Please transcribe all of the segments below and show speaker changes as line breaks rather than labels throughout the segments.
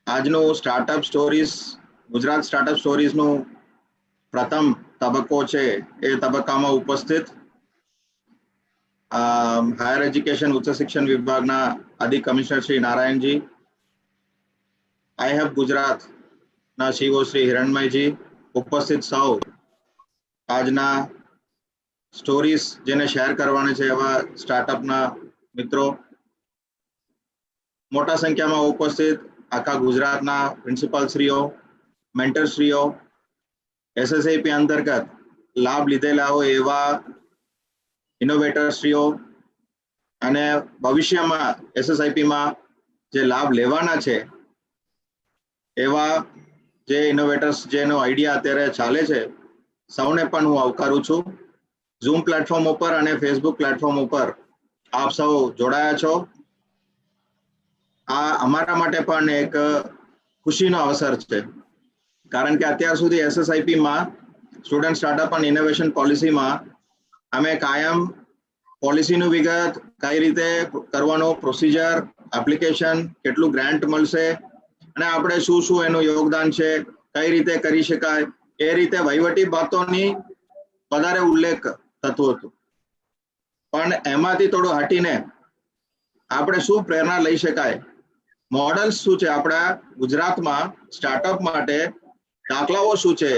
આજનું startup stories Gujarat startup સ્ટોરીઝનું પ્રથમ તબક્કો છે એ તબક્કામાં ઉપસ્થિત હાયર એજ્યુકેશન ઉચ્ચ શિક્ષણ વિભાગના અધિક કમિશનર શ્રી નારાયણજી, આઈહેપ ગુજરાતના સીઓ શ્રી હિરણમયજી, ઉપસ્થિત સૌ આજના સ્ટોરીઝ જેને શેર કરવાની છે એવા સ્ટાર્ટઅપના મિત્રો, મોટા સંખ્યામાં ઉપસ્થિત આખા ગુજરાતના પ્રિન્સિપાલશ્રીઓ, મેન્ટરશ્રીઓ, એસએસઆઈપી અંતર્ગત લાભ લીધેલા હોય એવા ઇનોવેટરશ્રીઓ અને ભવિષ્યમાં એસએસઆઈપીમાં જે લાભ લેવાના છે એવા જે ઇનોવેટર્સ જેનો આઈડિયા અત્યારે ચાલે છે સૌને પણ હું આવકારું છું. ઝૂમ પ્લેટફોર્મ ઉપર અને ફેસબુક પ્લેટફોર્મ ઉપર આપ સૌ જોડાયા છો. આ અમારા માટે પણ એક ખુશીનો અવસર છે, કારણ કે અત્યાર સુધી એસએસઆઈપીમાં સ્ટુડન્ટ સ્ટાર્ટઅપ અને ઇનોવેશન પોલિસીમાં અમે કાયમ પોલિસીનું વિગત, કઈ રીતે કરવાનો પ્રોસિજર, એપ્લિકેશન, કેટલું ગ્રાન્ટ મળશે અને આપણે શું શું એનું યોગદાન છે, કઈ રીતે કરી શકાય, એ રીતે વહીવટી બાબતોની વધારે ઉલ્લેખ થતો હતો. પણ એમાંથી થોડું હટીને આપણે શું પ્રેરણા લઈ શકાય, મોડલ્સ શું છે આપણા ગુજરાતમાં સ્ટાર્ટઅપ માટે, દાખલાઓ શું છે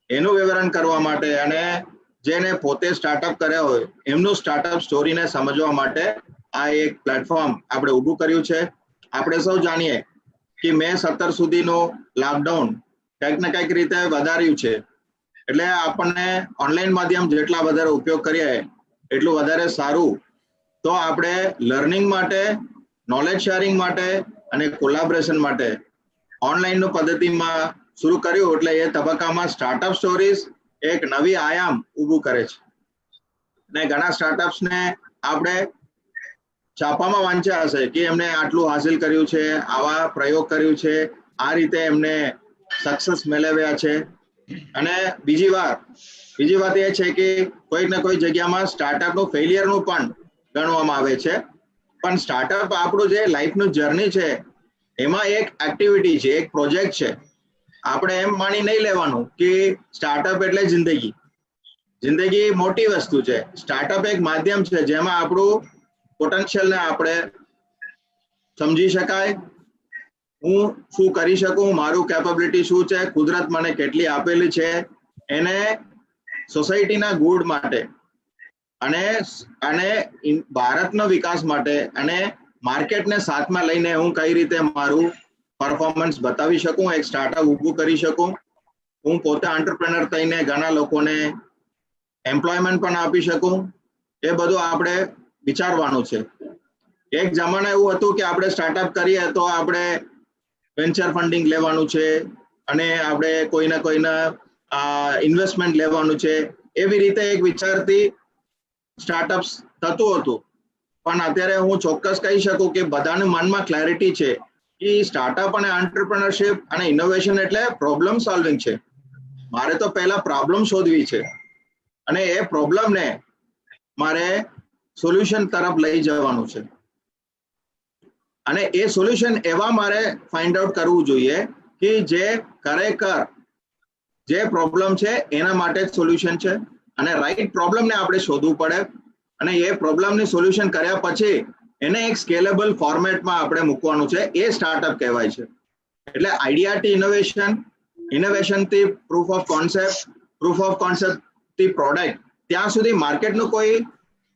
એનું વિવરણ કરવા માટે અને જેને પોતે સ્ટાર્ટઅપ કર્યા હોય એમનું સ્ટાર્ટઅપ સ્ટોરીને સમજવા માટે આ એક પ્લેટફોર્મ આપણે ઊભું કર્યું છે. આપણે સૌ જાણીએ કે મે 17 સુધીનું લોકડાઉન કંઈક ને કંઈક રીતે વધાર્યું છે, એટલે આપણને ઓનલાઈન માધ્યમ જેટલા વધારે ઉપયોગ કરીએ એટલું વધારે સારું. તો આપણે લર્નિંગ માટે, નોલેજ શેરિંગ માટે અને કોલાબરેશન માટે ઓનલાઈનનું પદ્ધતિમાં શરૂ કર્યું. એટલે એ તબક્કામાં સ્ટાર્ટઅપ સ્ટોરીઝ એક નવી આયામ ઊભું કરે છે. અને ઘણા સ્ટાર્ટઅપ્સને આપણે છાપામાં વાંચ્યા હશે કે એમને આટલું હાસિલ કર્યું છે, આવા પ્રયોગ કર્યું છે, આ રીતે એમને સક્સેસ મેળવ્યા છે. અને બીજી વાત એ છે કે કોઈક ને કોઈ જગ્યામાં સ્ટાર્ટઅપનું ફેલિયરનું પણ ગણવામાં આવે છે. પણ સ્ટાર્ટઅપ આપણું જે લાઈફનું જર્ની છે એમાં એક એક્ટિવિટી છે, એક પ્રોજેક્ટ છે. આપણે એમ માની નહીં લેવાનું કે સ્ટાર્ટઅપ એટલે જિંદગી મોટી વસ્તુ છે. સ્ટાર્ટઅપ એક માધ્યમ છે જેમાં આપણું પોટેન્શિયલને આપણે સમજી શકાય, હું શું કરી શકું, મારું કેપેબિલિટી શું છે, કુદરત મને કેટલી આપેલી છે, એને સોસાયટીના ગુડ માટે અને ભારતનો વિકાસ માટે અને માર્કેટને સાથમાં લઈને હું કઈ રીતે મારું પરફોર્મન્સ બતાવી શકું, એક સ્ટાર્ટઅપ ઊભું કરી શકું. હું પોતે એન્ટરપ્રેનર થઈને ઘણા લોકોને એમ્પ્લોયમેન્ટ પણ આપી શકું. એ બધું આપણે વિચારવાનું છે. એક જમાના એવું હતું કે આપણે સ્ટાર્ટઅપ કરીએ તો આપણે વેન્ચર ફંડિંગ લેવાનું છે અને આપણે કોઈના ઇન્વેસ્ટમેન્ટ લેવાનું છે, એવી રીતે એક વિચારથી સ્ટાર્ટઅપ્સ થતું હતું. પણ અત્યારે હું ચોક્કસ કહી શકું કે બધાના મનમાં ક્લેરિટી છે કે સ્ટાર્ટઅપ અને એન્ટરપ્રેનરશિપ અને ઇનોવેશન એટલે પ્રોબ્લેમ સોલ્વિંગ છે. મારે તો પહેલા પ્રોબ્લેમ શોધવી છે અને એ પ્રોબ્લેમને મારે સોલ્યુશન તરફ લઈ જવાનું છે. અને એ સોલ્યુશન એવા મારે ફાઇન્ડ આઉટ કરવું જોઈએ કે જે ખરેખર જે પ્રોબ્લેમ છે એના માટે જ સોલ્યુશન છે. અને રાઈટ પ્રોબ્લેમને આપણે શોધવું પડે અને એ પ્રોબ્લેમની સોલ્યુશન કર્યા પછી એને એક સ્કેલેબલ ફોર્મેટમાં આપણે મૂકવાનું છે. એ સ્ટાર્ટઅપ કહેવાય છે. એટલે આઈડિયા થી ઇનોવેશન, ઇનોવેશનથી પ્રૂફ ઓફ કોન્સેપ્ટથી પ્રોડક્ટ, ત્યાં સુધી માર્કેટનું કોઈ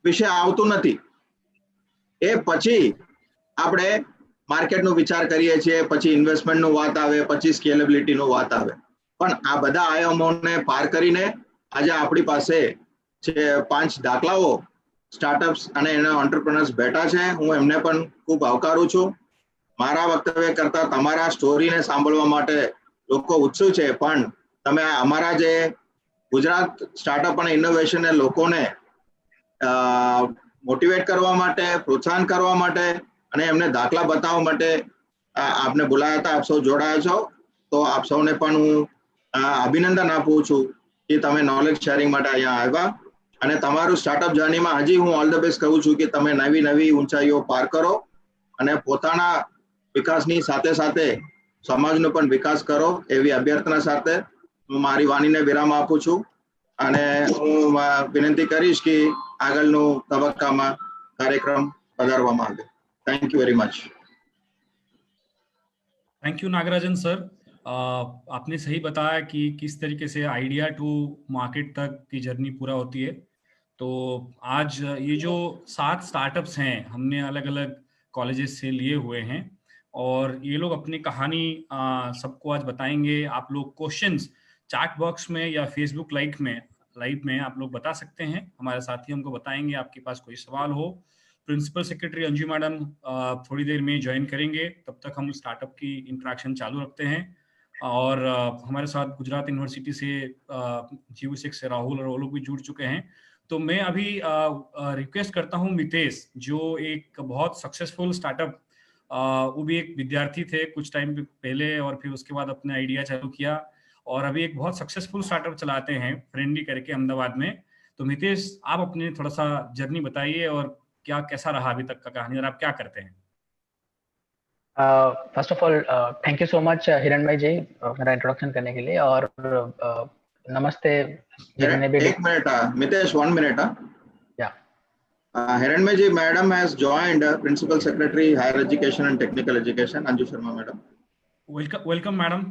વિષય આવતું નથી. એ પછી આપણે માર્કેટનો વિચાર કરીએ છીએ, પછી ઇન્વેસ્ટમેન્ટનું વાત આવે, પછી સ્કેલેબિલિટીનું વાત આવે. પણ આ બધા આયામોને પાર કરીને આજે આપણી પાસે છે 5 દાખલાઓ સ્ટાર્ટઅપ્સ અને એના એન્ટરપ્રેનર્સ બેઠા છે. હું એમને પણ ખૂબ આવકારું છું. મારા વક્તવ્ય કરતા તમારા સ્ટોરીને સાંભળવા માટે લોકો ઉત્સુક છે. પણ તમે અમારા જે ગુજરાત સ્ટાર્ટઅપ અને ઇનોવેશનને લોકોને મોટિવેટ કરવા માટે, પ્રોત્સાહન કરવા માટે અને એમને દાખલા બતાવવા માટે આપને બોલાયા હતા. આપ સૌ જોડાયા છો, તો આપ સૌને પણ હું અભિનંદન આપું છું કે તમે નોલેજ શેરિંગ માટે અહીંયા આવ્યા. અને તમારું સ્ટાર્ટઅપ જર્નીમાં હજી હું ઓલ ધ બેસ્ટ કહું છું કે તમે નવી ઊંચાઈઓ પાર કરો અને પોતાના વિકાસની સાથે સાથે સમાજનો પણ વિકાસ કરો એવી અભ્યર્થના સાથે હું મારી વાણીને વિરામ આપું છું અને હું વિનંતી કરીશ કે આગળનું તબક્કામાં કાર્યક્રમ વધારવામાં આવે. Thank you very much.
Thank you Nagarajan sir. आपने सही बताया कि किस तरीके से आइडिया टू मार्केट तक की जर्नी पूरा होती है. तो आज ये जो 7 स्टार्टअप्स हैं हमने अलग अलग कॉलेजेस से लिए हुए हैं और ये लोग अपनी कहानी सबको आज बताएंगे. आप लोग क्वेश्चंस चैट बॉक्स में या फेसबुक लाइव में आप लोग बता सकते हैं. हमारे साथी हमको बताएंगे आपके पास कोई सवाल हो. प्रिंसिपल सेक्रेटरी अंजू मैडम थोड़ी देर में ज्वाइन करेंगे. तब तक हम स्टार्टअप की इंटरेक्शन चालू रखते हैं. और हमारे साथ गुजरात यूनिवर्सिटी से GU6 से राहुल और वो लोग भी जुड़ चुके हैं. तो मैं अभी रिक्वेस्ट करता हूं मितेश, जो एक बहुत सक्सेसफुल स्टार्टअप, वो भी एक विद्यार्थी थे कुछ टाइम पहले और फिर उसके बाद अपने आइडिया चालू किया और अभी एक बहुत सक्सेसफुल स्टार्टअप चलाते हैं फ्रेंडली करके अहमदाबाद में. तो मितेश, आप अपने थोड़ा सा जर्नी बताइए और क्या कैसा रहा अभी तक का कहानी और आप क्या करते हैं.
First of all thank you so much हिरण भाई जी मेरा इंट्रोडक्शन करने के लिए. और नमस्ते जितने भी.
एक मिनट मितेश, 1 मिनट.
या
Hiran ji madam has joined principal secretary higher education and technical education, Anju Sharma madam.
Welcome madam.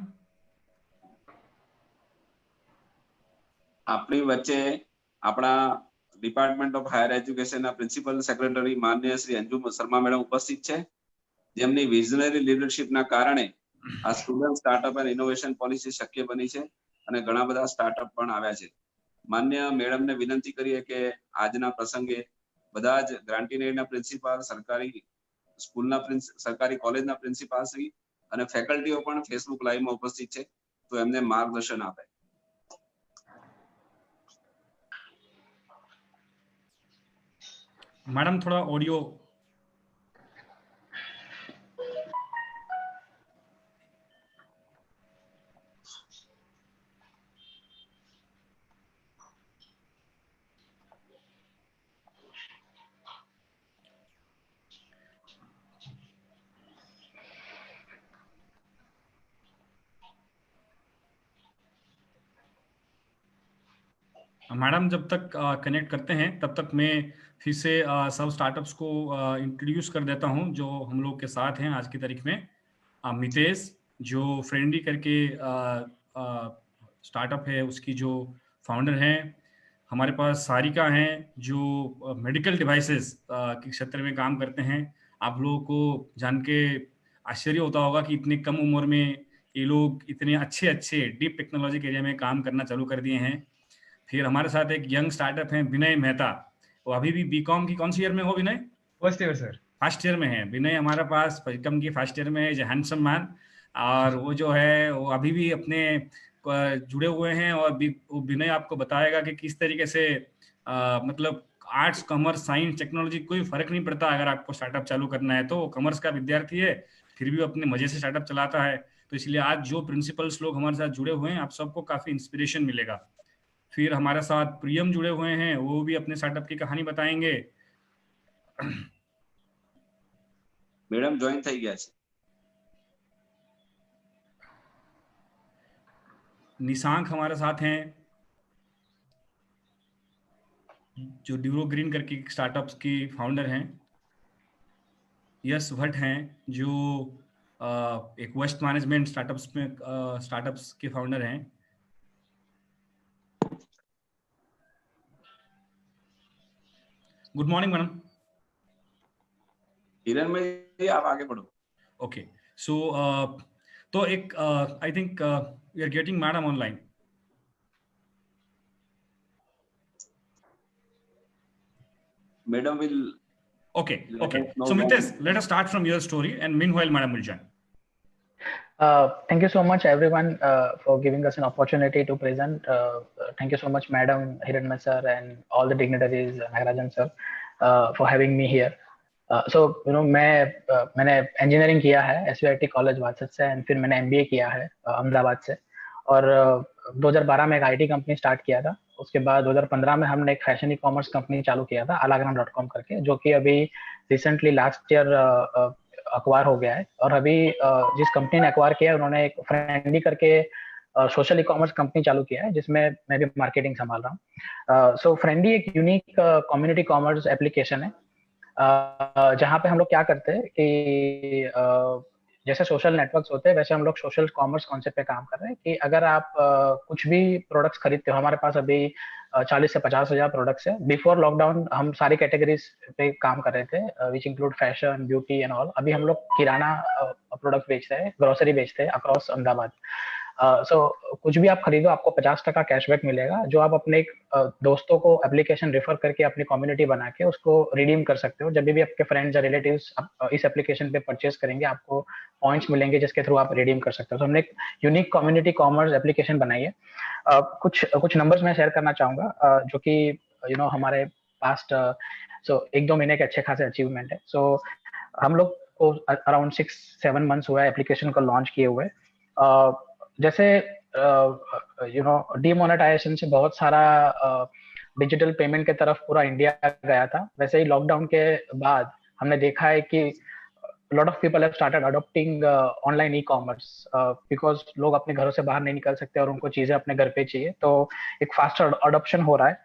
આપણી વચ્ચે આપણા ડિપાર્ટમેન્ટ ઓફ હાયર એજ્યુકેશનના પ્રિન્સિપલ સેક્રેટરી માનનીય શ્રી અંજુ શર્મા મેડમ ઉપસ્થિત છે, જેમની વિઝનરી લીડરશિપના કારણે આ student startup and innovation policy શક્ય બની છે અને ઘણા બધા સ્ટાર્ટઅપ પણ આવ્યા છે. માન્ય મેડમને વિનંતી કરીએ કે આજના પ્રસંગે બધા જ ગ્રાન્ટીનેડના પ્રિન્સિપાલ, સરકારી સ્કૂલના સરકારી કોલેજના પ્રિન્સિપાલ શ્રી અને ફેકલ્ટીઓ પણ ફેસબુક લાઈવમાં ઉપસ્થિત છે, તો એમને માર્ગદર્શન આપે.
मैडम थोड़ा ऑडियो. मैडम जब तक कनेक्ट करते हैं तब तक मैं फिर से सब स्टार्टअप्स को इंट्रोड्यूस कर देता हूं जो हम लोग के साथ हैं आज की तारीख में. मितेश, जो फ्रेंडली करके स्टार्टअप है उसकी जो फाउंडर हैं. हमारे पास सारिका हैं जो मेडिकल डिवाइसेस के क्षेत्र में काम करते हैं. आप लोगों को जान के आश्चर्य होता होगा कि इतने कम उम्र में ये लोग इतने अच्छे डीप टेक्नोलॉजी के एरिया में काम करना चालू कर दिए हैं. फिर हमारे साथ एक यंग स्टार्टअप है विनय मेहता. वो अभी भी बीकॉम की कौन सी ईयर में हो Vinay?
First year sir.
First year में है विनय. हमारे पास बीकॉम की फर्स्ट ईयर में है, हैंडसम मैन. और वो जो है वो अभी भी अपने जुड़े हुए हैं और विनय आपको बताएगा कि किस तरीके से मतलब आर्ट्स, कॉमर्स, साइंस, टेक्नोलॉजी कोई फर्क नहीं पड़ता. अगर आपको स्टार्टअप चालू करना है तो कॉमर्स का विद्यार्थी है फिर भी अपने मजे से स्टार्टअप चलाता है. तो इसलिए आज जो प्रिंसिपल्स लोग हमारे साथ जुड़े हुए हैं आप सबको काफी इंस्पिरेशन मिलेगा. फिर हमारे साथ प्रियम जुड़े हुए हैं, वो भी अपने स्टार्टअप की कहानी बताएंगे.
मैडम ज्वाइन થઈ ગયા છે.
निशांक हमारे साथ हैं जो ड्यूरो ग्रीन करके स्टार्टअप्स की फाउंडर हैं. यश भट्ट हैं जो एक वेस्ट मैनेजमेंट स्टार्टअप्स के फाउंडर हैं. Good morning madam.
हिरण भाई आप आगे बढ़ो.
ओके, सो तो एक I think we are getting madam online.
Madam will.
Okay. So Mitesh, let us start from your story and meanwhile madam will join.
Thank you so much everyone for giving us an opportunity to present. Thank you so much madam, Hiranmay sir and all the dignitaries, Nagarajan sir, for having me here. So you know मैंने engineering किया है SVIT college Vasad से and फिर मैंने MBA किया है अहमदाबाद से. और 2012 में एक IT कंपनी स्टार्ट किया था. उसके बाद 2015 में हमने एक फैशन ई-कॉमर्स कंपनी चालू किया था alagram.com करके, जो कि अभी रिसेंटली लास्ट ईयर अक्वायर हो गया है, और अभी जिस कंपनी ने अक्वायर किया है उन्होंने एक फ्रेंडली करके सोशल ई कॉमर्स कंपनी चालू किया है जिसमें मैं भी मार्केटिंग संभाल रहा हूँ। सो फ्रेंडली एक यूनिक कम्युनिटी कॉमर्स एप्लीकेशन है, जहाँ पे हम लोग क्या करते हैं कि जैसे सोशल नेटवर्क्स होते हैं वैसे हम लोग सोशल कॉमर्स कॉन्सेप्ट पे काम कर रहे हैं कि अगर आप कुछ भी प्रोडक्ट्स खरीदते हो, हमारे पास अभी 40 से 50 हजार प्रोडक्ट्स है। बिफोर लॉकडाउन हम सारी कैटेगरीज पे काम कर रहे थे, which include fashion, beauty and all. अभी हम लोग किराना प्रोडक्ट बेचते हैं, ग्रोसरी बेचते हैं अक्रॉस अहमदाबाद। सो कुछ भी आप खरीदो आपको 50% कैशबैक मिलेगा, जो आप अपने दोस्तों को एप्लीकेशन रेफर करके अपनी कम्युनिटी बना के उसको रिडीम कर सकते हो। जब भी आपके फ्रेंड्स या रिलेटिव्स इस एप्लीकेशन पे परचेस करेंगे आपको पॉइंट्स मिलेंगे जिसके थ्रू आप रिडीम कर सकते हो। तो हमने एक यूनिक कम्युनिटी कॉमर्स एप्लीकेशन बनाई है। कुछ नंबर्स मैं शेयर करना चाहूंगा, जो कि हमारे पास्ट 1-2 महीने के अच्छे खासे अचीवमेंट है। सो हम लोग को अराउंड 6-7 मंथ्स हुआ है एप्लीकेशन को लॉन्च किए हुए। जैसे डीमोनेटाइजेशन से बहुत सारा डिजिटल पेमेंट के तरफ पूरा इंडिया गया था, वैसे ही लॉकडाउन के बाद हमने देखा है कि lot of people have started adopting online e-commerce because लोग अपने घरों से बाहर नहीं निकल सकते और उनको चीजें अपने घर पे चाहिए, तो एक फास्टर अडॉप्शन हो रहा है।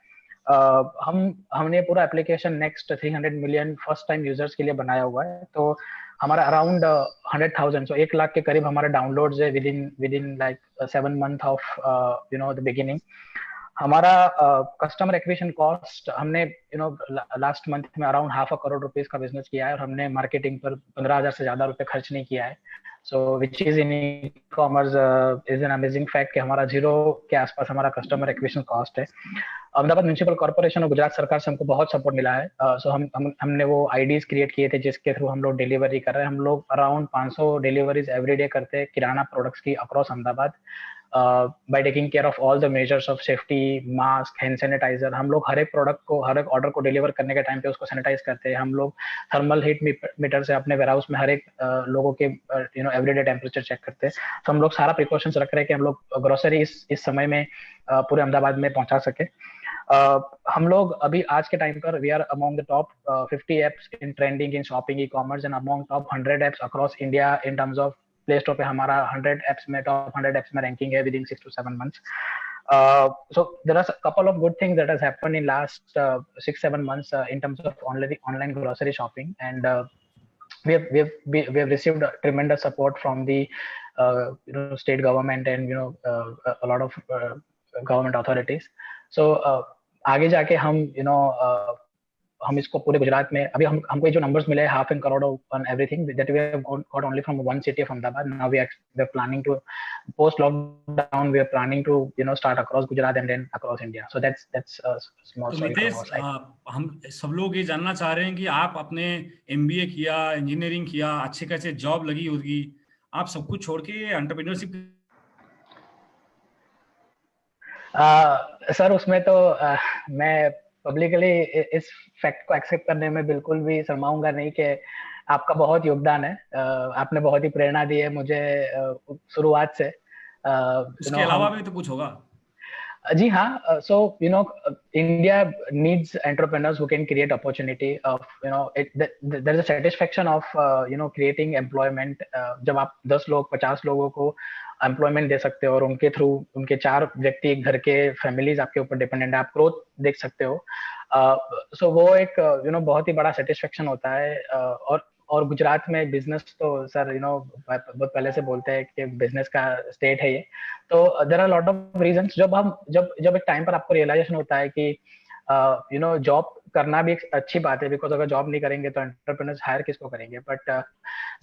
हमने पूरा application next 300 million first time users के लिए बनाया हुआ है। तो हमारा अराउंड 100,000, so 1 लाख के करीब हमारे डाउनलोड्स है with in like 7 month of the beginning. हमारा कस्टमर एक्विजिशन कॉस्ट हमने लास्ट मंथ में अराउंड ₹500 करोड़ का बिजनेस किया है, और हमने मार्केटिंग पर 15,000 से ज्यादा रुपए खर्च नहीं किया है। So which is in e commerce is an amazing fact कि हमारा 0 के आसपास हमारा कस्टमर एक्विजिशन कॉस्ट है। अहमदाबाद म्युनिसिपल कॉर्पोरेशन और गुजरात सरकार से हमको बहुत सपोर्ट मिला है। सो हमने वो आईडीज क्रिएट किए थे जिसके थ्रू हम लोग डिलीवरी कर रहे हैं। हम लोग अराउंड 500 डिलीवरीज एवरी डे करते हैं किराना प्रोडक्ट्स की across Ahmedabad, by taking care of all the measures of safety, mask, hand sanitizer। हम लोग हर एक प्रोडक्ट को, हर एक ऑर्डर को डिलीवर करने के टाइम पे उसको सैनिटाइज करते हैं। हम लोग थर्मल हीट मीटर से अपने वेयरहाउस में हर एक लोगों के एवरीडे टेम्परेचर चेक करते हैं। तो हम लोग सारा प्रिकॉशंस रख रहे हैं कि हम लोग ग्रोसरी इस समय में पूरे अहमदाबाद में पहुंचा सके। हम लोग अभी आज के टाइम पर we are among the top 50 apps in trending in shopping e commerce and among top 100 apps across India in terms of Play Store पे हमारा 100 एप्स में टॉप 100 एप्स में रैंकिंग है within 6 to 7 months। So there are a couple of good things that has happened in last 6-7 months in terms of online grocery shopping, and we have received tremendous support from the state government and a lot of government authorities। So आगे जाके हम इसको पूरे गुजरात में, अभी हमको ये जो नंबर्स मिले ₹500 crore on everything that we have got only from one city of Ahmedabad. Now we are planning to post lockdown, we are planning to start across Gujarat and then across India. So that's small story from our side.
हम सब लोग ये जानना चाह रहे हैं कि आप अपने एमबीए किया, इंजीनियरिंग किया, अच्छे खासे जॉब लगी होगी, आप सब कुछ छोड़ के एंटरप्रेन्योरशिप।
सर उसमें तो मैं पब्लिकली इस फैक्ट को एक्सेप्ट करने में बिल्कुल भी शर्माऊंगा नहीं कि आपका बहुत योगदान है। आपने बहुत ही प्रेरणा दी है मुझे शुरुआत से।
उसके अलावा भी तो कुछ होगा।
जी हाँ, so India needs entrepreneurs who can create opportunity of there is a satisfaction of creating employment। जब आप 10 लोग 50 लोगों को एम्प्लॉयमेंट दे सकते हो और उनके थ्रू उनके 4 व्यक्ति घर के फैमिलीज आपके ऊपर डिपेंडेंट है, आप ग्रोथ देख सकते हो। सो वो एक बहुत ही बड़ा सेटिस्फेक्शन होता है। और गुजरात में बिजनेस तो सर बहुत पहले से बोलते हैं कि बिजनेस का स्टेट है ये। तो there are lot of reasons. जब एक टाइम पर आपको रियलाइजेशन होता है कि जॉब करना भी एक अच्छी बात है, बिकॉज अगर जॉब नहीं करेंगे तो एंटरप्रेन्योर्स हायर किसको करेंगे। बट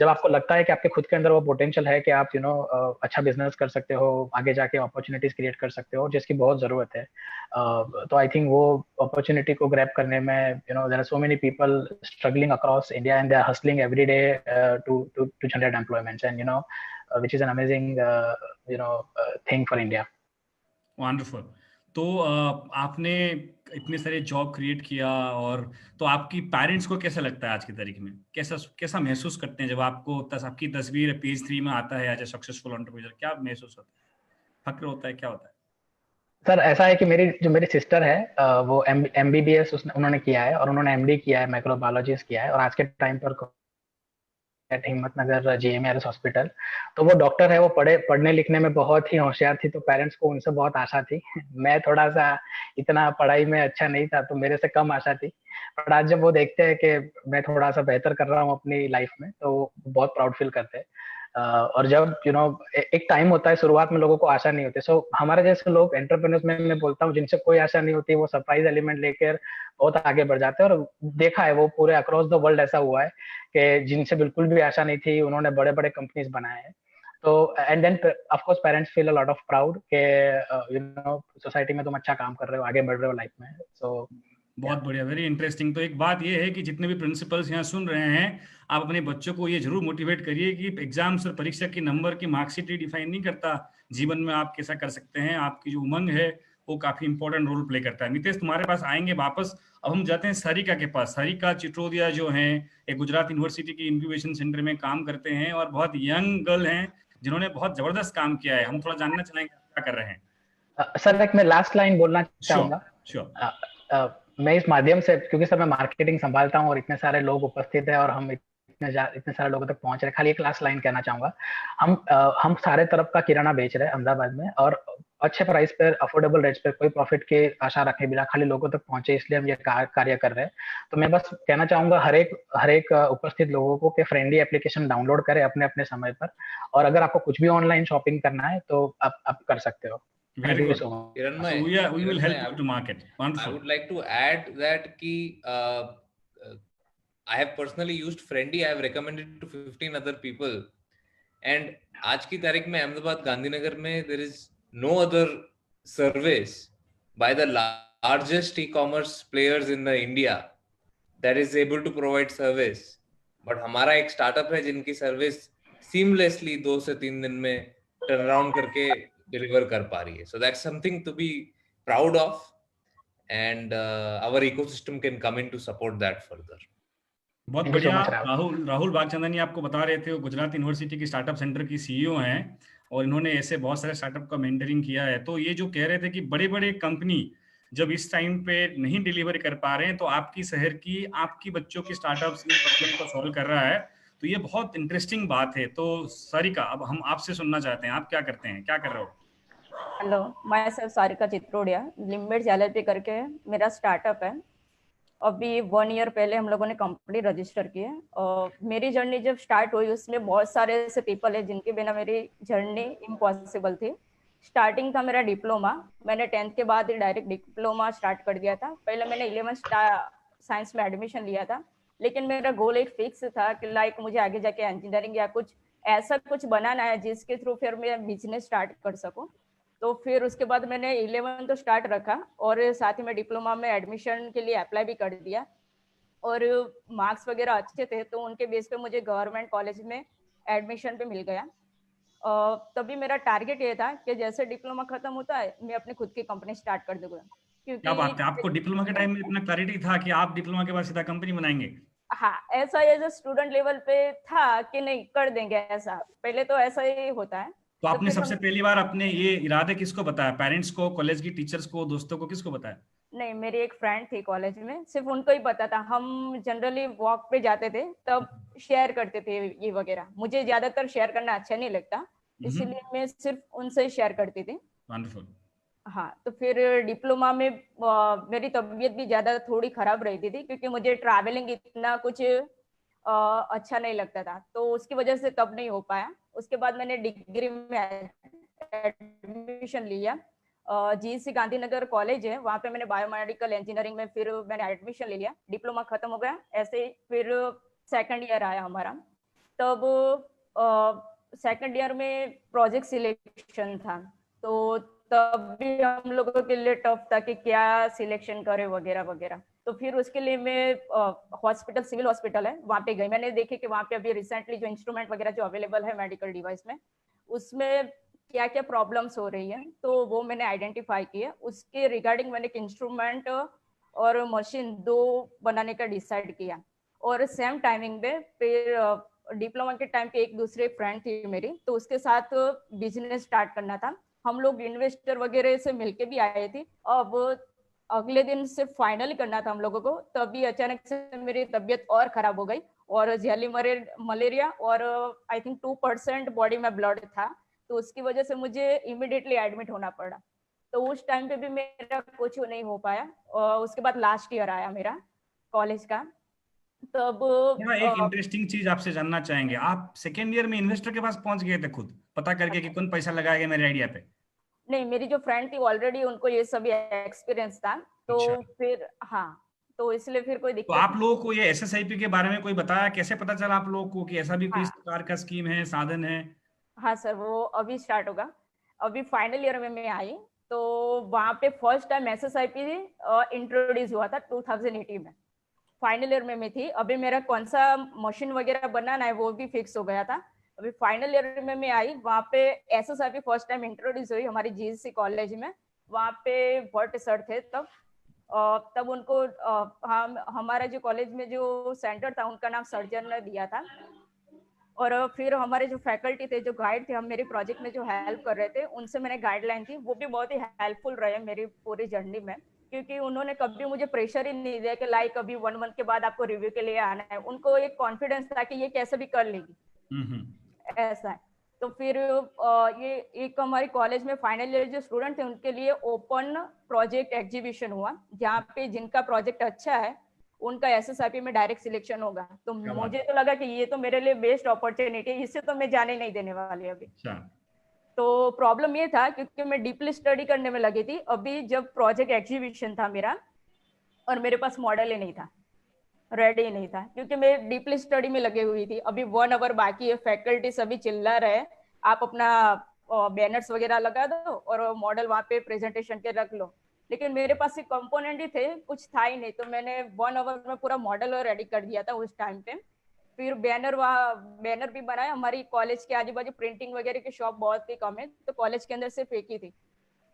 जब आपको लगता है कि आपके खुद के अंदर वो पोटेंशियल है कि आप अच्छा बिजनेस कर सकते हो, आगे जाके अपॉर्चुनिटीज क्रिएट कर सकते हो जिसकी बहुत जरूरत है, तो आई थिंक वो अपॉर्चुनिटी को ग्रैब करने में there are so many people struggling across India and they are hustling every day to generate employments and which is an amazing thing for India।
Wonderful. तो आपने इतने सारे जॉब क्रिएट किया, और तो आपकी पेरेंट्स को कैसा लगता है आज की तारीख में? कैसा महसूस करते हैं जब आपकी तस्वीर पेज 3 में आता है एज ए सक्सेसफुल एंटरप्रेन्योर? क्या महसूस होता है? फक्र होता है? क्या होता है?
सर ऐसा है कि मेरी सिस्टर है, वो MBBS उन्होंने किया है और उन्होंने MD किया है, माइक्रोबायोलॉजिस्ट किया है, और आज के टाइम पर एट हिम्मतनगर GMARS हॉस्पिटल। तो वो डॉक्टर है, वो पढ़ने लिखने में बहुत ही होशियार थी, तो पेरेंट्स को उनसे बहुत आशा थी। मैं थोड़ा सा इतना पढ़ाई में अच्छा नहीं था, तो मेरे से कम आशा थी। बट आज जब वो देखते हैं कि मैं थोड़ा सा बेहतर कर रहा हूँ अपनी लाइफ में, तो बहुत प्राउड फील करते हैं। और जब एक टाइम होता है, शुरुआत में लोगों को आशा नहीं होती। सो हमारे जैसे लोग एंटरप्रेन्योर्स में मैं बोलता हूँ, जिनसे कोई आशा नहीं होती, वो सरप्राइज एलिमेंट लेकर बहुत आगे बढ़ जाते हैं। और देखा है वो पूरे अक्रॉस द वर्ल्ड ऐसा हुआ है कि जिनसे बिल्कुल भी आशा नहीं थी, उन्होंने बड़े बड़े कंपनीज बनाए हैं। तो and then of course parents feel a lot of proud के सोसाइटी में तुम अच्छा काम कर रहे हो, आगे बढ़ रहे हो लाइफ में। सो
बहुत बढ़िया, वेरी इंटरेस्टिंग। तो एक बात ये है कि जितने भी प्रिंसिपल्स यहाँ सुन रहे हैं, आप अपने बच्चों को ये जरूर मोटिवेट करिए कि एग्जाम्स और परीक्षा की नंबर की मार्कशीट ही डिफाइन नहीं करता जीवन में आप कैसा कर सकते हैं। आपकी जो उमंग है वो काफी इंपॉर्टेंट रोल प्ले करता है। नितेश, तुम्हारे पास आएंगे वापस। अब हम जाते हैं सारिका के पास। सारिका चित्रोदिया जो हैं, एक गुजरात यूनिवर्सिटी की इंक्यूबेशन सेंटर में काम करते हैं और बहुत यंग गर्ल हैं जिन्होंने बहुत जबरदस्त काम किया है। हम थोड़ा जानना चाहेंगे क्या कर रहे हैं।
सर एक मैं लास्ट लाइन बोलना चाहूंगा।
श्योर।
मैं इस माध्यम से, क्योंकि सर मैं मार्केटिंग संभालता हूँ और इतने सारे लोग उपस्थित हैं और हम इतने सारे लोगों तक पहुंच रहे हैं, खाली एक लास्ट लाइन कहना चाहूंगा। हम सारे तरफ का किराना बेच रहे हैं अहमदाबाद में, और अच्छे प्राइस पर, अफोर्डेबल रेट्स पर, कोई प्रॉफिट की आशा रखे बिना खाली लोगों तक पहुंचे, इसलिए हम ये कार्य कर रहे हैं। तो मैं बस कहना चाहूंगा हर एक उपस्थित लोगों को कि फ्रेंडली एप्लीकेशन डाउनलोड करें अपने अपने समय पर, और अगर आपको कुछ भी ऑनलाइन शॉपिंग करना है तो आप कर सकते हो।
Very good.
So much.
So we will help you to market. Wonderful.
I would like to add that I have personally used Friendly. I have recommended to 15 other people. And आज की तारीख में अहमदाबाद गांधीनगर में there is no other service by the largest e-commerce players in the India that is able to provide service. But हमारा एक startup है जिनकी service seamlessly 2 से 3 दिन में टर्न अराउंड करके डिलीवर कर पा रही है. So that's something to be proud of, and our ecosystem can come in to support that further.
बहुत बढ़िया। राहुल बागचंदनी आपको बता रहे थे, वो गुजरात यूनिवर्सिटी की स्टार्टअप सेंटर की सीईओ हैं और इन्होंने ऐसे बहुत सारे स्टार्टअप का मेंटरिंग किया है। तो ये जो कह रहे थे कि बड़े बड़े कंपनी जब इस टाइम पे नहीं डिलीवर कर पा रहे हैं, तो आपकी शहर की, आपकी बच्चों की स्टार्टअप्स इन प्रॉब्लम को सॉल्व कर रहा है। तो ये बहुत इंटरेस्टिंग बात है। तो सारिका, अब हम आपसे सुनना चाहते हैं, आप क्या करते हैं, क्या कर रहे हो?
हेलो, मैं सर सारिका चित्रोडिया, लिम्बिट्स LLP करके मेरा स्टार्टअप है। अभी 1 ईयर पहले हम लोगों ने कंपनी रजिस्टर की है। और मेरी जर्नी जब स्टार्ट हुई, उसमें बहुत सारे ऐसे पीपल है जिनके बिना मेरी जर्नी इम्पॉसिबल थी। स्टार्टिंग था मेरा डिप्लोमा। मैंने 10th के बाद डायरेक्ट डिप्लोमा स्टार्ट कर दिया था। पहले मैंने 11th साइंस में एडमिशन लिया था, लेकिन मेरा गोल एक फिक्स था कि लाइक मुझे आगे जाके इंजीनियरिंग या कुछ ऐसा कुछ बनाना है जिसके थ्रू फिर मैं बिजनेस स्टार्ट कर सकूं। तो फिर उसके बाद मैंने 11 तो स्टार्ट रखा और साथ ही में डिप्लोमा में एडमिशन के लिए अप्लाई भी कर दिया, और मार्क्स वगैरह अच्छे थे तो उनके बेस पे मुझे गवर्नमेंट कॉलेज में एडमिशन पे मिल गया। तभी मेरा टारगेट ये था कि जैसे डिप्लोमा खत्म होता है मैं अपनी खुद की कंपनी स्टार्ट कर दूंगा।
क्या बात है, आपको डिप्लोमा के टाइम में इतना क्लैरिटी था कि आप डिप्लोमा के बाद सीधा कंपनी बनाएंगे?
हाँ, ऐसा एज ए स्टूडेंट लेवल पे था कि नहीं कर देंगे, ऐसा पहले तो ऐसा ही होता है।
तो आपने सबसे पहली बार अपने ये इरादे किसको बताया? पेरेंट्स को, कॉलेज की टीचर्स को, दोस्तों को, किसको बताया?
नहीं, मेरी एक फ्रेंड थी कॉलेज में, सिर्फ उनको ही पता था। हम जनरली वॉक पे जाते थे तब शेयर करते थे ये वगैरह। मुझे ज्यादातर शेयर करना अच्छा नहीं लगता, इसीलिए मैं सिर्फ उनसे शेयर करती थी।
वंडरफुल।
हाँ, तो फिर डिप्लोमा में मेरी तबीयत भी ज्यादा थोड़ी खराब रहती थी क्योंकि मुझे ट्रैवलिंग इतना कुछ अच्छा नहीं लगता था, तो उसकी वजह से तब नहीं हो पाया। उसके बाद मैंने डिग्री में एडमिशन लिया। GC गांधीनगर कॉलेज है, वहाँ पे मैंने बायोमेडिकल इंजीनियरिंग में फिर मैंने एडमिशन ले लिया। डिप्लोमा खत्म हो गया, ऐसे फिर सेकंड ईयर आया हमारा। तब सेकंड ईयर में प्रोजेक्ट सिलेक्शन था, तो तब भी हम लोगों के लिए टफ था कि क्या सिलेक्शन करें वगैरह वगैरह। तो फिर उसके लिए मैं हॉस्पिटल, सिविल हॉस्पिटल है, वहाँ पे गई। मैंने देखे कि वहाँ पे अभी रिसेंटली जो इंस्ट्रूमेंट वगैरह जो अवेलेबल है मेडिकल डिवाइस में, उसमें क्या क्या प्रॉब्लम्स हो रही है, तो वो मैंने आइडेंटिफाई किया। उसके रिगार्डिंग मैंने एक इंस्ट्रूमेंट और मशीन 2 बनाने का डिसाइड किया। और सेम टाइमिंग में फिर डिप्लोमा के टाइम पे एक दूसरे फ्रेंड थी मेरी, तो उसके साथ बिजनेस स्टार्ट करना था। हम लोग इन्वेस्टर वगैरह से मिलके भी आए थे। अब अगले दिन सिर्फ फाइनल करना था हम लोगों को, तभी अचानक से मेरी तबीयत और खराब हो गई और झेली मलेरिया और आई थिंक 2% बॉडी में ब्लड था, तो उसकी वजह से मुझे इमिडिएटली एडमिट होना पड़ा। तो उस टाइम पे भी मेरा कुछ नहीं हो पाया और उसके बाद लास्ट ईयर आया मेरा कॉलेज का। तब
थोड़ा एक इंटरेस्टिंग चीज आपसे जानना चाहेंगे, आप सेकेंड ईयर में इन्वेस्टर के पास पहुंच गए थे खुद पता करके कि कौन पैसा लगाएगा मेरे आइडिया पे?
नहीं, मेरी जो फ्रेंड थी ऑलरेडी उनको ये सभी एक्सपीरियंस था, तो
अच्छा।
फिर हाँ, तो इसलिए फिर कोई
तो
दिक्कत
आप
नहीं।
लोगों को ये एसएसआईपी के बारे में कोई बताया? कैसे पता चला आप लोगों को कि ऐसा भी कोई
हाँ,
इस प्रकार का स्कीम है, साधन है?
हाँ सर, वो अभी स्टार्ट होगा। अभी फाइनल ईयर में मैं आई, तो वहाँ पे फर्स्ट टाइम एसएसआईपी इंट्रोड्यूस हुआ था 2018 में। फाइनल ईयर में मैं थी, अभी मेरा कौन सा मशीन वगैरह बनाना है वो भी फिक्स हो गया था। अभी फाइनल ईयर में मैं आई, वहाँ पे एसएसआईपी फर्स्ट टाइम इंट्रोड्यूस हुई हमारी जीएससी कॉलेज में। वहाँ पे भट्ट सर थे तब उनको हम हमारा जो कॉलेज में जो सेंटर था उनका नाम सर्जन ने दिया था। और फिर हमारे जो फैकल्टी थे, जो गाइड थे, हम मेरे प्रोजेक्ट में जो हेल्प कर रहे थे, उनसे मैंने गाइडलाइन थी, वो भी बहुत ही हेल्पफुल रहे मेरी पूरी जर्नी में, क्योंकि उन्होंने कभी मुझे प्रेशर ही नहीं दिया कि लाइक अभी 1 मंथ के बाद आपको रिव्यू के लिए आना है। उनको एक कॉन्फिडेंस था कि ये कैसे भी कर लेगी, ऐसा है। तो फिर ये एक हमारे कॉलेज में फाइनल ईयर जो स्टूडेंट थे उनके लिए ओपन प्रोजेक्ट एग्जीबिशन हुआ, जहाँ पे जिनका प्रोजेक्ट अच्छा है उनका एसएसआईपी में डायरेक्ट सिलेक्शन होगा। तो मुझे तो लगा कि ये तो मेरे लिए बेस्ट अपॉर्चुनिटी है, इससे तो मैं जाने नहीं देने वाली अभी। तो प्रॉब्लम ये था क्योंकि मैं डीपली स्टडी करने में लगी थी अभी, जब प्रोजेक्ट एग्जीबिशन था मेरा और मेरे पास मॉडल ही नहीं था, रेडी ही नहीं था, क्योंकि मैं डीपली स्टडी में लगी हुई थी। अभी 1 आवर बाकी है, फैकल्टी सभी चिल्ला रहे आप अपना बैनर्स वगैरह लगा दो और मॉडल वहाँ पे प्रेजेंटेशन के रख लो, लेकिन मेरे पास कंपोनेंट ही थे, कुछ था ही नहीं। तो मैंने 1 आवर में पूरा मॉडल रेडी कर दिया था उस टाइम पे। फिर बैनर भी बनाया। हमारी कॉलेज के आजू बाजू प्रिंटिंग वगैरह की शॉप बहुत ही कम है, तो कॉलेज के अंदर सिर्फ एक ही थी,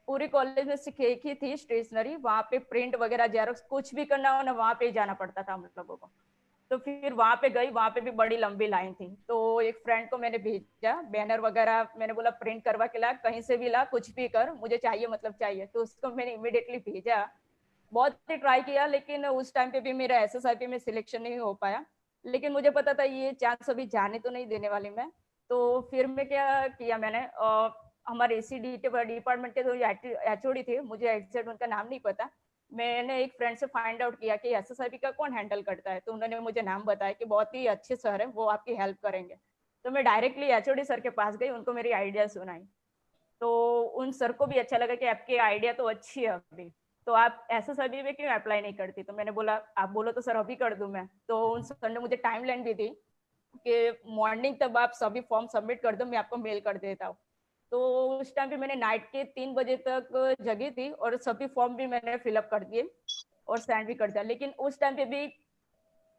पूरी कॉलेज में सिर्फ एक ही थी स्टेशनरी। वहाँ पे प्रिंट वगैरह जेरॉक्स कुछ भी करना हो ना, वहाँ पे ही जाना पड़ता था हम लोगों को। तो फिर वहाँ पे गई, वहाँ पे भी बड़ी लंबी लाइन थी, तो एक फ्रेंड को मैंने भेजा बैनर वगैरह, मैंने बोला प्रिंट करवा के ला, कहीं से भी ला, कुछ भी कर, मुझे चाहिए, मतलब चाहिए। तो उसको मैंने इमिडिएटली भेजा। बहुत ही ट्राई किया, लेकिन उस टाइम पे भी मेरा एसएसआईपी में सिलेक्शन नहीं हो पाया, लेकिन मुझे पता था ये चांस अभी जाने तो नहीं देने वाली मैं। तो फिर मैं क्या किया, मैंने हमारे एसी डिपार्टमेंट के जो एचओडी थे, मुझे एग्जैक्ट उनका नाम नहीं पता, मैंने एक फ्रेंड से फाइंड आउट किया कि एसएसआईपी का कौन हैंडल करता है, तो उन्होंने मुझे नाम बताया कि बहुत ही अच्छे सर है, वो आपकी हेल्प करेंगे। तो मैं डायरेक्टली एचओडी सर के पास गई, उनको मेरी आइडिया सुनाई। तो उन सर को भी अच्छा लगा कि आपकी आइडिया तो अच्छी है अभी, तो आप एसएसआईबी में क्यों अप्लाई नहीं करती? तो मैंने बोला आप बोलो तो सर अभी कर दूं मैं। तो उन सर ने मुझे टाइमलाइन भी दी कि मॉर्निंग तक आप सभी फॉर्म सबमिट कर दो, मैं आपको मेल कर देता हूँ। तो उस टाइम पे मैंने नाइट के 3 बजे तक जगी थी और सभी फॉर्म भी मैंने फिलअप कर दिए और सेंड भी कर दिया, लेकिन उस टाइम पे भी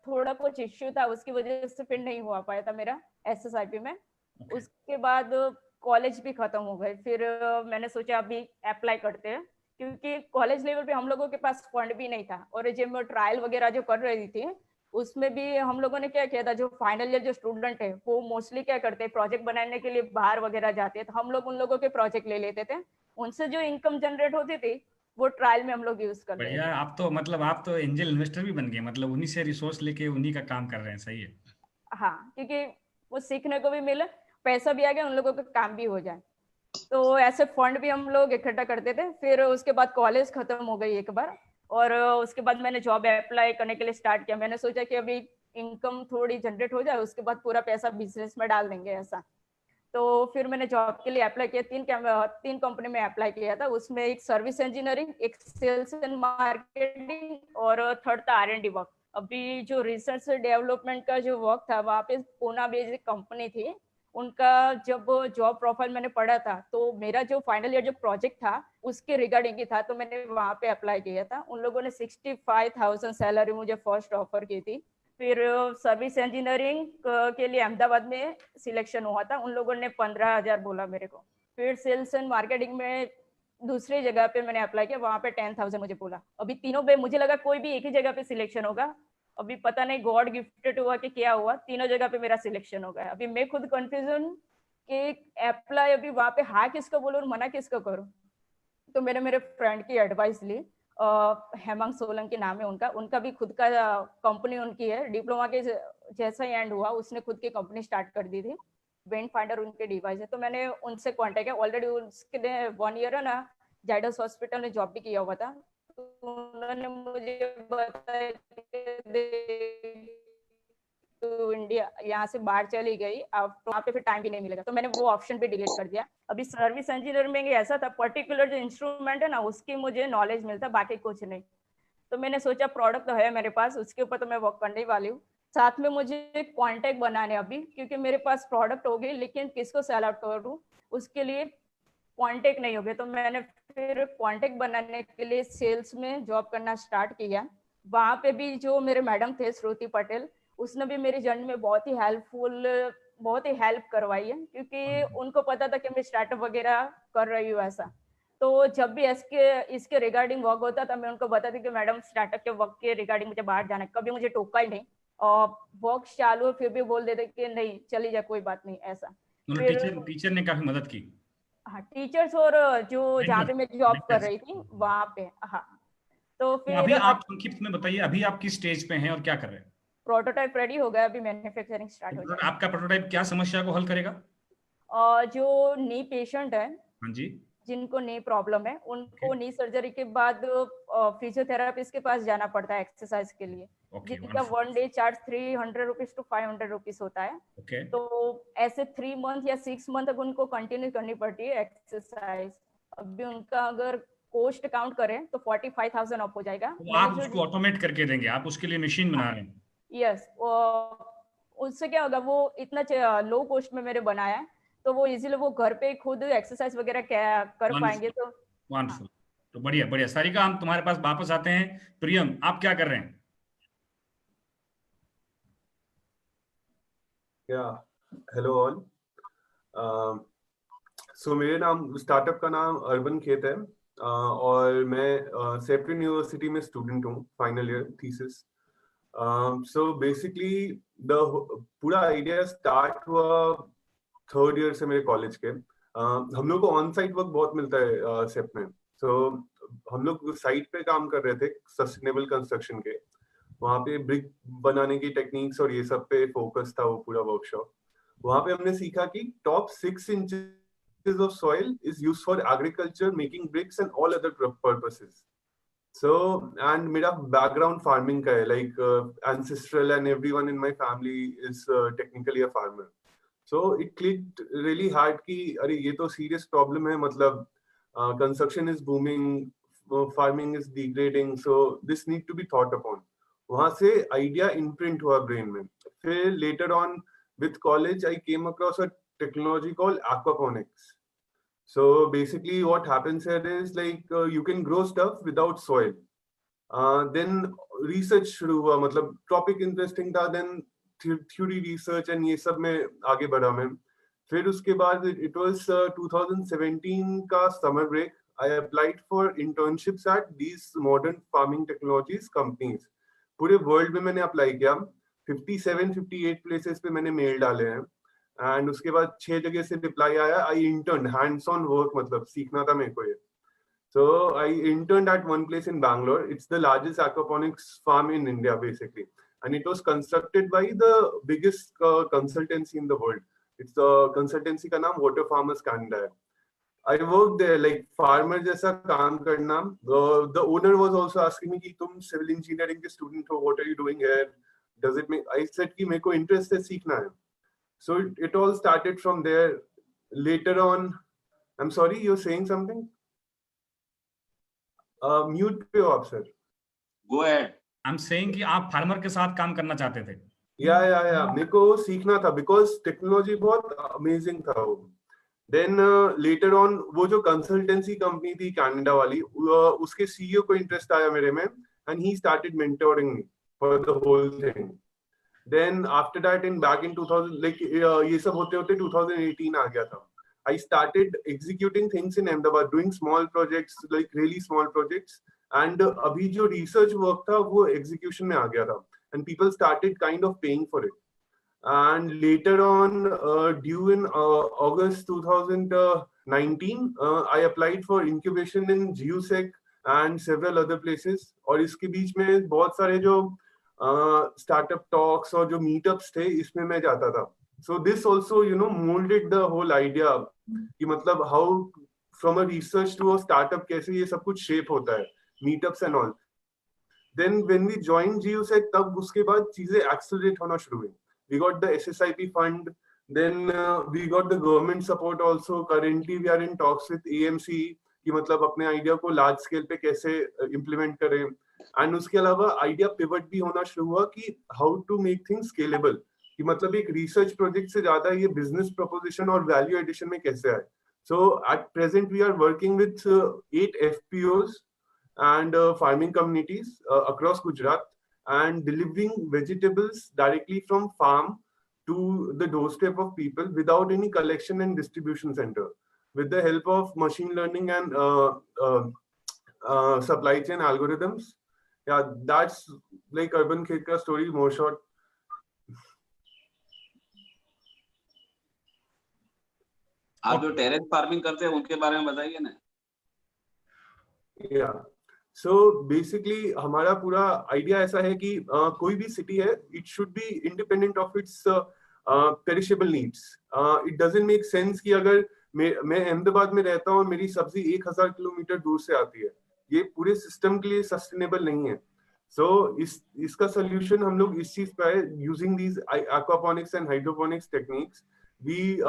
थोड़ा कुछ इश्यू था, उसकी वजह से फिर नहीं हुआ पाया था मेरा एसएसआईपी में। उसके बाद कॉलेज भी खत्म हो गए, फिर मैंने सोचा अभी अप्लाई करते हैं, क्योंकि कॉलेज लेवल पे हम लोगों के पास फंड भी नहीं था। और जब मैं ट्रायल वगैरह जो कर रही थी, उसमें भी हम लोगों ने क्या किया था, जो फाइनल ईयर जो स्टूडेंट है वो मोस्टली क्या करते हैं, प्रोजेक्ट बनाने के लिए बाहर वगैरह जाते हैं, तो हम लोग उन लोगों के प्रोजेक्ट ले लेते थे, उनसे जो इनकम जनरेट होती थी वो ट्रायल में हम लोग यूज कर रहे
बढ़िया।
थे।
आप तो एंजल इन्वेस्टर भी बन गए, मतलब उन्हीं से रिसोर्स लेके उन्हीं का काम कर रहे हैं। सही है।
हाँ, क्योंकि वो सीखने को भी मिले, पैसा भी आ गया, उन लोगों का काम भी हो जाए। तो ऐसे फंड भी हम लोग इकट्ठा करते थे। फिर उसके बाद कॉलेज खत्म हो गई एक बार, और उसके बाद मैंने जॉब अप्लाई करने के लिए स्टार्ट किया। मैंने सोचा कि अभी इनकम थोड़ी जनरेट हो जाए, उसके बाद पूरा पैसा बिजनेस में डाल देंगे, ऐसा। तो फिर मैंने जॉब के लिए अप्लाई किया, 3 कंपनी में अप्लाई किया था। उसमें एक सर्विस इंजीनियरिंग, एक सेल्स एंड मार्केटिंग, और थर्ड था R&D वर्क। अभी जो रिसर्च डेवलपमेंट का जो वर्क था, वहाँ पे पूना बेस्ड कंपनी थी, उनका जब जॉब प्रोफाइल मैंने पढ़ा था, तो मेरा जो फाइनल ईयर जो प्रोजेक्ट था उसके रिगार्डिंग ही था, तो मैंने वहाँ पे अप्लाई किया था। उन लोगों ने 65,000 सैलरी मुझे फर्स्ट ऑफर की थी। फिर सर्विस इंजीनियरिंग के लिए अहमदाबाद में सिलेक्शन हुआ था, उन लोगों ने 15,000 बोला मेरे को। फिर सेल्स एंड मार्केटिंग में दूसरी जगह पे मैंने अप्लाई किया, वहां पे 10,000 मुझे बोला। अभी तीनों पे मुझे लगा कोई भी एक ही जगह पे सिलेक्शन होगा, अभी पता नहीं गॉड गिफ्टेड हुआ कि क्या हुआ, तीनों जगह पे मेरा सिलेक्शन हो गया। अभी मैं खुद कंफ्यूजन कि अप्लाई अभी वहां पे हाँ किसको बोलूं और मना किसको करूं। तो मैंने मेरे फ्रेंड की एडवाइस ली, हेमंग सोलंकी नाम है उनका, उनका भी खुद का कंपनी उनकी है। डिप्लोमा के जैसा ही एंड हुआ उसने खुद की कंपनी स्टार्ट कर दी थी, वेंट फाइंडर उनके डिवाइस है। तो मैंने उनसे कांटेक्ट किया, ऑलरेडी उसके लिए 1 ईयर है ना जाइडस हॉस्पिटल में जॉब भी किया हुआ था। तो उन्होंने मुझे बताया तो इंडिया यहाँ से बाहर चली गई, अब तो वहाँ पे फिर टाइम भी नहीं मिलेगा, तो मैंने वो ऑप्शन भी डिलीट कर दिया। अभी सर्विस इंजीनियर में ऐसा था, पर्टिकुलर जो इंस्ट्रूमेंट है ना उसकी मुझे नॉलेज मिलता, बाकी कुछ नहीं। तो मैंने सोचा प्रोडक्ट तो है मेरे पास, उसके ऊपर तो मैं वर्क करने वाली हूँ। साथ में मुझे कॉन्टेक्ट बनाने अभी, क्योंकि मेरे पास प्रोडक्ट हो गई लेकिन किसको सेल आउट करूँ उसके लिए कॉन्टेक्ट नहीं हो गया। तो मैंने फिर कॉन्टेक्ट बनाने के लिए सेल्स में जॉब करना स्टार्ट किया। वहाँ पे भी जो मेरे मैडम थे श्रुति पटेल, उसने भी मेरी जर्नी में बहुत ही हेल्प करवाई है, क्योंकि उनको पता था कि मैं स्टार्टअप वगैरह कर रही हूँ ऐसा। तो जब भी इसके रिगार्डिंग वर्क होता था मैं उनको बताती कि मैडम स्टार्टअप के वर्क के रिगार्डिंग मुझे बाहर जाना है, कभी मुझे टोका ही नहीं। और वर्क चालू फिर भी बोल देते कि नहीं चली जा कोई बात नहीं ऐसा। फिर
टीचर ने काफी मदद की।
हाँ, टीचर्स और जो जहाँ पे मैं जॉब कर रही थी वहाँ पे। हाँ, तो
तो अभी
फिर
आप संक्षिप्त में बताइए, अभी आप किस स्टेज पे हैं और क्या कर रहे हैं?
प्रोटोटाइप रेडी हो गया, अभी मैन्युफैक्चरिंग स्टार्ट हो जाएगा।
आपका प्रोटोटाइप क्या समस्या को हल करेगा?
जो नी पेशेंट है,
हाँ जी,
जिनको नी प्रॉब्लम है, उनको नी सर्जरी के बाद फिजियोथेरापिस्ट के पास जाना पड़ता है एक्सरसाइज के लिए, जिनका 1 day charge 300 rupees to 500 rupees होता है। तो ऐसे 3 मंथ या 6 मंथ तक उनको कंटिन्यू करनी पड़ती है एक्सरसाइज। अभी उनका अगर कॉस्ट काउंट करें तो 45,000 अप हो जाएगा।
तो आप उसको ऑटोमेट करके देंगे, आप उसके लिए मशीन बना रहे हैं?
यस, उससे क्या होगा, वो इतना लो कॉस्ट में मेरे बनाया है तो वो इजीली वो घर पे खुद एक्सरसाइज वगैरह कर पाएंगे। तो
वंडरफुल, तो बढ़िया बढ़िया। सारिका, हम तुम्हारे पास वापस आते हैं। प्रियम, आप क्या कर रहे हैं?
Hello all. सो मेरे नाम स्टार्टअप का नाम अर्बन खेत है, और मैं सेफ्टिन यूनिवर्सिटी में स्टूडेंट हूँ, final year thesis. So basically the पूरा आइडिया स्टार्ट हुआ 3rd ईयर से मेरे कॉलेज के। हम लोग को ऑन साइट वर्क बहुत मिलता है सेप में। सो हम लोग साइट पे काम कर रहे थे सस्टेनेबल कंस्ट्रक्शन के, वहाँ पे ब्रिक बनाने की टेक्निक्स और ये सब पे फोकस था वो पूरा वर्कशॉप। वहाँ पे हमने सीखा कि top 6 inches of soil is used for agriculture, making bricks and all other purposes. So, and मेरा background farming का है, like ancestral, and everyone in my family is technically a farmer. So it clicked really hard कि अरे ये तो serious problem है, मतलब construction is booming, farming is degrading, so this need to be thought upon. वहाँ से idea imprint हुआ brain में। फिर later on with college I came across a technology called aquaponics. So basically what happens here is like you can grow stuff without soil. Then research शुरू हुआ, मतलब topic interesting था, then theory research and ये सब में आगे बढ़ा मैं। फिर उसके बाद it was 2017 का summer break. I applied for internships at these modern farming technologies companies. पूरे वर्ल्ड में मैंने अप्लाई किया, 57-58 प्लेसेस पे मैंने मेल डाले हैं, एंड उसके बाद 6 जगह से रिप्लाई आया। I intern, hands on work, मतलब सीखना था मेरे को ये। So I intern at one place in Bangalore. It's the largest aquaponics farm in India basically, and it was constructed by the biggest consultancy in the world. It's the consultancy का नाम Water Farmers Canada है। I worked there like farmer जैसा काम करना। The owner was also asking me कि तुम civil engineering के student हो, what are you doing here? Does it make? I said कि मेरे को interest है, सीखना है। So it all started from there. Later on, I'm sorry, you're saying something? Mute पे हो आप sir?
Go ahead.
I'm saying कि आप फार्मर के साथ काम करना चाहते थे?
या मेरे को सीखना था because टेक्नोलॉजी बहुत अमेजिंग था वो। Then later on वो जो कंसल्टेंसी कंपनी थी कनाडा वाली, उसके सीईओ को इंटरेस्ट आया मेरे में, and he started mentoring me for the whole thing. Then after that back in 2000, like ये सब होते होते 2018 आ गया था। I started executing things in Ahmedabad, doing small projects, like really small projects, and अभी जो research work था वो execution में आ गया था, and people started kind of paying for it. And later on, due in August 2019, I applied for incubation in GeoSec and several other places. और इसके बीच में बहुत सारे जो startup talks और जो meetups थे, इसमें मैं जाता था. So this also, you know, molded the whole idea कि मतलब how from a research to a startup कैसे ये सब कुछ shape होता है, meetups and all. Then when we joined GUSEC, तब उसके बाद चीजें accelerate होना शुरू हुई. We got the SSIP fund, then we got the government support also. Currently we are in talks with AMC कि मतलब अपने आइडिया को लार्ज स्केल पे कैसे इम्प्लीमेंट करें. एंड उसके अलावा आइडिया पिवट भी होना शुरू हुआ कि how to make things scalable, कि मतलब एक रिसर्च प्रोजेक्ट से ज्यादा ये बिजनेस प्रपोजिशन और वैल्यू एडिशन में कैसे आए. So at present we are working with 8 FPOs and farming communities across Gujarat and delivering vegetables directly from farm to the doorstep of people without any collection and distribution center, with the help of machine learning and supply chain algorithms. Yeah, that's like Urban Khet ka story more short.
आप जो terrace farming करते हैं उनके बारे में बताइए ना.
Yeah. So basically हमारा पूरा आइडिया ऐसा है कि कोई भी सिटी है, it should be independent of its perishable needs. It doesn't make sense कि अगर मैं अहमदाबाद में रहता हूँ और मेरी सब्जी 1000 किलोमीटर दूर से आती है, ये पूरे सिस्टम के लिए सस्टेनेबल नहीं है. So इसका सोल्यूशन हम लोग इस चीज पे है, using these aquaponics and hydroponics techniques. We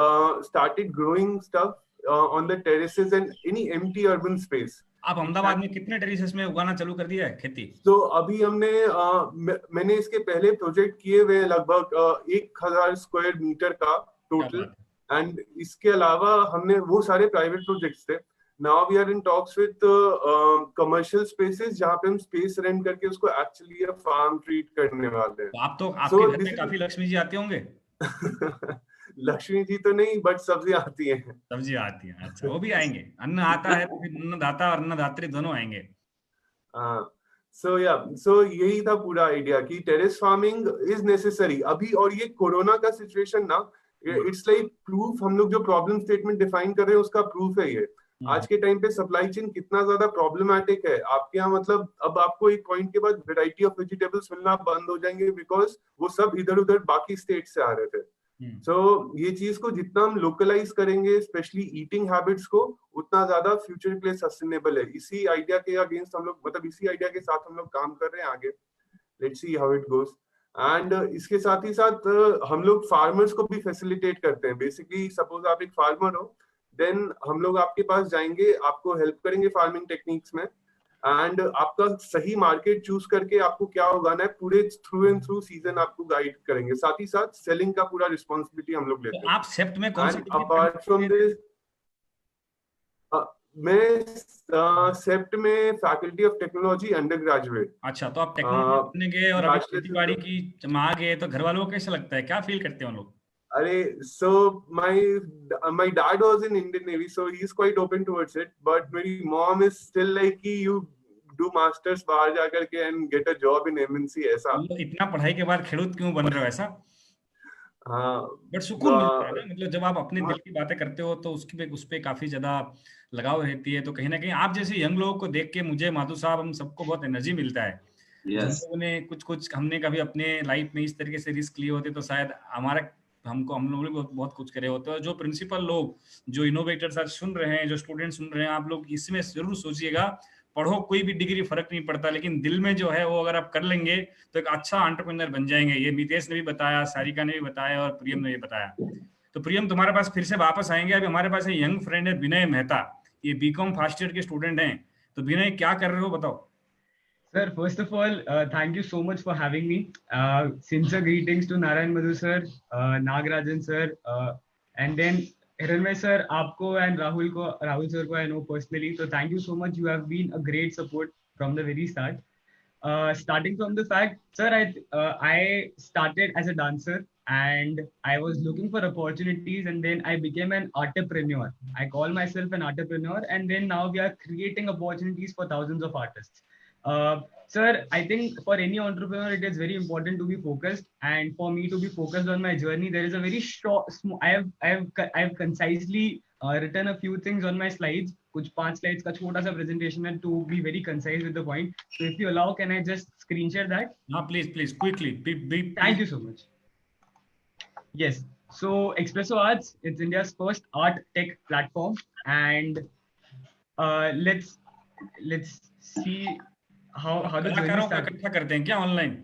started growing stuff on the terraces and any empty urban space.
आप अहमदाबाद में कितने टेरेसेस में उगाना चालू कर दिया है खेती?
तो अभी हमने मैंने इसके पहले प्रोजेक्ट किए हुए लगभग 1000 स्क्वायर मीटर का टोटल, एंड इसके अलावा हमने वो सारे प्राइवेट प्रोजेक्ट्स थे. Now we are in talks with commercial spaces जहां पे हम स्पेस रेंट करके उसको एक्चुअली फार्म ट्रीट करने वाले हैं.
आप तो आपके घर में काफी लक्ष्मी जी आते होंगे.
लक्ष्मी जी तो नहीं, बट सब्जी आती है.
सब्जी आती है, अच्छा वो भी आएंगे. अन्न आता है तो फिर अन्नदाता और अन्नदात्री दोनों आएंगे.
सो यही था पूरा आइडिया कि टेरेस फार्मिंग इज नेसेसरी अभी. और ये कोरोना का सिचुएशन ना, इट्स लाइक प्रूफ. हम लोग जो प्रॉब्लम स्टेटमेंट डिफाइन कर रहे हैं उसका प्रूफ है ये. आज के टाइम पे सप्लाई चेन कितना ज्यादा प्रॉब्लमैटिक है आपके यहाँ. मतलब अब आपको एक पॉइंट के बाद वेराइटी ऑफ वेजिटेबल्स मिलना बंद हो जाएंगे बिकॉज वो सब इधर उधर बाकी स्टेट से आ रहे थे. So, ये चीज को जितना हम लोकलाइज करेंगे, स्पेशली ईटिंग हैबिट्स को, उतना ज्यादा फ्यूचर के लिए सस्टेनेबल है. इसी आइडिया के अगेंस्ट हम लोग, मतलब इसी आइडिया के साथ हम लोग काम कर रहे हैं आगे. Let's see how it goes. And इसके साथ ही साथ हम लोग फार्मर्स को भी फैसिलिटेट करते हैं. बेसिकली सपोज आप एक फार्मर हो, देन हम लोग आपके पास जाएंगे, आपको हेल्प करेंगे फार्मिंग टेक्निक्स में, एंड आपका सही मार्केट चूज करके आपको क्या उगाना है पूरे थ्रू एंड थ्रू सीजन आपको गाइड करेंगे. साथ ही साथ सेलिंग का पूरा रिस्पॉन्सिबिलिटी हम लोग लेते हैं.
आप सेप्ट में कौन सी
अपार्ट फ्रॉम दिस, मैं सेप्ट में faculty of technology under graduate.
अच्छा, तो आप टेक्नोलॉजी पढ़ने गए और अभी खेतीबाड़ी की में आ गए, तो घर वालों को कैसा लगता है, क्या फील करते हैं उन लोग?
अरे so my dad was in Indian Navy, so he's quite open towards it, but मेरी mom is still like कि you do masters बाहर जाकर के and get a job in MNC ऐसा.
इतना पढ़ाई के बाद खेडूत क्यों बन रहे हो ऐसा?
हाँ,
बट सुकून मिलता है ना, मतलब जब आप अपने दिल की बातें करते हो तो उस पे काफी ज्यादा लगाव रहती है. तो कहीं ना कहीं आप जैसे यंग लोगों को देख के मुझे, माधु साहब, हम सबको बहुत एनर्जी मिलता है. जिन लोगों ने कुछ हमने कभी अपने लाइफ में इस तरीके से रिस्क लिए होते तो शायद हम लोग भी बहुत कुछ करे होते हैं. जो प्रिंसिपल लोग, जो इनोवेटर्स आज सुन रहे हैं, जो स्टूडेंट सुन रहे हैं, आप लोग इसमें जरूर सोचिएगा. पढ़ो, कोई भी डिग्री फर्क नहीं पड़ता, लेकिन दिल में जो है वो अगर आप कर लेंगे तो एक अच्छा एंटरप्रेन्योर बन जाएंगे. ये मितेश ने भी बताया, सारिका ने भी बताया और प्रियम ने भी बताया. तो प्रियम, तुम्हारे पास फिर से वापस आएंगे. अभी हमारे पास यंग फ्रेंड है विनय मेहता, ये बीकॉम फर्स्ट ईयर के स्टूडेंट हैं. तो विनय, क्या कर रहे हो, बताओ.
Sir, first of all, thank you so much for having me. Sincere greetings to Narayan Madhu sir, Nagarajan sir, and then Hiranmay sir. आपको and Rahul sir को I know personally. So thank you so much. You have been a great support from the very start. Starting from the fact, sir, I started as a dancer and I was looking for opportunities, and then I became an entrepreneur. I call myself an entrepreneur, and then now we are creating opportunities for thousands of artists. Sir, I think for any entrepreneur, it is very important to be focused. And for me to be focused on my journey, there is a very short. I have concisely written a few things on my slides. कुछ 5 slides का छोटा सा presentation है to be very concise with the point. So if you allow, can I just screen share that?
No, please, quickly.
Thank you so much. Yes. So Expresso Arts, it's India's first art tech platform, and let's see how the journey
कलाकारों को
started.
इकट्ठा करते हैं क्या online?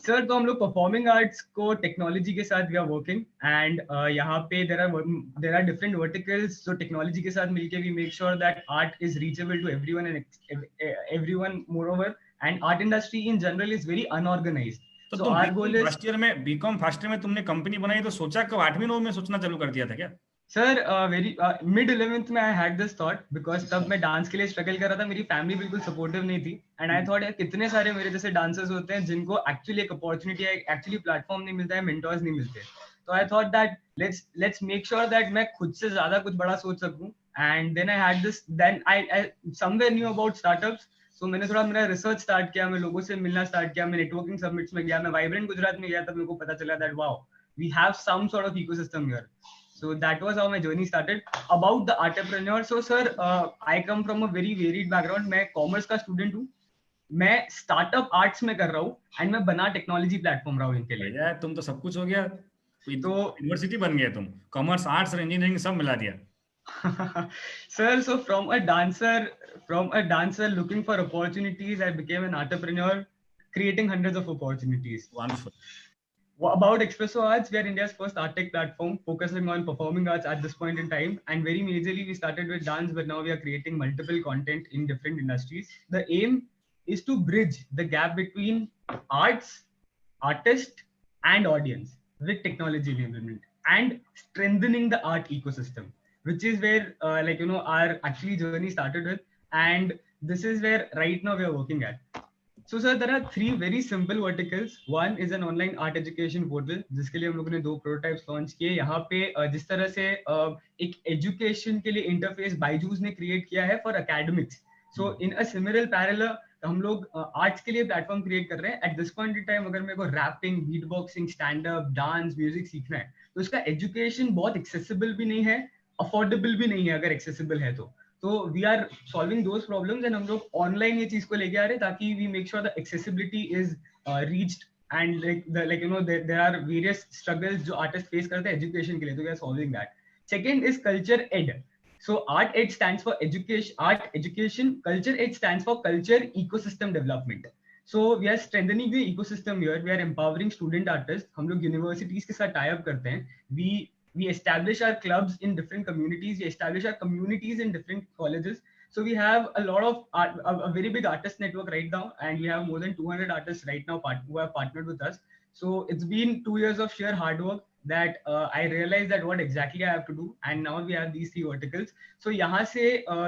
Sir तो हम लोग performing arts को टेक्नोलॉजी के साथ वी आर वर्किंग, एंड यहाँ पे देर आर डिफरेंट वर्टिकल्स जो टेक्नोलॉजी के साथ मिलके we make sure that art is reachable to everyone and everyone moreover, and art industry in general is very unorganised.
तो
So
तुम
our goal is-
first year में BCom first year में तुमने company बनाई तो सोचा कब 8वीं 9वीं में सोचना चालू कर दिया था क्या?
सर वेरी मिड 11th में आई हैड दिस थॉट, बिकॉज तब मैं डांस के लिए स्ट्रगल कर रहा था, मेरी फैमिली बिल्कुल सपोर्टिव नहीं थी, एंड आई थॉट यार कितने सारे मेरे जैसे डांसर्स होते हैं जिनको एक्चुअली एक अपॉर्चुनिटी है, एक्चुअली प्लेटफॉर्म नहीं मिलता है, मेंटर्स नहीं मिलते. तो I thought that let's make sure that मैं खुद से ज्यादा कुछ बड़ा सोच सकूं, and then I had this, then I somewhere knew about startups. So मैंने थोड़ा मेरा रिसर्च स्टार्ट किया, मैं लोगों से मिलना स्टार्ट किया, मैं नेटवर्किंग समिट्स में गया, मैं वाइब्रेंट गुजरात में गया, तब मेरे को पता चला that wow we have some sort of ecosystem here. So that was how my journey started. About the entrepreneur, so sir, I come from a very varied background. मैं कॉमर्स का स्टूडेंट हूँ, मैं स्टार्टअप आर्ट्स में कर रहा हूँ, and मैं बना टेक्नोलॉजी प्लेटफॉर्म रहा हूँ इनके लिए.
यार तुम तो सब कुछ हो गया,
तो
यूनिवर्सिटी बन गए तुम, कॉमर्स आर्ट्स और इंजीनियरिंग सब मिला दिया.
Sir, so from a dancer looking for opportunities, I became an entrepreneur, creating hundreds of opportunities.
Wonderful.
About Expresso Arts, we are India's first art tech platform focusing on performing arts at this point in time, and very majorly we started with dance, but now we are creating multiple content in different industries. The aim is to bridge the gap between arts, artist, and audience with technology enablement and strengthening the art ecosystem, which is where our actually journey started with, and this is where right now we are working at. So sir, there are 3 very simple verticals. One is an online art education portal, जिसके लिए हम लोगों ने 2 prototypes launch किए. यहाँ पे जिस तरह से एक एजुकेशन के लिए इंटरफेस बायजूस ने क्रिएट किया है for academics, so in a similar parallel हम लोग आर्ट्स के लिए प्लेटफॉर्म क्रिएट कर रहे हैं. At this point in time अगर मेरे को rapping, beatboxing, stand up, dance, music सीखना है, तो उसका एजुकेशन बहुत एक्सेसिबल भी नहीं है, अफोर्डेबल भी नहीं है. अगर एक्सेसिबल है तो we are solving those problems, and हम लोग ऑनलाइन ये चीज को लेके आ रहे हैं ताकि we make sure the accessibility is reached, and there are various struggles जो आर्टिस्ट फेस करते हैं एजुकेशन के लिए, तो we are solving that. Second is culture ed. So Art Ed stands for art education, Culture Ed stands for culture ecosystem development. So we are strengthening the ecosystem here. We are empowering student artists. हम लोग universities के साथ tie up करते हैं. We establish our clubs in different communities. We establish our communities in different colleges. So we have a lot of a very big artist network right now, and we have more than 200 artists right now who have partnered with us. So it's been 2 years of sheer hard work that I realized that what exactly I have to do, and now we have these 3 verticals. So यहाँ से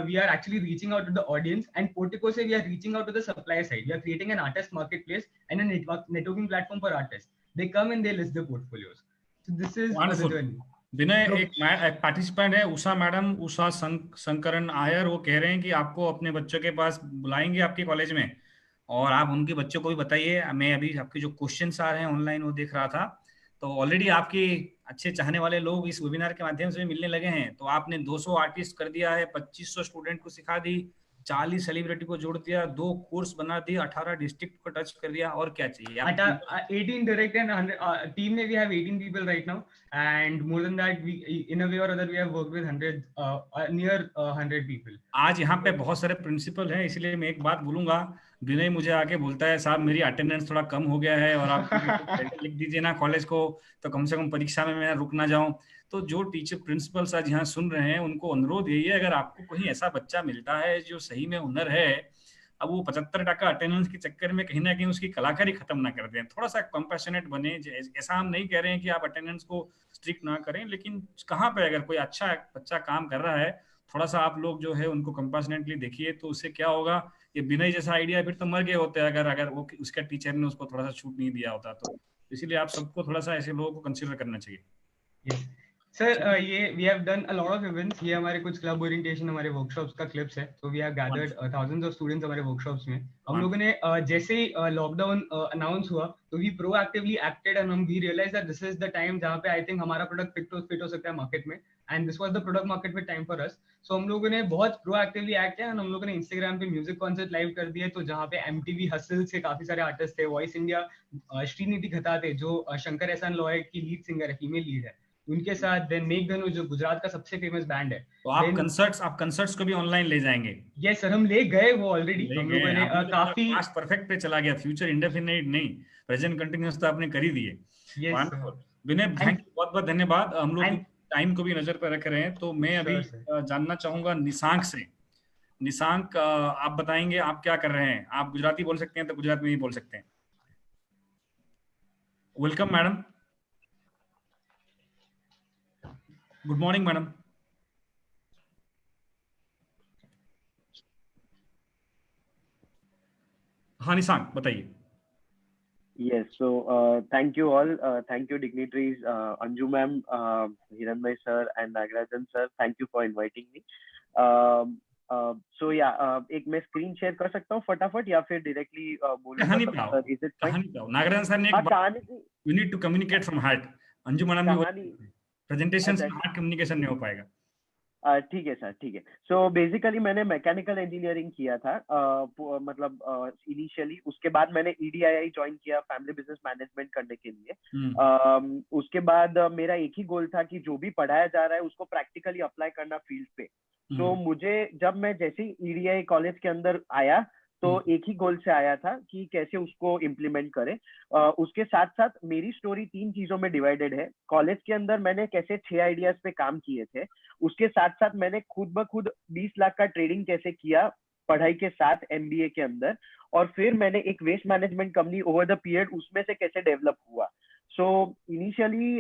we are actually reaching out to the audience, and Portico से we are reaching out to the supply side. We are creating an artist marketplace and a networking platform for artists. They come and they list their portfolios. So this is the journey.
विनय, एक participant है Usha madam, Usha Shankaran आयर, वो कह रहे हैं कि आपको अपने बच्चों के पास बुलाएंगे आपके कॉलेज में, और आप उनके बच्चों को भी बताइए. मैं अभी आपके जो क्वेश्चंस आ रहे हैं ऑनलाइन वो देख रहा था, तो ऑलरेडी आपके अच्छे चाहने वाले लोग इस वेबिनार के माध्यम से मिलने लगे हैं. तो आपने 200 आर्टिस्ट कर दिया है, 2500 स्टूडेंट को सिखा दी, 40 सेलिब्रिटी को जोड़ दिया, 2 कोर्स बना दिए, 18 डिस्ट्रिक्ट को टच कर दिया, और क्या चाहिए?
18 direct and 100 team में we have 18 people right now, and more than that we in a way or other we have worked with 100 near 100 people.
आज यहाँ पे बहुत सारे प्रिंसिपल हैं, इसलिए मैं एक बात बोलूंगा. विनय मुझे आके बोलता है, साहब मेरी अटेंडेंस थोड़ा कम हो गया है, और आप लिख दीजिए ना कॉलेज को, तो कम से कम परीक्षा में मैं रुक ना जाऊं. तो जो टीचर प्रिंसिपल्स आज यहाँ सुन रहे हैं उनको अनुरोध यही है, अगर आपको कहीं ऐसा बच्चा मिलता है जो सही में हुनर है, अब वो 75% अटेंडेंस के चक्कर में कहीं ना कहीं उसकी कलाकारी खत्म ना कर दें. थोड़ा सा कंपैशनेट बने. ऐसा हम नहीं कह रहे हैं कि आप अटेंडेंस को स्ट्रिक्ट ना करें, लेकिन कहाँ पे अगर कोई अच्छा बच्चा काम कर रहा है, थोड़ा सा आप लोग जो है उनको कंपैशनेटली देखिए. तो उससे क्या होगा, ये विनय जैसा आइडिया फिर तो मर गए होते हैं अगर वो उसका टीचर ने उसको थोड़ा सा छूट नहीं दिया होता. तो इसीलिए आप सबको थोड़ा सा ऐसे लोगों को कंसिडर करना चाहिए.
सर ये we have done a lot of events. ये हमारे कुछ क्लब ओरिएंटेशन, हमारे वर्कशॉप्स का क्लिप्स है. तो we have gathered thousands of students हमारे वर्कशॉप्स में. हम लोगों ने जैसे ही लॉकडाउन अनाउंस हुआ तो वी प्रोएक्टिवली एक्टेड एंड हम we realise that this is the time जहां पे आई थिंक हमारा प्रोडक्ट फिट हो सकता है मार्केट में. And this was the product market fit time for us. So हम लोगों ने बहुत प्रोएक्टिवली एक्ट किया एंड हम लोगों ने इंस्टाग्राम पे म्यूजिक कॉन्सर्ट लाइव कर दिए. तो जहाँ पे एमटीवी हसल से काफी सारे आर्टिस्ट थे, वॉइस इंडिया श्रीनिधि खताते जो शंकर एहसान लॉय की लीड सिंगर है, फीमेल लीड है, उनके साथ. देन मेघधनु जो गुजरात का सबसे फेमस बैंड है.
तो आप कंसर्ट्स को भी ऑनलाइन ले जाएंगे?
यस सर, हम ले गए वो ऑलरेडी. हम लोगों ने काफी
पास्ट परफेक्ट पे चला गया, फ्यूचर इंडेफिनिट नहीं, प्रेजेंट कंटिन्यूअस तो आपने कर ही दिए.
यस
विनय, थैंक यू, बहुत बहुत धन्यवाद. हम लोग टाइम को भी नजर पर रख रहे हैं, तो मैं अभी जानना चाहूंगा निशांक से. निशांक, आप बताएंगे आप क्या कर रहे हैं. आप गुजराती बोल सकते हैं तो गुजरात में ही बोल सकते हैं. Welcome madam. Good morning madam. हाँ निशांक बताइए.
Yes, so thank you all, thank you dignitaries, Anju ma'am, Hiranmay sir and Nagarajan sir, thank you for inviting me. So yeah, एक मैं स्क्रीन शेयर कर सकता हूँ फटाफट या फिर डायरेक्टली बोलूंगा?
Is it fine? Nagarajan sir ने एक बात, you need to communicate from heart. Anju madam भी प्रेजेंटेशन से हार्ट कम्युनिकेशन नहीं हो पाएगा.
ठीक है सर, ठीक है. सो बेसिकली मैंने मैकेनिकल इंजीनियरिंग किया था, मतलब इनिशियली. उसके बाद मैंने EDII ज्वाइन किया फैमिली बिजनेस मैनेजमेंट करने के लिए. उसके बाद मेरा एक ही गोल था कि जो भी पढ़ाया जा रहा है उसको प्रैक्टिकली अप्लाई करना फील्ड पे. तो मुझे जब मैं जैसे ही EDII कॉलेज के अंदर आया तो एक ही गोल से आया था कि कैसे उसको इम्प्लीमेंट करें. उसके साथ साथ मेरी स्टोरी 3 चीजों में डिवाइडेड है. कॉलेज के अंदर मैंने कैसे 6 आइडियाज पे काम किए थे, उसके साथ साथ मैंने खुद ब खुद 20 लाख का ट्रेडिंग कैसे किया पढ़ाई के साथ MBA के अंदर, और फिर मैंने एक waste management company over the period उसमें से कैसे डेवलप हुआ. सो इनिशियली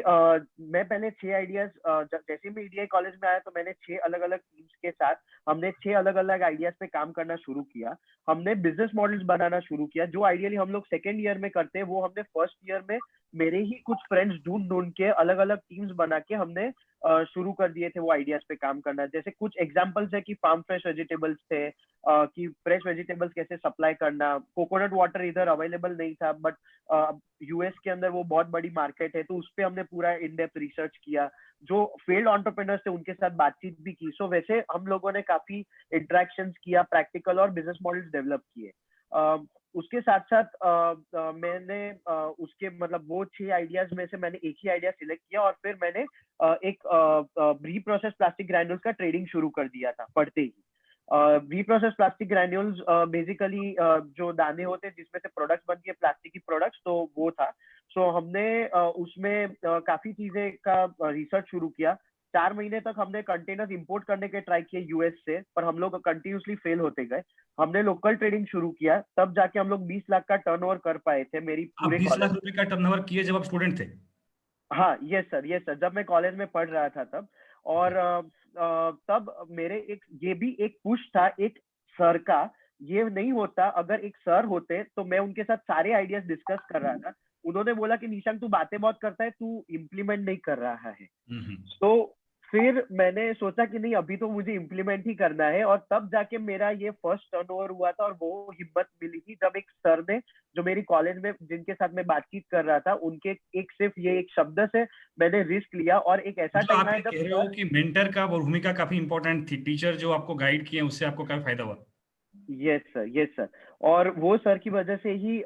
मैं पहले 6 आइडियाज, जैसे मैं EDI कॉलेज में आया तो मैंने 6 अलग अलग टीम्स के साथ हमने 6 अलग अलग आइडियाज पे काम करना शुरू किया. हमने बिजनेस मॉडल्स बनाना शुरू किया. जो आइडियली हम लोग सेकेंड ईयर में करते हैं वो हमने फर्स्ट ईयर में मेरे ही कुछ फ्रेंड्स ढूंढ के अलग अलग टीम्स बना के हमने शुरू कर दिए थे वो आइडियाज पे काम करना. जैसे कुछ एग्जांपल्स है कि फार्म फ्रेश वेजिटेबल्स थे, कि फ्रेश वेजिटेबल्स कैसे सप्लाई करना. कोकोनट वाटर इधर अवेलेबल नहीं था, बट US के अंदर वो बहुत बड़ी मार्केट है, तो उस पर हमने पूरा इन डेप्थ रिसर्च किया. जो फेल्ड एंटरप्रेन्योर्स थे उनके साथ बातचीत भी की. सो वैसे हम लोगों ने काफी इंटरेक्शंस किया, प्रैक्टिकल और बिजनेस मॉडल्स डेवलप किए. उसके साथ साथ मैंने उसके मतलब वो 6 आइडियाज में से मैंने एक ही आइडिया सिलेक्ट किया और फिर मैंने एक रीप्रोसेस प्लास्टिक ग्रैन्यूल्स का ट्रेडिंग शुरू कर दिया था पढ़ते ही. रीप्रोसेस प्लास्टिक ग्रैन्यूल्स बेसिकली जो दाने होते हैं जिसमें से प्रोडक्ट्स बनती है प्लास्टिक की प्रोडक्ट्स, तो वो था. सो हमने उसमें काफी चीजें का रिसर्च शुरू किया. 4 महीने तक हमने कंटेनर्स इंपोर्ट करने के ट्राई किए US से, पर हम लोग कंटिन्यूसली फेल होते गए. हमने लोकल ट्रेडिंग शुरू किया, तब जाके हम लोग 20 लाख का टर्नओवर कर पाए थे. मेरी पूरे
20 लाख रुपए का टर्नओवर किए जब आप स्टूडेंट थे?
हाँ, यस सर, जब मैं कॉलेज में पढ़ रहा था तब. और तब मेरे ये भी एक पुश था एक सर का. ये नहीं होता अगर एक सर होते तो मैं उनके साथ सारे आइडियाज डिस्कस कर रहा था. उन्होंने बोला कि निशांक तू बातें बहुत करता है, तू इम्प्लीमेंट नहीं कर रहा है. तो फिर मैंने सोचा कि नहीं, अभी तो मुझे इम्प्लीमेंट ही करना है. और तब जाके मेरा ये फर्स्ट टर्नओवर हुआ था और वो हिम्मत मिली थी जब एक सर ने, जो मेरी कॉलेज में जिनके साथ मैं बातचीत कर रहा था, उनके सिर्फ ये एक शब्द से मैंने रिस्क लिया. और एक ऐसा टाइम आया जब
कह रहे हो कि मेंटर का भूमिका काफी इंपॉर्टेंट थी, टीचर जो आपको गाइड किए उससे आपको काफी फायदा हुआ.
Yes sir. और वो सर की वजह से ही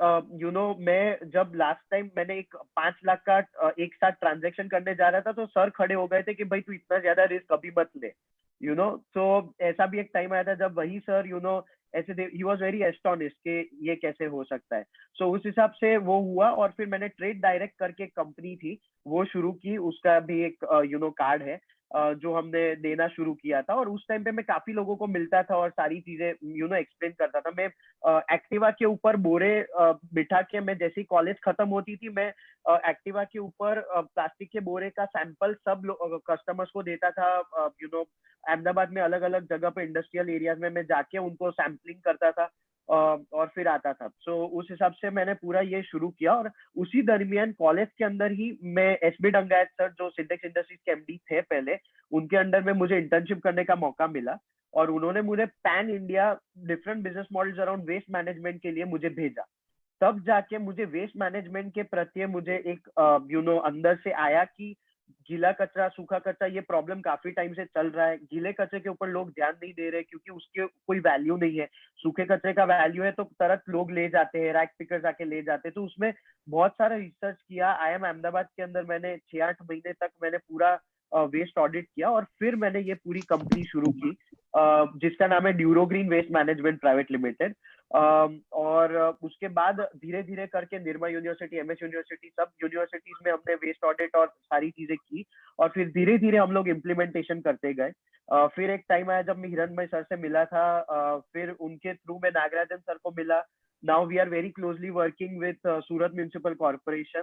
मैं जब लास्ट टाइम मैंने एक 5 लाख का एक साथ ट्रांजैक्शन करने जा रहा था तो सर खड़े हो गए थे कि भाई तू इतना ज्यादा रिस्क अभी मत ले. तो ऐसा भी एक टाइम आया था जब वही सर ऐसे ही वॉज वेरी एस्टोनिश्ड कि ये कैसे हो सकता है. सो उस हिसाब से वो हुआ. और फिर मैंने ट्रेड डायरेक्ट करके कंपनी थी वो शुरू की. उसका भी एक कार्ड है जो हमने देना शुरू किया था. और उस टाइम पे मैं काफी लोगों को मिलता था और सारी चीजें एक्सप्लेन करता था. मैं एक्टिवा के ऊपर बोरे बिठा के, मैं जैसे ही कॉलेज खत्म होती थी मैं एक्टिवा के ऊपर प्लास्टिक के बोरे का सैंपल सब कस्टमर्स को देता था. अहमदाबाद में अलग अलग जगह पे इंडस्ट्रियल एरियाज में मैं जाके उनको सैम्पलिंग करता था. और फिर आता था। सो उस हिसाब से मैंने पूरा ये शुरू किया, और उसी दरमियान कॉलेज के अंदर ही मैं SB डंगायत सर जो सिंटेक्स इंडस्ट्रीज के MD थे पहले, उनके अंडर में मुझे इंटर्नशिप करने का मौका मिला, और उन्होंने मुझे pan India different business models around waste management के लिए मुझे भेजा। तब जाके मुझे वेस्ट मैनेजमेंट के प्रति मुझे एक अंदर से आया कि गीला कचरा सूखा कचरा ये प्रॉब्लम काफी टाइम से चल रहा है। गीले कचरे के ऊपर लोग ध्यान नहीं दे रहे क्योंकि उसके कोई वैल्यू नहीं है। सूखे कचरे का वैल्यू है तो तुरंत लोग ले जाते हैं, रैक पिकर्स आके ले जाते हैं। तो उसमें बहुत सारा रिसर्च किया। IIM अहमदाबाद के अंदर मैंने 6-8 महीने तक मैंने पूरा वेस्ट ऑडिट किया, और फिर मैंने ये पूरी कंपनी शुरू की जिसका नाम है Duro Green waste management private limited. और उसके बाद धीरे धीरे करके निर्मा यूनिवर्सिटी, MS यूनिवर्सिटी, सब यूनिवर्सिटीज में हमने वेस्ट ऑडिट और सारी चीजें की, और फिर धीरे धीरे हम लोग इम्प्लीमेंटेशन करते गए। फिर एक टाइम आया जब मैं हिरणमय सर से मिला था, फिर उनके थ्रू मैं नागराजन सर को मिला। Now we are very closely working with Surat municipal corporation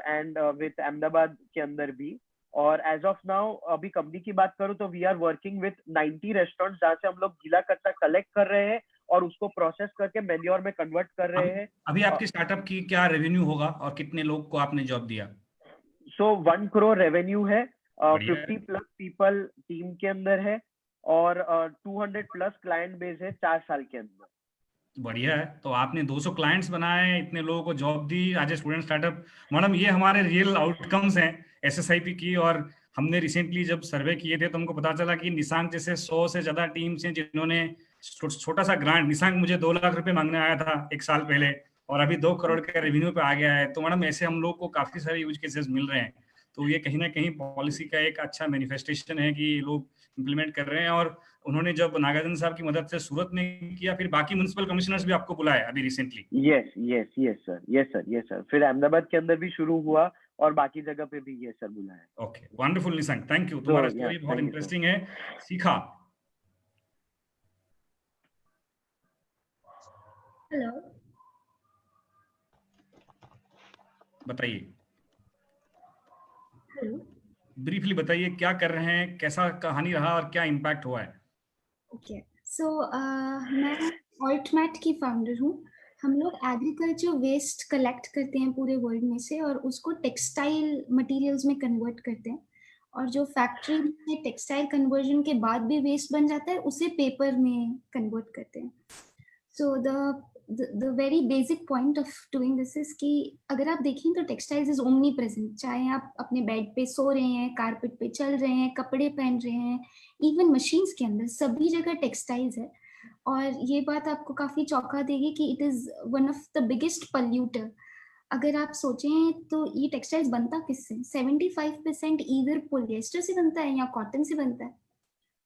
and with Ahmedabad के अंदर भी। और एज ऑफ नाउ अभी कंपनी की बात करूं तो we are working with 90 restaurants जहाँ से हम लोग गीला कचरा कलेक्ट कर रहे हैं और उसको प्रोसेस करके मैन्योर में कन्वर्ट कर रहे हैं।
अभी आपके स्टार्टअप की क्या रेवेन्यू होगा और कितने लोग को आपने जॉब दिया?
सो 1 करोड़ रेवेन्यू है, 50+ पीपल टीम के अंदर है, और 200+ क्लाइंट बेस है 4 साल के अंदर।
बढ़िया है। तो आपने 200 क्लाइंट्स बनाए, इतने लोगों को जॉब दी, आज स्टूडेंट स्टार्टअप। मैडम ये हमारे रियल आउटकम्स हैं SSIP की। और हमने रिसेंटली जब सर्वे किए थे तो हमको पता चला कि निशांक जैसे 100 से ज्यादा टीम्स हैं जिन्होंने छोटा सा ग्रांट, निशांक मुझे 2 लाख रुपए मांगने आया था 1 साल पहले और अभी 2 करोड़ के रेवेन्यू पे आ गया है। तो मैडम ऐसे हम लोग को काफी सारे यूज केसेस मिल रहे हैं। तो ये कहीं ना कहीं पॉलिसी का एक अच्छा मैनिफेस्टेशन है कि लोग इम्प्लीमेंट कर रहे हैं। और उन्होंने जब नागार्जुन साहब की मदद से सूरत में किया, फिर बाकी म्युनिसिपल कमिश्नर्स भी आपको बुलाए अभी रिसेंटली।
Yes sir. फिर अहमदाबाद के अंदर भी शुरू हुआ और बाकी जगह पे भी ये सर बुलाया।
Okay, wonderful Nishank, thank you. तुम्हारा स्टोरी बहुत इंटरेस्टिंग है, सीखा।
हेलो,
बताइए।
हेलो।
ब्रीफली बताइए क्या कर रहे हैं, कैसा कहानी रहा और क्या इम्पैक्ट हुआ है?
ओके, सो मैं ऑल्टमैट की फाउंडर हूँ। हम लोग एग्रीकल्चर वेस्ट कलेक्ट करते हैं पूरे वर्ल्ड में से और उसको टेक्सटाइल मटेरियल्स में कन्वर्ट करते हैं। और जो फैक्ट्री में टेक्सटाइल कन्वर्जन के बाद भी वेस्ट बन जाता है उसे पेपर में कन्वर्ट करते हैं। सो the very basic point of doing this is कि अगर आप देखें तो टेक्सटाइल्स इज ओमनी प्रेजेंट। चाहे आप अपने बेड पे सो रहे हैं, कारपेट पे चल रहे हैं, कपड़े पहन रहे हैं, इवन मशीन्स के अंदर सभी जगह टेक्सटाइल्स है। और ये बात आपको काफी चौंका देगी कि it is one of the biggest polluter. अगर आप सोचें तो ये टेक्सटाइल्स बनता किससे? 75% ईदर पॉलिएस्टर से बनता है या कॉटन से बनता है।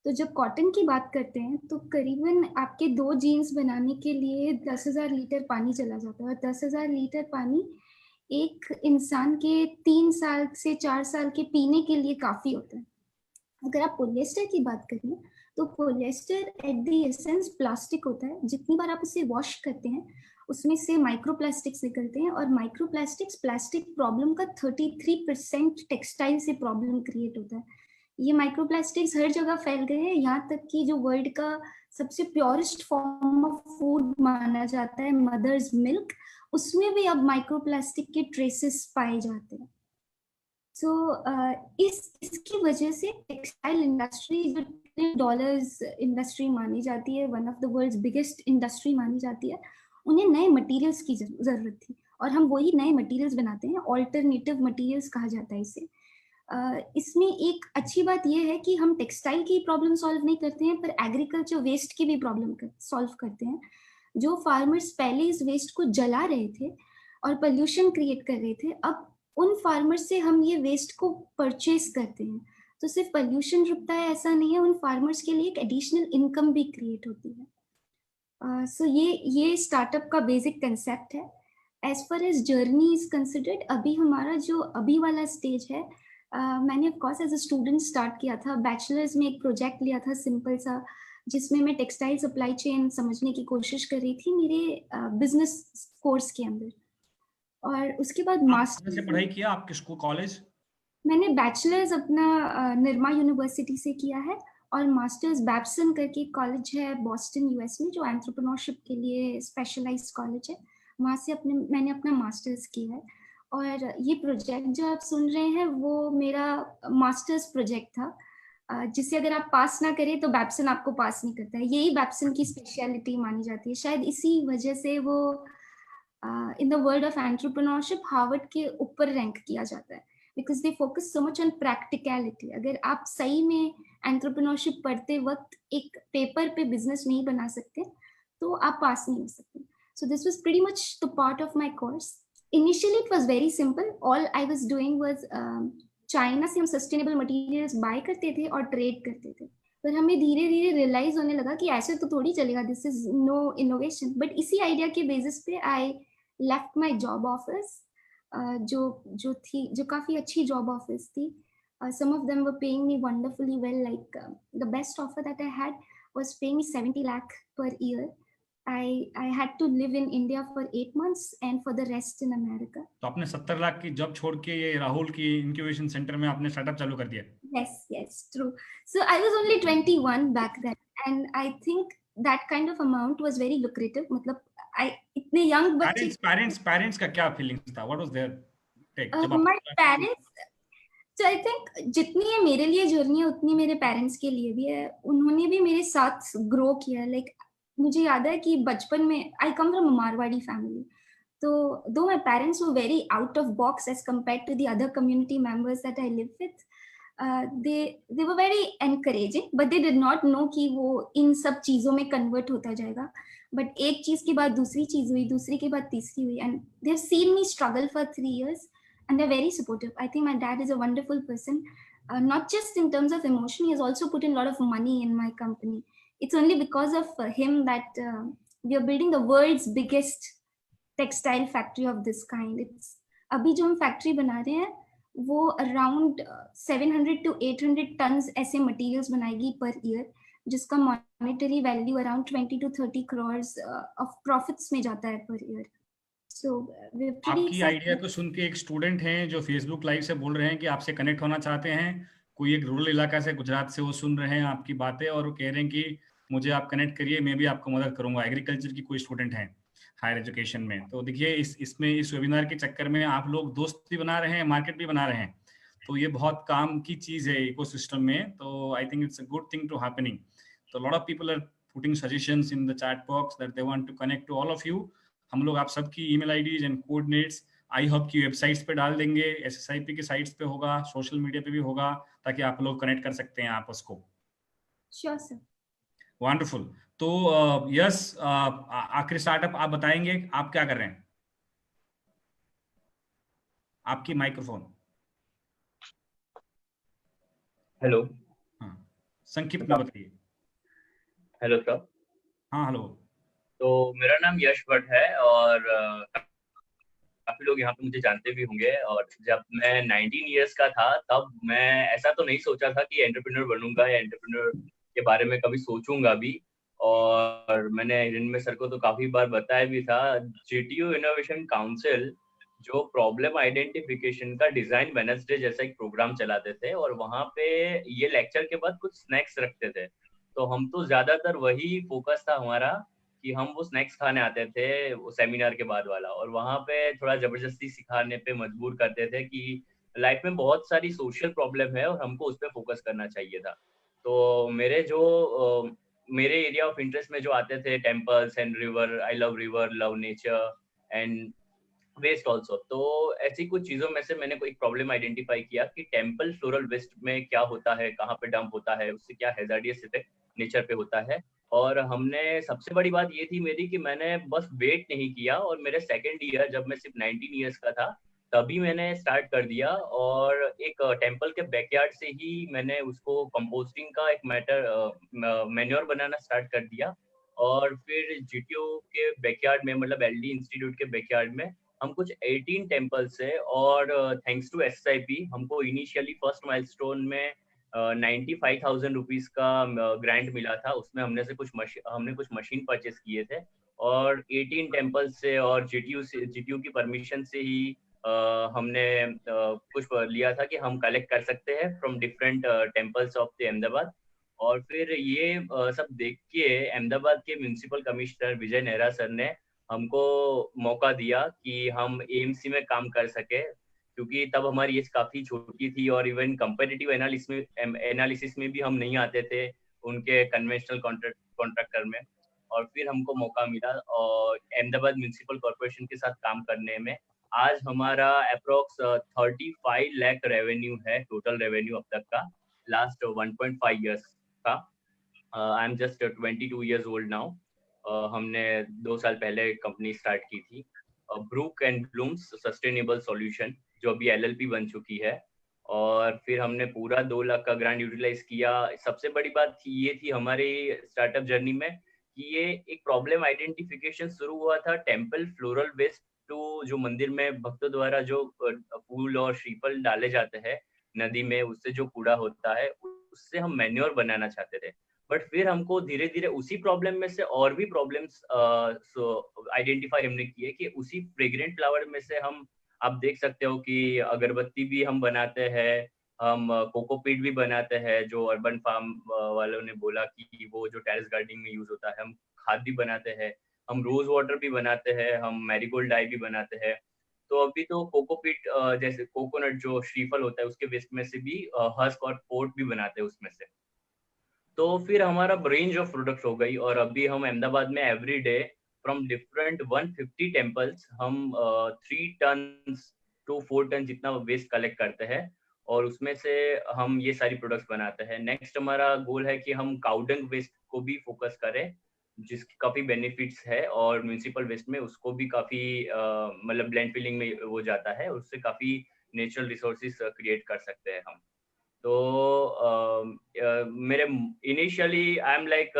तो जब कॉटन की बात करते हैं तो करीबन आपके 2 जीन्स बनाने के लिए 10,000 लीटर पानी चला जाता है। और 10,000 लीटर पानी एक इंसान के 3 साल से 4 साल के पीने के लिए काफी होता है। अगर आप पॉलिएस्टर की बात करें तो polyester at the essence plastic होता है। जितनी बार आप उसे वॉश करते हैं उसमें से माइक्रोप्लास्टिक्स निकलते हैं, और माइक्रोप्लास्टिक्स प्लास्टिक प्रॉब्लम का 33% टेक्सटाइल से प्रॉब्लम क्रिएट होता है। ये माइक्रोप्लास्टिक्स हर जगह फैल गए हैं, यहाँ तक कि जो वर्ल्ड का सबसे प्योरेस्ट फॉर्म ऑफ फूड माना जाता है मदर्स मिल्क, उसमें भी अब माइक्रोप्लास्टिक के ट्रेसेस पाए जाते हैं। सो इसकी वजह से टेक्सटाइल इंडस्ट्री जो डॉलर्स इंडस्ट्री मानी जाती है, one of the world's biggest industry मानी जाती है, उन्हें नए मटेरियल्स की जरूरत थी और हम वही नए मटेरियल्स बनाते हैं। ऑल्टरनेटिव मटेरियल्स कहा जाता है इसे। इसमें एक अच्छी बात यह है कि हम टेक्सटाइल की प्रॉब्लम सॉल्व नहीं करते हैं पर एग्रीकल्चर वेस्ट की भी प्रॉब्लम सॉल्व करते हैं। जो फार्मर्स पहले इस वेस्ट को जला रहे थे और पोल्यूशन क्रिएट कर रहे थे, अब उन फार्मर्स से हम ये वेस्ट को परचेज करते हैं तो सिर्फ पोल्यूशन रुकता है ऐसा नहीं है, उन फार्मर्स के लिए एक एडिशनल इनकम भी क्रिएट होती है। सो ये स्टार्टअप का बेसिक कंसेप्ट है। As far as journey is considered, अभी हमारा जो अभी वाला स्टेज है, मैंने of course as a student start किया था। बैचलर्स में एक प्रोजेक्ट लिया था सिंपल सा, जिसमें मैं टेक्सटाइल सप्लाई चेन समझने की कोशिश कर रही थी मेरे बिजनेस कोर्स के अंदर। और उसके बाद मास्टर्स
से पढ़ाई किया आपके स्कूल कॉलेज?
मैंने बैचलर्स अपना निर्मा यूनिवर्सिटी से किया है और मास्टर्स बैप्सन करके कॉलेज है बॉस्टन यूएस में, जो एंटरप्रेन्योरशिप के लिए स्पेशलाइज्ड कॉलेज है, वहाँ से मैंने अपना मास्टर्स किया है। और ये प्रोजेक्ट जो आप सुन रहे हैं वो मेरा मास्टर्स प्रोजेक्ट था, जिसे अगर आप पास ना करें तो बैप्सन आपको पास नहीं करता है। यही बैप्सन की स्पेशलिटी मानी जाती है, शायद इसी वजह से वो in the world of entrepreneurship Harvard के ऊपर रैंक किया जाता है, because they focus so much on practicality. अगर आप सही में एंटरप्रेन्योरशिप पढ़ते वक्त एक पेपर पे बिजनेस नहीं बना सकते तो आप पास नहीं हो सकते। So this was pretty much the part of my course. Initially it was very simple, all I was doing was China से हम सस्टेनेबल मटेरियल्स बाय करते थे और ट्रेड करते थे, पर हमें धीरे धीरे रियलाइज होने लगा कि ऐसे तो थोड़ी चलेगा, this is no innovation. But इसी आइडिया के बेसिस पे I left my job offers, जो काफी अच्छी जॉब ऑफर्स थी। Some of them were paying me wonderfully well, like the best offer that I had was paying me 70 lakh per year. I had to live in India for 8 months and for the rest in America.
तो आपने 70 लाख की job छोड़ के ये राहुल की incubation centre में आपने startup चालू कर दिया?
Yes, true. So I was only 21 back then, and I think that kind of amount was very lucrative. मतलब इतने young बच्चे।
Parents का क्या feelings था? What was their take?
My parents, so I think जितनी ये मेरे लिए जर्नी है उतनी मेरे पेरेंट्स के लिए भी है। उन्होंने भी मेरे साथ ग्रो किया। लाइक मुझे याद है कि बचपन में I come from a Marwari family, तो though my parents were very out of box as compare to the other community members that I live with, they were very encouraging, but they did not know कि वो इन सब चीजों में convert होता जाएगा। But एक चीज के बाद दूसरी चीज हुई, दूसरी के बाद तीसरी हुई, and they have seen me struggle for 3 years. And they're very supportive. I think my dad is a wonderful person, not just in terms of emotion. He has also put in a lot of money in my company. It's only because of him that we are building the world's biggest textile factory of this kind. It's अभी जो हम factory बना रहे हैं वो around 700 to 800 tons ऐसे materials बनाएगी per year, जिसका monetary value around 20 to 30 crores of profits में जाता है पर ईयर।
आपकी आइडिया को सुन के एक स्टूडेंट हैं जो फेसबुक लाइव से बोल रहे हैं कि आपसे कनेक्ट होना चाहते हैं, कोई एक रूरल इलाका से, गुजरात से, वो सुन रहे हैं आपकी बातें और वो कह रहे हैं कि मुझे आप कनेक्ट करिए, मैं भी आपको मदद करूंगा। एग्रीकल्चर की कोई स्टूडेंट हैं हायर एजुकेशन में। तो देखिए इस वेबिनार के चक्कर में आप लोग दोस्त भी बना रहे हैं, मार्केट भी बना रहे हैं, तो ये बहुत काम की चीज है इकोसिस्टम में। तो I think it's a good thing to happening. तो lot of people are putting suggestions in the chat box that they want to connect to all of you. हम लोग आप सबकी email IDs and coordinates I hope की websites पे डाल देंगे, SSIP की साइट्स पे होगा, सोशल मीडिया पे भी होगा, ताकि आप लोग कनेक्ट कर सकते हैं आपस को।
Sure sir.
वंडरफुल। तो यस, आखिरी स्टार्टअप आप बताएंगे, आप क्या कर रहे हैं? आपकी माइक्रोफोन।
हेलो।
हाँ, संक्षिप्त में बताइए।
Hello sir.
हाँ हेलो।
तो मेरा नाम यश भट्ट है और काफी लोग यहाँ पे मुझे जानते भी होंगे। और जब मैं 19 इयर्स का था तब मैं ऐसा तो नहीं सोचा था कि एंटरप्रेन्योर बनूंगा या एंटरप्रेन्योर के बारे में कभी सोचूंगा भी। और मैंने हिरण्मय सर को तो काफी बार बताया भी था। जीटीयू इनोवेशन काउंसिल जो प्रॉब्लम आइडेंटिफिकेशन का डिजाइन वेडनेसडे जैसा एक प्रोग्राम चलाते थे और वहाँ पे ये लेक्चर के बाद कुछ स्नैक्स रखते थे, तो हम तो ज्यादातर वही फोकस था हमारा कि हम वो स्नैक्स खाने आते थे वो सेमिनार के बाद वाला। और वहाँ पे थोड़ा जबरदस्ती सिखाने पे मजबूर करते थे कि लाइफ में बहुत सारी सोशल प्रॉब्लम है और हमको उस पर फोकस करना चाहिए था। तो मेरे एरिया ऑफ इंटरेस्ट में जो आते थे temples and river, I love river, love nature and waste also. तो ऐसी कुछ चीजों में से मैंने कोई प्रॉब्लम आइडेंटिफाई किया कि टेम्पल फ्लोरल वेस्ट में क्या होता है, कहाँ पे डंप होता है, उससे क्या हैजार्डियस इफेक्ट नेचर पे होता है। और हमने सबसे बड़ी बात ये थी मेरी कि मैंने बस वेट नहीं किया और मेरे सेकेंड ईयर जब मैं सिर्फ 19 ईयर्स का था तभी मैंने स्टार्ट कर दिया। और एक टेम्पल के बैकयार्ड से ही मैंने उसको कंपोस्टिंग का एक मैन्योर बनाना स्टार्ट कर दिया। और फिर जीटीयू के बैकयार्ड में, मतलब एलडी इंस्टीट्यूट के बैकयार्ड में हम कुछ 18 टेम्पल्स है। और थैंक्स टू एसआईपी हमको इनिशियली फर्स्ट माइलस्टोन में 95,000 रुपीज का ग्रांट मिला था। उसमें हमने कुछ मशीन परचेस किए थे और 18 टेम्पल से और जीटीयू की परमिशन से ही हमने कुछ लिया था कि हम कलेक्ट कर सकते हैं from different temples of the Ahmedabad. और फिर ये सब देख के अहमदाबाद के म्युनिसिपल कमिश्नर विजय नेहरा सर ने हमको मौका दिया कि हम एएमसी में काम कर सके, क्योंकि तब हमारी एज काफी छोटी थी और इवन कंपेटिटिव एनालिसिस में भी हम नहीं आते थे उनके कन्वेंशनल कॉन्ट्रैक्टर में। और फिर हमको मौका मिला और अहमदाबाद म्युनिसिपल कॉर्पोरेशन के साथ काम करने में। आज हमारा अप्रोक्स 35 लाख रेवेन्यू है, टोटल रेवेन्यू अब तक का लास्ट 1.5 इयर्स का। I am just 22 years old now. हमने 2 साल पहले कंपनी स्टार्ट की थी, Brook and Blooms sustainable solution, जो अभी एलएलपी बन चुकी है। और फिर हमने पूरा 2 लाख का ग्रांट यूटिलाइज किया। सबसे बड़ी बात ये थी हमारी स्टार्टअप जर्नी में कि ये एक प्रॉब्लम आइडेंटिफिकेशन शुरू हुआ था टेम्पल फ्लोरल वेस्ट टू, जो मंदिर में भक्तों द्वारा जो फूल और श्रीफल डाले जाते हैं नदी में, उससे जो कूड़ा होता है उससे हम मैन्योर बनाना चाहते थे। बट फिर हमको धीरे धीरे उसी प्रॉब्लम में से और भी प्रॉब्लम्स आइडेंटिफाई हमने किए कि उसी फ्रेग्रेंट फ्लावर में से हम, आप देख सकते हो कि अगरबत्ती भी हम बनाते हैं, हम कोकोपीट भी बनाते हैं जो अर्बन फार्म वालों ने बोला कि वो जो टेरेस गार्डनिंग में यूज होता है, हम खाद भी बनाते हैं, हम रोज वाटर भी बनाते हैं, हम मैरीगोल्ड डाई भी बनाते हैं। तो अभी तो कोकोपीट जैसे कोकोनट जो श्रीफल होता है उसके वेस्ट में से भी हस्क और पोर्ट भी बनाते हैं उसमें से। तो फिर हमारा रेंज ऑफ प्रोडक्ट्स हो गई और अभी हम अहमदाबाद में every day from different 150 temples हम 3 टन to 4 टन जितना वेस्ट कलेक्ट करते हैं और उसमें से हम ये सारी प्रोडक्ट्स बनाते हैं। नेक्स्ट हमारा गोल है कि हम काउडंग वेस्ट को भी फोकस करें, जिसकी काफी बेनिफिट्स है, और म्युनिसिपल वेस्ट में उसको भी काफी मतलब लैंड फिलिंग में वो जाता है, उससे काफी नेचुरल रिसोर्सेज क्रिएट कर सकते हैं हम। तो मेरे इनिशियली आई एम लाइक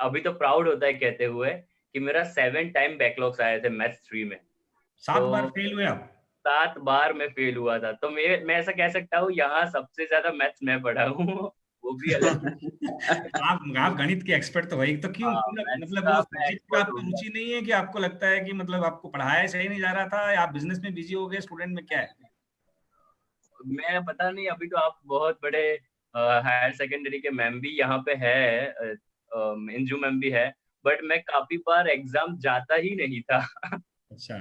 अभी तो प्राउड होता है कहते हुए कि मेरा 7 टाइम बैकलॉग्स आए थे मैथ्स 3 में।
7 बार फेल हुए आप?
7 बार मैं फेल हुआ था। तो मैं ऐसा कह सकता हूँ यहाँ सबसे ज्यादा मैथ्स मैं पढ़ा हूँ, वो भी अलग।
आप गणित के एक्सपर्ट तो भाई, तो क्यों मतलब वो सब्जेक्ट का आपको रुचि नहीं है कि आपको लगता है कि मतलब आपको पढ़ाया सही नहीं जा रहा था, या आप बिजनेस में बिजी हो गए, स्टूडेंट में क्या है?
मैं पता नहीं, अभी तो आप बहुत बड़े हायर सेकेंडरी के मैम भी यहाँ पे है, इंजू मैम भी है, बट मैं काफी बार एग्जाम जाता ही नहीं था।
अच्छा।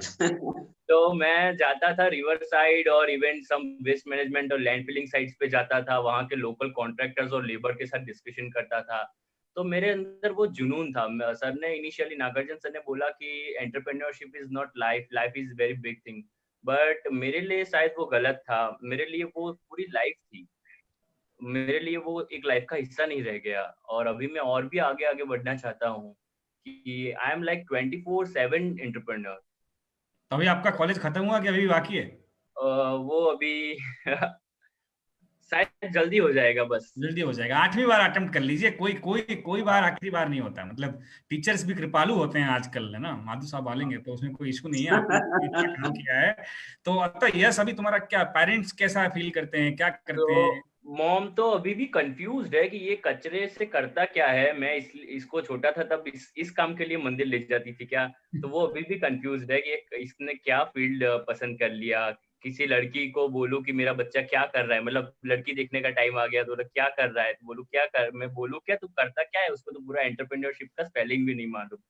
तो मैं जाता था रिवर साइड और इवन सम वेस्ट मैनेजमेंट और लैंड फिलिंग साइट्स पे जाता था, वहाँ के लोकल कॉन्ट्रैक्टर्स और लेबर के साथ डिस्कशन करता था। तो मेरे अंदर वो जुनून था। सर ने इनिशियली, नागार्जुन सर ने बोला कि entrepreneurship is not life, life is very big thing, but मेरे लिए शायद वो गलत था। मेरे लिए वो पूरी लाइफ थी, मेरे लिए वो एक लाइफ का हिस्सा नहीं रह गया। और अभी मैं और भी आगे आगे बढ़ना चाहता हूँ कि आई एम लाइक 24/7 एंटरप्रेन्योर।
अभी आपका कॉलेज खत्म हुआ कि अभी बाकी है?
वो अभी शायद जल्दी हो जाएगा, बस
जल्दी हो जाएगा। 8वीं बार अटेम्प्ट कर लीजिए, कोई बार आखिरी बार नहीं होता। मतलब टीचर्स भी कृपालु होते हैं आजकल, है ना। माधु साहब आलेंगे तो उसमें कोई इशू नहीं है, आपने इतना काम किया है तो यस। अभी तुम्हारा क्या पेरेंट्स कैसा फील करते हैं, क्या करते हैं?
मॉम तो अभी भी कंफ्यूज्ड है कि ये कचरे से करता क्या है। मैं इसको छोटा था तब इस काम के लिए मंदिर ले जाती थी क्या, तो वो अभी भी कंफ्यूज्ड है कि इसने क्या फील्ड पसंद कर लिया। किसी लड़की को बोलूं कि मेरा बच्चा क्या कर रहा है, मतलब लड़की देखने का टाइम आ गया तो क्या कर रहा है, तो बोलूं क्या कर, मैं बोलूं क्या तू करता क्या है, उसको तो पूरा एंटरप्रेन्योरशिप का स्पेलिंग भी नहीं मालूम।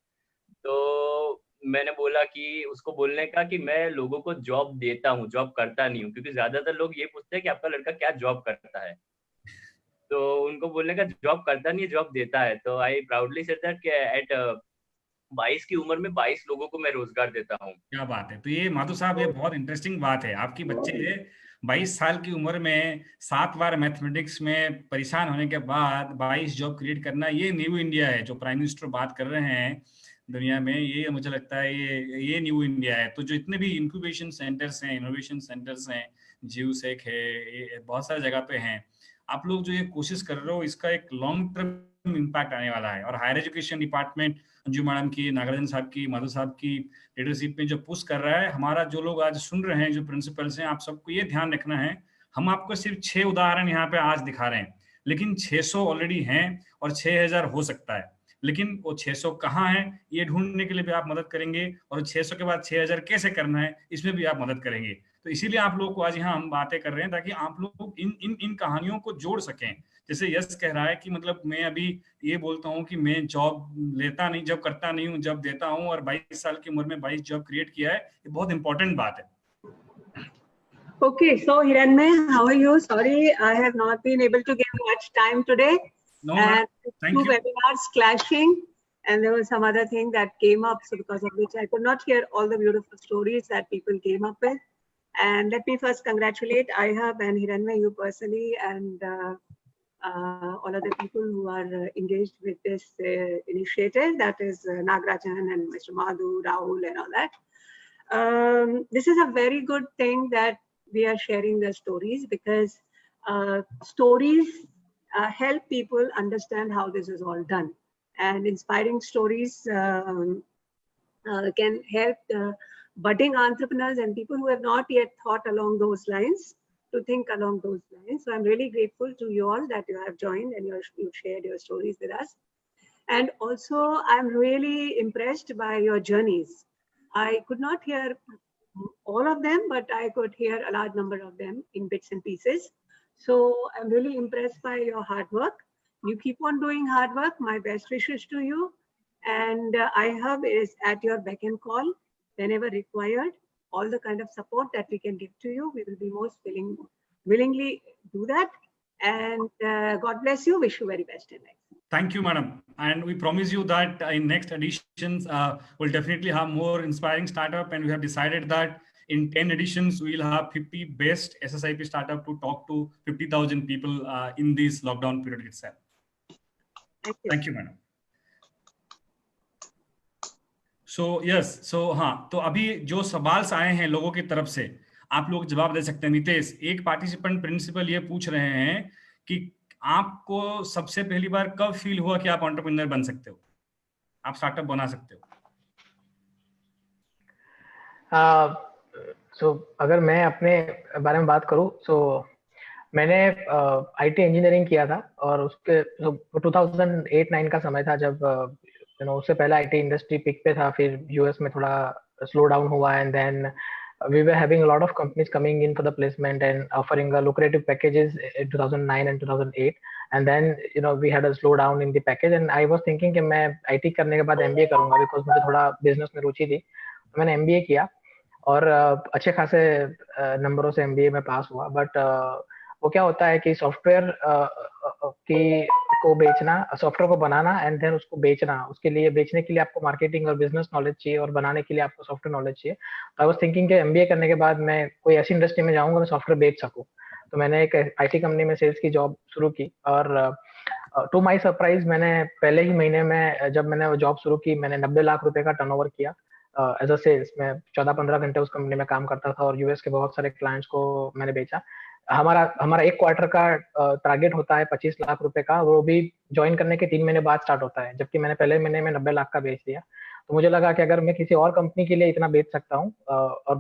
तो मैंने बोला कि उसको बोलने का कि मैं लोगों को जॉब देता हूँ, जॉब करता नहीं हूँ, क्योंकि ज्यादातर लोग ये पूछते हैं कि आपका लड़का क्या जॉब करता है। तो उनको बोलने का जॉब करता नहीं है, जॉब देता है। तो आई प्राउडली सेड दैट कि एट 22 की उम्र में 22 लोगों को मैं रोजगार देता हूँ।
क्या बात है। तो ये माधु साहब, ये बहुत इंटरेस्टिंग बात है। आपकी बच्चे 22 साल की उम्र में 7 बार मैथमेटिक्स में परेशान होने के बाद 22 जॉब क्रिएट करना, ये न्यू इंडिया है जो प्राइम मिनिस्टर बात कर रहे हैं दुनिया में। ये मुझे लगता है ये न्यू इंडिया है। तो जो इतने भी इंक्यूबेशन सेंटर्स हैं, इनोवेशन सेंटर्स हैं, जीवसेक है, ये बहुत सारी जगह पे हैं, आप लोग जो ये कोशिश कर रहे हो, इसका एक लॉन्ग टर्म इम्पैक्ट आने वाला है। और higher education department Anju madam की, नागार्जुन साहब की, माधु साहब की लीडरशिप में जो पुश कर रहा है, हमारा जो लोग आज सुन रहे हैं, जो प्रिंसिपल्स हैं, आप सबको ये ध्यान रखना है। हम आपको सिर्फ 6 उदाहरण यहाँ पे आज दिखा रहे हैं, लेकिन 600 ऑलरेडी हैं और 6000 हो सकता है। लेकिन वो 600 कहाँ है, ये ढूंढने के लिए भी आप मदद करेंगे, और 600 के बाद 6000 कैसे करना है, इसमें भी आप मदद करेंगे। तो तो इसीलिए आप लोग को आज यहाँ हम बातें कर रहे हैं ताकि आप लोग इन कहानियों को जोड़ सकें। जैसे यश कह रहा है कि मतलब मैं अभी ये बोलता हूँ कि मैं जॉब लेता नहीं, जब करता नहीं हूँ, जब देता हूँ, और 22 साल की उम्र में 22 जॉब क्रिएट किया है, ये बहुत इंपॉर्टेंट बात है।
Okay, so Hiranmay, how are you? Sorry, I have not been able to give much time today.
No,
and
thank
two
you.
webinars clashing, and there was some other thing that came up, so because of which I could not hear all the beautiful stories that people came up with. And let me first congratulate IHUB and Hiranmay, you personally, and all of the people who are engaged with this initiative, that is Nagarajan and Mr. Madhu, Rahul and all that. This is a very good thing that we are sharing the stories, because stories help people understand how this is all done, and inspiring stories can help budding entrepreneurs and people who have not yet thought along those lines to think along those lines. So I'm really grateful to you all that you have joined and you've shared your stories with us. And also I'm really impressed by your journeys. I could not hear all of them, but I could hear a large number of them in bits and pieces. So I'm really impressed by your hard work. You keep on doing hard work. My best wishes to you. And IHUB is at your beck and call whenever required. All the kind of support that we can give to you, we will be most willingly do that. And God bless you. Wish you very best in life.
Thank you, madam. And we promise you that in next editions, we'll definitely have more inspiring startup. And we have decided that in 10 editions, we'll have 50 best SSIP startup to talk to 50,000 people in this lockdown period itself. Thank you, madam. So yes, so हाँ, तो अभी जो सवाल आए हैं लोगों की तरफ से, आप लोग जवाब दे सकते हैं। नितेश, एक पार्टिसिपेंट प्रिंसिपल ये पूछ रहे हैं कि आपको सबसे पहली बार कब फील हुआ कि आप एंटरप्रेन्योर बन सकते हो, आप स्टार्टअप बना सकते हो?
अगर मैं अपने बारे में बात करूं, मैंने आईटी इंजीनियरिंग किया था, और उसके 2008-9 का समय था जब उससे पहले आईटी इंडस्ट्री पिक पे था, फिर यूएस में थोड़ा स्लो डाउन हुआ, and then we were having a lot of companies coming in for the placement and offering lucrative packages in 2009 and 2008, and then we had a slowdown in the package, and I was thinking कि मैं IT करने के बाद MBA करूंगा, because मुझे थोड़ा business में रुचि थी। तो मैंने MBA किया और अच्छे खासे नंबरों से MBA में पास हुआ। बट वो क्या होता है कि सॉफ्टवेयर को बेचना, सॉफ्टवेयर को बनाना एंड देन उसको बेचना, उसके लिए बेचने के लिए आपको मार्केटिंग और बिजनेस नॉलेज चाहिए, और बनाने के लिए आपको सॉफ्टवेयर नॉलेज चाहिए। तो आई वाज थिंकिंग कि एमबीए करने के बाद मैं कोई ऐसी इंडस्ट्री में जाऊंगा मैं सॉफ्टवेयर बेच सकूं। तो मैंने एक आईटी कंपनी में सेल्स की जॉब शुरू की, और टू माय सरप्राइज मैंने पहले ही महीने में जब मैंने वो जॉब शुरू की, मैंने 90 लाख रुपए का टर्नओवर किया एज अ सेल्स। मैं 14-15 घंटे उस कंपनी में काम करता था, और यूएस के बहुत सारे क्लाइंट्स को मैंने बेचा। हमारा एक क्वार्टर का टारगेट होता है 25 लाख रुपए का, वो भी ज्वाइन करने के 3 महीने बाद स्टार्ट होता है, जबकि मैंने पहले महीने में 90 लाख का बेच दिया। तो मुझे लगा कि अगर मैं किसी और कंपनी के लिए इतना बेच सकता हूँ, और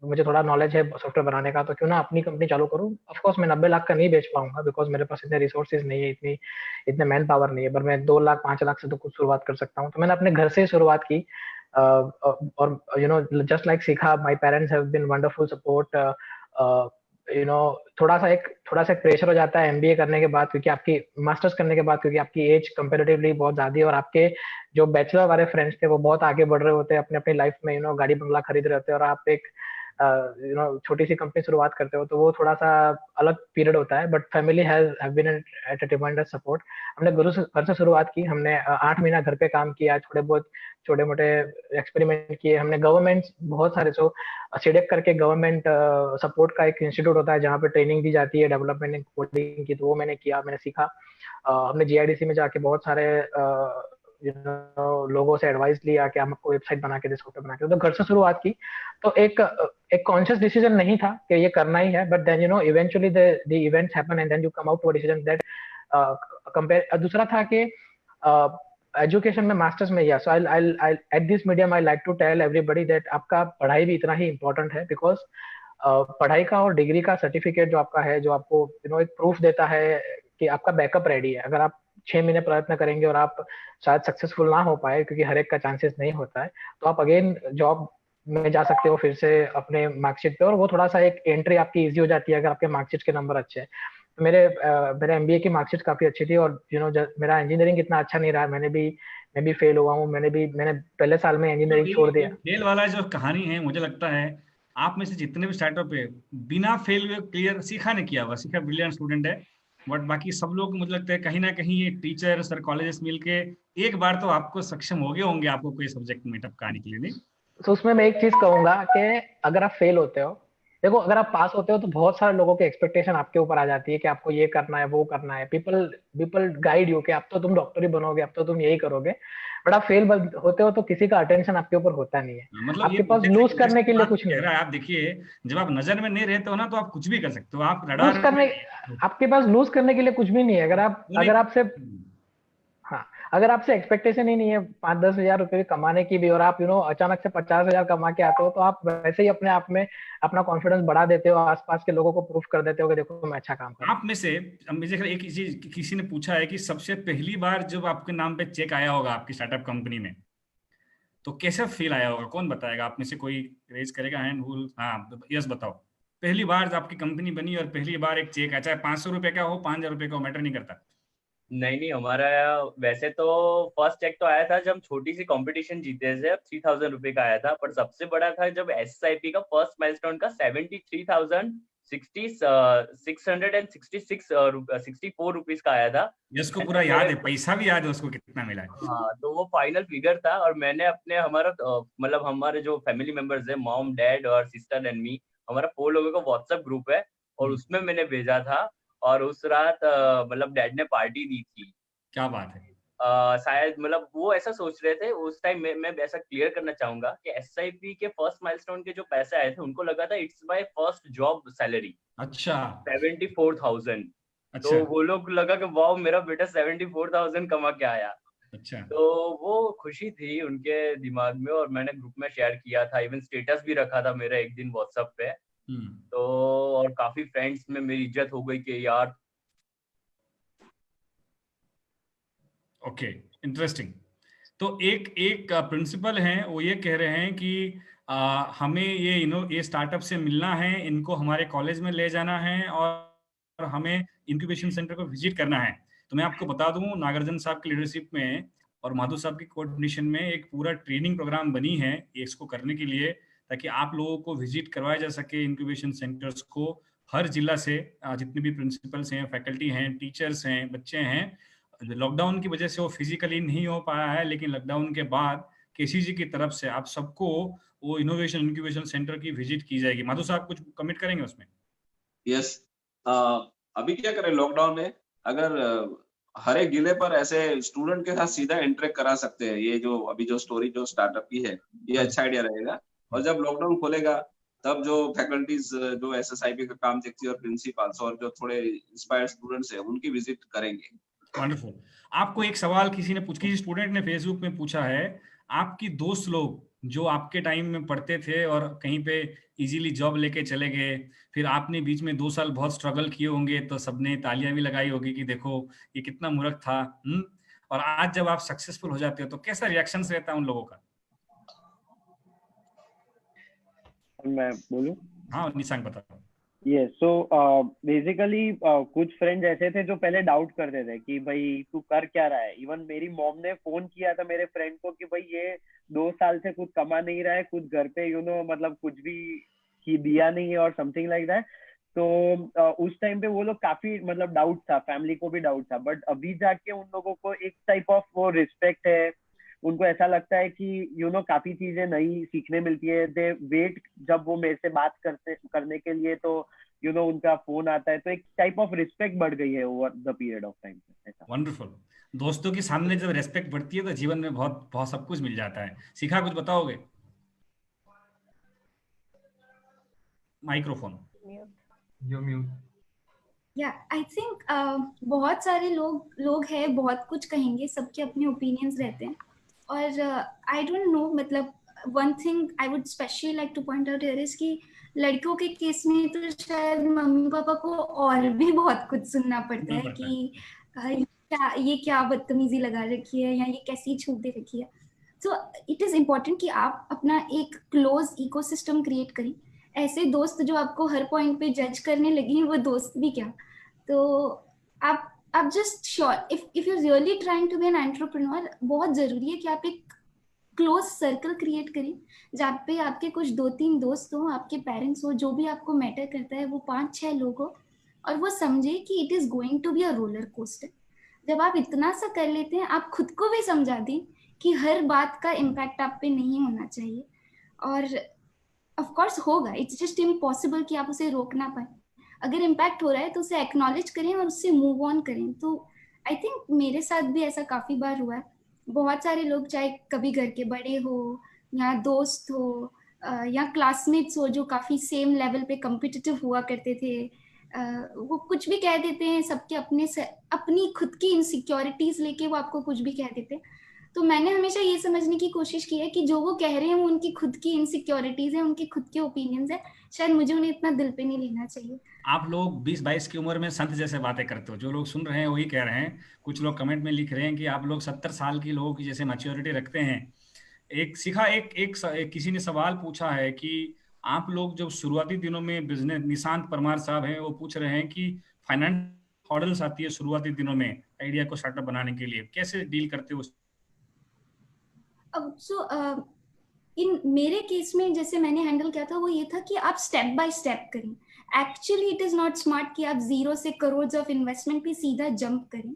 मुझे थोड़ा नॉलेज है सॉफ्टवेयर बनाने का, तो क्यों ना अपनी कंपनी चालू करूँ। ऑफ कोर्स मैं 90 लाख का नहीं बेच पाऊंगा, बिकॉज मेरे पास इतने रिसोर्सेज नहीं है, इतने मैन पावर नहीं है, पर मैं 2 लाख 5 लाख से तो कुछ शुरुआत कर सकता हूँ। तो मैंने अपने घर से शुरुआत की, और जस्ट लाइक सीखा। My parents have been wonderful support. थोड़ा सा एक प्रेशर हो जाता है एमबीए करने के बाद, क्योंकि आपकी मास्टर्स करने के बाद, क्योंकि आपकी एज कंपैरेटिवली बहुत ज्यादा है, और आपके जो बैचलर वाले फ्रेंड्स थे वो बहुत आगे बढ़ रहे होते हैं अपनी लाइफ में, गाड़ी बंगला खरीद रहे होते हैं, और आप एक छोटी सी कंपनी शुरुआत करते हो, तो वो थोड़ा सा अलग पीरियड होता है। But family have been at a tremendous support. हमने घर से शुरुआत की, हमने 8 महीना घर पे काम किया, छोटे मोटे एक्सपेरिमेंट किए हमने। गवर्नमेंट बहुत सारे सीडेक करके गवर्नमेंट सपोर्ट का एक इंस्टीट्यूट होता है जहाँ पे ट्रेनिंग दी जाती है डेवलपमेंट एंड कोडिंग की, तो वो मैंने किया, मैंने सीखा। हमने जीआईडीसी में जाके बहुत सारे लोगों से एडवाइस लिया कि हम आपको वेबसाइट बना के दे, सॉफ्टवेयर बना के। तो घर से शुरुआत की, तो एक कॉन्शियस डिसीजन नहीं था कि ये करना ही है, but then eventually the events happen and then you come out to a decision that compare. दूसरा था कि एजुकेशन में मास्टर्स में, या so I at this medium I like to tell everybody that आपका पढ़ाई भी इतना ही इम्पोर्टेंट है, बिकॉज पढ़ाई का और डिग्री का सर्टिफिकेट जो आपका है, जो आपको एक प्रूफ देता है कि आपका बैकअप रेडी है। अगर आप 6 महीने प्रयत्न करेंगे और आप शायद सक्सेसफुल ना हो पाए, क्योंकि हर एक का चांसेस नहीं होता है, तो आप अगेन जॉब में जा सकते हो फिर से अपने मार्कशीट पे, और वो थोड़ा सा एक एंट्री आपकी इजी हो जाती है अगर आपके मार्कशीट के नंबर अच्छे हैं। मेरे एमबीए की मार्कशीट काफी अच्छी थी, और मेरा इंजीनियरिंग इतना अच्छा नहीं रहा, मैं भी फेल हुआ हूँ, मैंने पहले साल में इंजीनियरिंग छोड़ दिया।
फेल वाला जो कहानी है, मुझे लगता है आप में से जितने भी स्टार्टअप है बिना फेल हुए क्लियर सीखा नहीं किया हुआ, सीखा ब्रिलियंट स्टूडेंट है, बट बाकी सब लोग मुझे लगता है कहीं ना कहीं ये टीचर्स और कॉलेजेस मिलके एक बार तो आपको सक्षम हो गए होंगे आपको कोई सब्जेक्ट में टपकाने के लिए, नहीं?
तो उसमें मैं एक चीज कहूंगा कि अगर आप फेल होते हो, देखो अगर आप पास होते हो तो बहुत सारे लोगों की एक्सपेक्टेशन आपके ऊपर आ जाती है कि आपको ये करना है वो करना है, पीपल गाइड यू कि अब तो तुम डॉक्टर ही बनोगे, अब तो तुम यही करोगे, बट आप फेल होते हो तो किसी का अटेंशन आपके ऊपर होता नहीं है,
मतलब
आपके पास लूज करने के लिए कुछ नहीं है।
आप देखिए, जब आप नजर में नहीं रहते हो ना तो आप कुछ भी कर सकते हो, आप
लूज करने, आपके पास लूज करने के लिए कुछ भी नहीं है। अगर आपसे एक्सपेक्टेशन ही नहीं है 5-10 हजार रुपए कमाने की भी, और आप अचानक से 50,000 कमा के आते हो, तो आप वैसे ही अपने आप में अपना कॉन्फिडेंस बढ़ा देते हो, आसपास के लोगों को प्रूफ कर देते हो कि देखो मैं अच्छा काम कर रहा हूं।
आप में से मुझे एक चीज किसी ने पूछा है कि सबसे पहली बार जब आपके नाम पे चेक आया होगा आपकी स्टार्टअप कंपनी में, तो कैसा फील आया होगा? कौन बताएगा? आप में से कोई रेज करेगा हैंड? हाँ, यस बताओ। पहली बार जब आपकी कंपनी बनी और पहली बार एक चेक आया, चाहे 500 रुपए का हो, 5,000 रुपए का हो, मैटर नहीं करता।
नहीं, हमारा वैसे तो फर्स्ट चेक तो आया था जब हम छोटी सी कंपटीशन जीते थे, 3,000 रुपए का आया था, पर सबसे बड़ा था जब SSIP का फर्स्ट माइलस्टोन का 63,664 रुपीज का आया था।
जिसको पूरा याद है, पैसा भी याद है उसको कितना मिला है।
हाँ, तो वो फाइनल फिगर था, और मैंने अपने मतलब हमारे जो फैमिली मेंबर्स है, मॉम, डैड और सिस्टर एंड मी, हमारा 4 लोगों का व्हाट्सएप ग्रुप है, और उसमें मैंने भेजा था, और उस रात मतलब डैड ने पार्टी दी थी।
क्या बात है।
शायद मतलब वो ऐसा सोच रहे थे उस टाइम में, मैं ऐसा क्लियर करना चाहूंगा कि SSIP के फर्स्ट माइलस्टोन के जो पैसे आए थे, उनको लगा था it's my first job salary.
अच्छा।
74,000।
अच्छा।
तो वो लोग लगा कि वाओ, मेरा बेटा 74,000 कमा के आया।
अच्छा।
तो वो खुशी थी उनके दिमाग में, और मैंने ग्रुप में शेयर किया था, इवन स्टेटस भी रखा था मेरा एक दिन व्हाट्सएप पे। तो और काफी फ्रेंड्स में मेरी इज्जत हो गई कि यार।
Okay, interesting. तो एक प्रिंसिपल हैं, वो ये कह रहे हैं कि हमें ये स्टार्टअप से मिलना है, इनको हमारे कॉलेज में ले जाना है, और हमें इंक्यूबेशन सेंटर को विजिट करना है। तो मैं आपको बता दूं, नागार्जुन साहब की लीडरशिप में और माधु साहब की कोऑर्डिनेशन में एक पूरा ट्रेनिंग प्रोग्राम बनी है इसको करने के लिए, ताकि आप लोगों को विजिट करवाया जा सके इंक्यूबेशन सेंटर्स को हर जिला से। जितने भी प्रिंसिपल्स हैं, फैकल्टी हैं, टीचर्स हैं, बच्चे हैं, लॉकडाउन की वजह से वो फिजिकली नहीं हो पाया है, लेकिन लॉकडाउन के बाद केसीजी की तरफ से आप सबको वो इनोवेशन इंक्यूबेशन सेंटर की विजिट की जाएगी। माधु साहब कुछ कमेंट करेंगे उसमें?
यस, अभी क्या करें लॉकडाउन में, अगर हर एक जिले पर ऐसे स्टूडेंट के साथ सीधा इंटरेक्ट करा सकते हैं, ये जो अभी जो स्टोरी जो स्टार्टअप की है, ये अच्छा आइडिया रहेगा। और जब लॉकडाउन खोलेगा तब जो फैकल्टीज जो SSIP का काम देखती है और प्रिंसिपल्स और जो थोड़े इंस्पायर्ड स्टूडेंट्स हैं उनकी विजिट करेंगे।
वंडरफुल। आपको एक सवाल किसी स्टूडेंट ने फेसबुक में पूछा है, आपकी दोस्त लोग जो आपके टाइम में पढ़ते थे और कहीं पे इजीली जॉब लेके चले गए, फिर आपने बीच में 2 साल बहुत स्ट्रगल किए होंगे, तो सबने तालियां भी लगाई होगी कि देखो ये कितना मूर्ख था, और आज जब आप सक्सेसफुल हो जाते हो तो कैसा रिएक्शंस रहता है उन लोगों का?
मैं बोलूं?
हाँ, निशांक बताओ।
Yes, so basically कुछ फ्रेंड्स ऐसे थे जो पहले डाउट करते थे कि भाई तू कर क्या रहा है। इवन मेरी मॉम ने फोन किया था मेरे फ्रेंड को कि भाई ये 2 साल से कुछ कमा नहीं रहा है, कुछ घर पे मतलब कुछ भी दिया नहीं है और समथिंग लाइक दैट। तो उस टाइम पे वो लोग काफी मतलब डाउट था, फैमिली को भी डाउट था, बट अभी जाके उन लोगों को एक टाइप ऑफ वो रिस्पेक्ट है, उनको ऐसा लगता है कि काफी चीजें नई सीखने मिलती है। दे वेट जब वो मेरे से बात करने के लिए, तो उनका फोन आता है, तो एक टाइप ऑफ रिस्पेक्ट बढ़ गई है over the period of time.
Wonderful. दोस्तों के सामने जब रेस्पेक्ट बढ़ती है तो जीवन में बहुत बहुत सब कुछ मिल जाता है। शिखा कुछ बताओगे? Microphone
you mute.
या आई थिंक बहुत सारे लोग हैं, बहुत कुछ कहेंगे, सबके अपने ओपिनियंस रहते हैं, और आई डोंट नो, मतलब one thing I would specially like two point out here is कि लड़कियों के केस में तो शायद मम्मी पापा को और भी बहुत कुछ सुनना पड़ता है कि ये क्या बदतमीजी लगा रखी है, या ये कैसी छूट दे रखी है। सो इट इज इम्पोर्टेंट कि आप अपना एक क्लोज इकोसिस्टम क्रिएट करें। ऐसे दोस्त जो आपको हर पॉइंट पे जज करने लगे वो दोस्त भी क्या। तो आप just sure if you really trying to be an entrepreneur, बहुत जरूरी है कि आप एक क्लोज सर्कल क्रिएट करें जहाँ पे आपके कुछ 2-3 दोस्त हो, आपके पेरेंट्स हो, जो भी आपको मैटर करता है वो 5-6 लोग हो, और वो समझे कि it is going to be a roller coaster. जब आप इतना सा कर लेते हैं, आप खुद को भी समझा दें कि हर बात का इम्पैक्ट आप पे नहीं होना चाहिए, और ऑफ कोर्स होगा, इट्स जस्ट इम्पॉसिबल कि आप उसे रोक ना पाए। अगर इम्पैक्ट हो रहा है तो उसे एक्नॉलेज करें और उससे मूव ऑन करें। तो आई थिंक मेरे साथ भी ऐसा काफी बार हुआ है। बहुत सारे लोग, चाहे कभी घर के बड़े हो या दोस्त हो या क्लासमेट्स हो, जो काफी सेम लेवल पे कॉम्पिटिटिव हुआ करते थे, वो कुछ भी कह देते हैं, सबके अपनी खुद की इनसिक्योरिटीज लेके वो आपको कुछ भी कह देते हैं। तो मैंने हमेशा ये समझने की कोशिश की है कि जो वो कह रहे हैं वो उनकी खुद की इनसिक्योरिटीज है, उनके खुद के ओपिनियंस है, शायद मुझे उन्हें इतना दिल पे नहीं लेना चाहिए।
आप लोग 20-22 की उम्र में संत जैसे बातें करते हो, जो लोग सुन रहे हैं वही कह रहे हैं। कुछ लोग कमेंट में लिख रहे हैं कि आप लोग 70 साल की लोगों की जैसे मैच्योरिटी रखते हैं। एक किसी ने सवाल पूछा है कि आप लोग जब शुरुआती दिनों में बिजनेस, निशांत परमार साहब हैं, वो पूछ रहे हैं कि फाइनेंस हॉर्डल्स आती है शुरुआती दिनों में आइडिया को स्टार्टअप बनाने के लिए, कैसे डील करते हो?
इन मेरे केस में जैसे मैंने हैंडल किया था वो ये था कि आप स्टेप बाय स्टेप करें। Actually it is not smart कि आप 0 से करोड़ ऑफ इन्वेस्टमेंट पे सीधा जंप करें।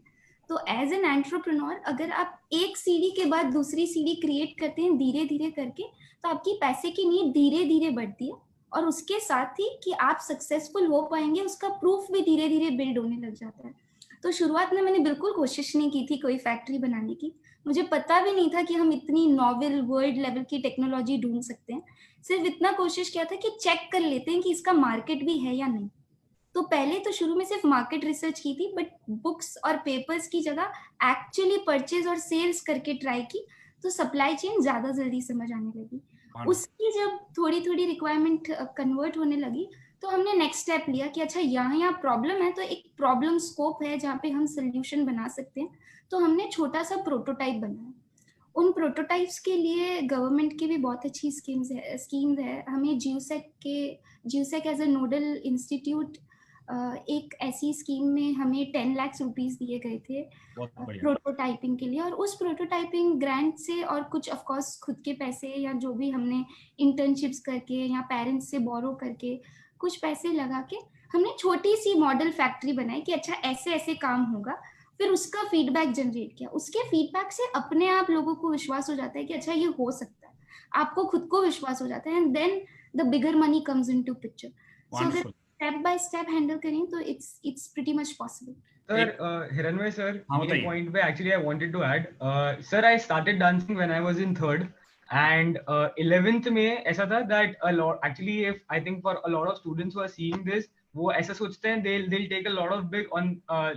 तो एज एन एंटरप्रेन्योर, अगर आप एक सीढ़ी के बाद दूसरी सीढ़ी क्रिएट करते हैं धीरे धीरे करके, तो आपकी पैसे की नीड धीरे धीरे बढ़ती है, और उसके साथ ही कि आप सक्सेसफुल हो पाएंगे उसका प्रूफ भी धीरे धीरे बिल्ड होने लग जाता है। तो शुरुआत में मैंने बिल्कुल कोशिश नहीं की थी कोई फैक्ट्री बनाने की। मुझे पता भी नहीं था कि हम इतनी नॉवेल वर्ल्ड लेवल की टेक्नोलॉजी ढूंढ सकते हैं। सिर्फ इतना कोशिश किया था कि चेक कर लेते हैं कि इसका मार्केट भी है या नहीं। तो पहले तो शुरू में सिर्फ मार्केट रिसर्च की थी, बट बुक्स और पेपर्स की जगह एक्चुअली परचेज और सेल्स करके ट्राई की, तो सप्लाई चेन ज्यादा जल्दी समझ आने लगी। उसकी जब थोड़ी थोड़ी रिक्वायरमेंट कन्वर्ट होने लगी, तो हमने नेक्स्ट स्टेप लिया कि अच्छा यहाँ प्रॉब्लम है, तो एक प्रॉब्लम स्कोप है जहाँ पे हम सोल्यूशन बना सकते हैं। तो हमने छोटा सा प्रोटोटाइप बनाया। उन प्रोटोटाइप्स के लिए गवर्नमेंट की भी बहुत अच्छी स्कीम्स है। हमें ज्यूसेक एज ए नोडल इंस्टीट्यूट एक ऐसी स्कीम में हमें 10 लाख रुपीस दिए गए थे प्रोटोटाइपिंग के लिए। और उस प्रोटोटाइपिंग ग्रांट से और कुछ ऑफ कोर्स खुद के पैसे या जो भी हमने इंटर्नशिप्स करके या पेरेंट्स से बोरो करके कुछ पैसे लगा के हमने छोटी सी मॉडल फैक्ट्री बनाई कि अच्छा ऐसे ऐसे काम होगा। फिर उसका फीडबैक जनरेट किया। उसके फीडबैक से अपने आप लोगों को विश्वास हो जाता है कि अच्छा ये हो सकता है, आपको खुद को विश्वास हो जाता है, and then the bigger money comes into picture. So अगर स्टेप बाय स्टेप हैंडल करें तो it's pretty much possible.
Sir, Hiranmay sir, ये point पे actually I wanted to add, sir, I started dancing when I was in 3rd, and 11th में ऐसा था that a lot, actually if I think for a lot of students who are seeing this, वो ऐसा सोचते हैं they'll take a lot of big on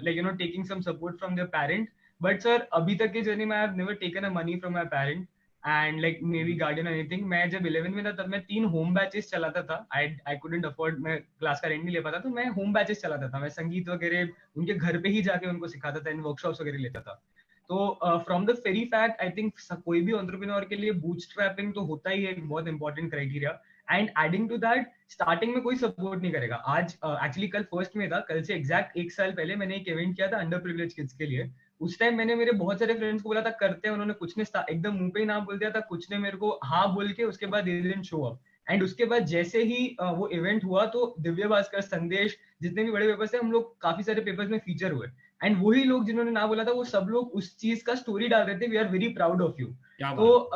like you know taking some support from their parent, but sir अभी तक की journey में I have never taken a money from my parent and like maybe guardian or anything. मैं जब 11th में था तब मैं 3 होम बैचेस चलाता था। I couldn't afford, मैं क्लास का रेंट नहीं ले पाता, तो मैं होम बैचेस चलाता था। मैं संगीत वगैरह उनके घर पे ही जाके उनको सिखाता था, इन वर्कशॉप्स वगैरह लेता था। तो from the very fact I think कोई भी एंटरप्रेन्योर के लिए बूटस्ट्रैपिंग तो होता ही है, एक बहुत important criteria. And adding to that, starting में कोई सपोर्ट नहीं करेगा। आज एक्चुअली कल 1st में था, कल से एग्जैक्ट 1 साल पहले मैंने एक इवेंट किया था अंडर प्रिविलेज किड्स के लिए। उस टाइम मैंने मेरे बहुत सारे फ्रेंड्स को बोला था करते हैं, उन्होंने कुछ ने एकदम मुंह पे ही ना बोल दिया था, कुछ ने मेरे को हाँ बोल के उसके बाद they didn't show up. And उसके बाद जैसे ही वो इवेंट हुआ तो दिव्य भास्कर, संदेश, जितने भी बड़े पेपर्स थे, हम लोग काफी सारे पेपर्स में फीचर हुए। एंड वही लोग जिन्होंने ना बोला था वो सब लोग उस चीज का स्टोरी डाल रहे थे, we are very proud of you. तो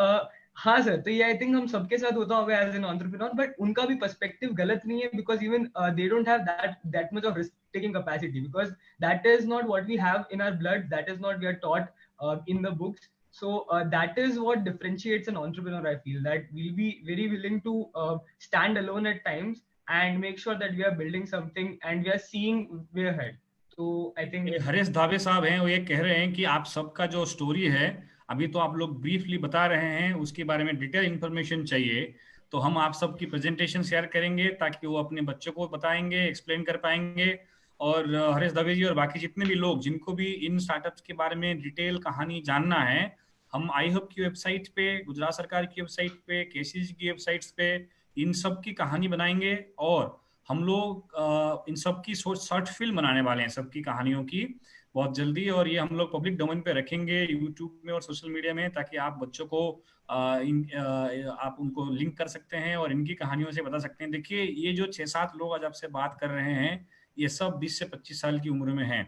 हाँ सर, तो ये आई थिंक हम सबके साथ होता होगा एज एन एंटरप्रेन्योर, बट उनका भी पर्सपेक्टिव गलत नहीं है, because even they don't have that much of risk taking capacity, because that is not what we have in our blood, that is not we are taught in the books. So that is what differentiates an entrepreneur. I feel that we'll be very willing to stand alone at times and make sure that we are building something and we are seeing way ahead. So I think
Haresh धाबे साहब हैं, वो ये कह रहे हैं कि आप सबका जो स्टोरी है अभी तो आप लोग ब्रीफली बता रहे हैं, उसके बारे में डिटेल इंफॉर्मेशन चाहिए तो हम आप सबकी प्रेजेंटेशन शेयर करेंगे ताकि वो अपने बच्चों को बताएंगे, एक्सप्लेन कर पाएंगे। और हरेश दवे जी और बाकी जितने भी लोग जिनको भी इन स्टार्टअप्स के बारे में डिटेल कहानी जानना है हम आई हब की वेबसाइट पे, गुजरात सरकार की वेबसाइट पे, केसीजी की वेबसाइट्स पे इन सब की कहानी बनाएंगे और हम लोग इन सब की शॉर्ट फिल्म बनाने वाले हैं, सबकी कहानियों की बहुत जल्दी। और ये हम लोग पब्लिक डोमेन पे रखेंगे यूट्यूब में और सोशल मीडिया में, ताकि आप बच्चों को आप उनको लिंक कर सकते हैं और इनकी कहानियों से बता सकते हैं। देखिए ये जो 6-7 लोग आज आपसे बात कर रहे हैं, ये सब 20 से 25 साल की उम्र में हैं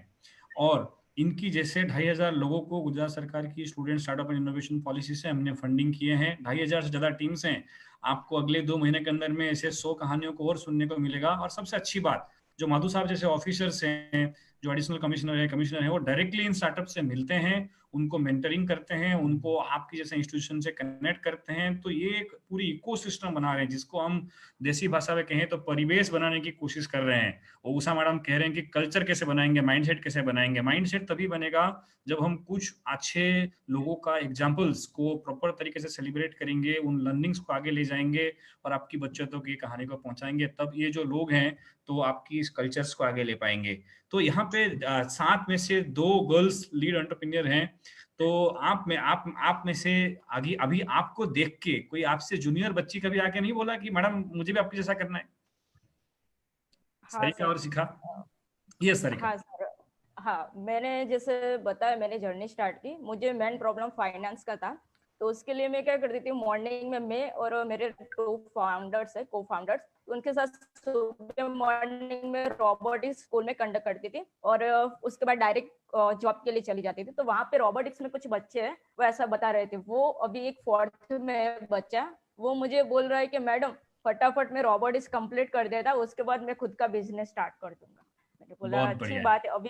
और इनकी जैसे 2500 लोगों को गुजरात सरकार की student startup and innovation policy से हमने फंडिंग किए हैं। 2500 से ज्यादा टीम्स हैं। आपको अगले 2 महीने के अंदर में ऐसे 100 कहानियों को और सुनने को मिलेगा। और सबसे अच्छी बात, जो माधु साहब जैसे ऑफिसर्स हैं, जो एडिशनल कमिश्नर है, वो डायरेक्टली इन स्टार्टअप से मिलते हैं, उनको मेंटरिंग करते हैं, उनको आपकी जैसे इंस्टीट्यूशन से कनेक्ट करते हैं। तो ये एक पूरी इकोसिस्टम बना रहे हैं, जिसको हम देसी भाषा में कहें तो परिवेश बनाने की कोशिश कर रहे हैं। और उषा मैडम कह रहे हैं कि कल्चर कैसे बनाएंगे, माइंडसेट कैसे बनाएंगे। माइंडसेट तभी बनेगा जब हम कुछ अच्छे लोगों का एग्जाम्पल्स को प्रॉपर तरीके से सेलिब्रेट करेंगे, उन लर्निंग्स को आगे ले जाएंगे और आपकी बच्चों तक ये कहानी को पहुंचाएंगे। तब ये जो लोग हैं तो आपकी इस कल्चर्स को आगे ले पाएंगे। तो यहाँ पे 7 में से 2 गर्ल्स लीड एंटरप्रेन्योर हैं। तो आप में से आगे अभी आपको देख के कोई आपसे जूनियर बच्ची कभी आके नहीं बोला कि मैडम मुझे भी आपके जैसा करना है?
हाँ
सरिका और शिखा, ये सरिका।
हाँ सर, हाँ मैंने जैसे बताया, मैंने जर्नी स्टार्ट की। मुझे मेन प्रॉब्लम फाइनेंस का था, तो उसके लिए मैं क्या करती थी, मॉर्निंग में मैं और मेरे 2 फाउंडर्स है, को फाउंडर्स, उनके साथ सुबह मॉर्निंग में रोबोटिक्स स्कूल में कंडक्ट करती थी और उसके बाद डायरेक्ट जॉब के लिए चली जाती थी। तो वहाँ पे रोबोटिक्स में कुछ बच्चे हैं, वो ऐसा बता रहे थे। वो अभी एक 4th में बच्चा, वो मुझे बोल रहा है कि मैडम फटाफट मैं रोबोटिक्स कंप्लीट कर देता, उसके बाद मैं खुद का बिजनेस स्टार्ट कर दूंगा। मैंने बोला अच्छी बात है। अभी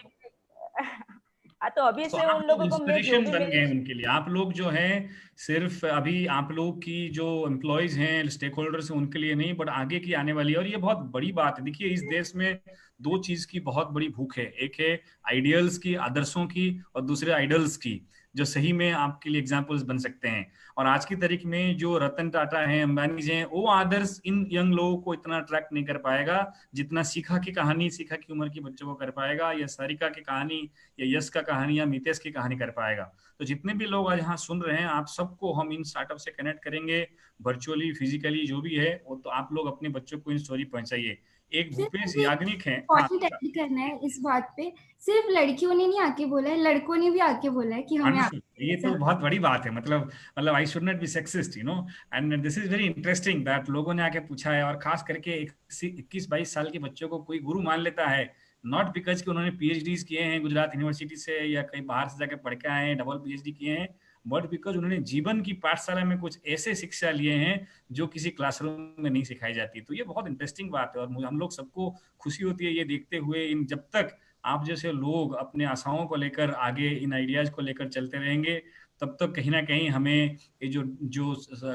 तो अभी से उन लोगों को मैं जो
इंस्पिरेशन
भी
बन गए उनके लिए। आप लोग जो हैं सिर्फ अभी आप लोग की जो एम्प्लॉयज हैं, स्टेक होल्डर्स हैं, उनके लिए नहीं, बट आगे की आने वाली है। और ये बहुत बड़ी बात है। देखिए इस देश में 2 चीज की बहुत बड़ी भूख है, एक है आइडियल्स की, आदर्शों की, और दूसरे आइडल्स की, जो सही में आपके लिए एग्जाम्पल्स बन सकते हैं। और आज की तारीख में जो रतन टाटा हैं, अंबानी हैं, वो आदर्श इन यंग लोगों को इतना अट्रैक्ट नहीं कर पाएगा जितना शिखा की कहानी, शिखा की उम्र के बच्चों को कर पाएगा, या सारिका की कहानी, या यश का कहानी, या मितेश की कहानी कर पाएगा। तो जितने भी लोग आज यहाँ सुन रहे हैं, आप सबको हम इन स्टार्टअप से कनेक्ट करेंगे, वर्चुअली, फिजिकली, जो भी है वो। तो आप लोग अपने बच्चों को इन स्टोरी पहुंचाइए। एक भूपेश याग्निक है,
करना है इस बात पे, सिर्फ लड़कियों ने नहीं आके बोला है, लड़कों ने भी आके बोला है कि हमें
ये तो बहुत बड़ी बात है। मतलब I should not be sexist, you know, and this is very interesting that लोगों ने आके पूछा है। और खास करके 21-22 साल के बच्चों को कोई गुरु मान लेता है, नॉट बिकॉज कि उन्होंने PhDs किए हैं गुजरात यूनिवर्सिटी से, या कहीं बाहर से जाकर पढ़ के आए हैं, डबल PhD किए हैं, बट बिकॉज उन्होंने जीवन की पाठशाला में कुछ ऐसे शिक्षा लिए हैं जो किसी क्लासरूम में नहीं सिखाई जाती। तो ये बहुत इंटरेस्टिंग बात है और हम लोग सबको खुशी होती है ये देखते हुए। इन जब तक आप जैसे लोग अपने आशाओं को लेकर आगे, इन आइडियाज को लेकर चलते रहेंगे, तब तक कहीं ना कहीं हमें ये जो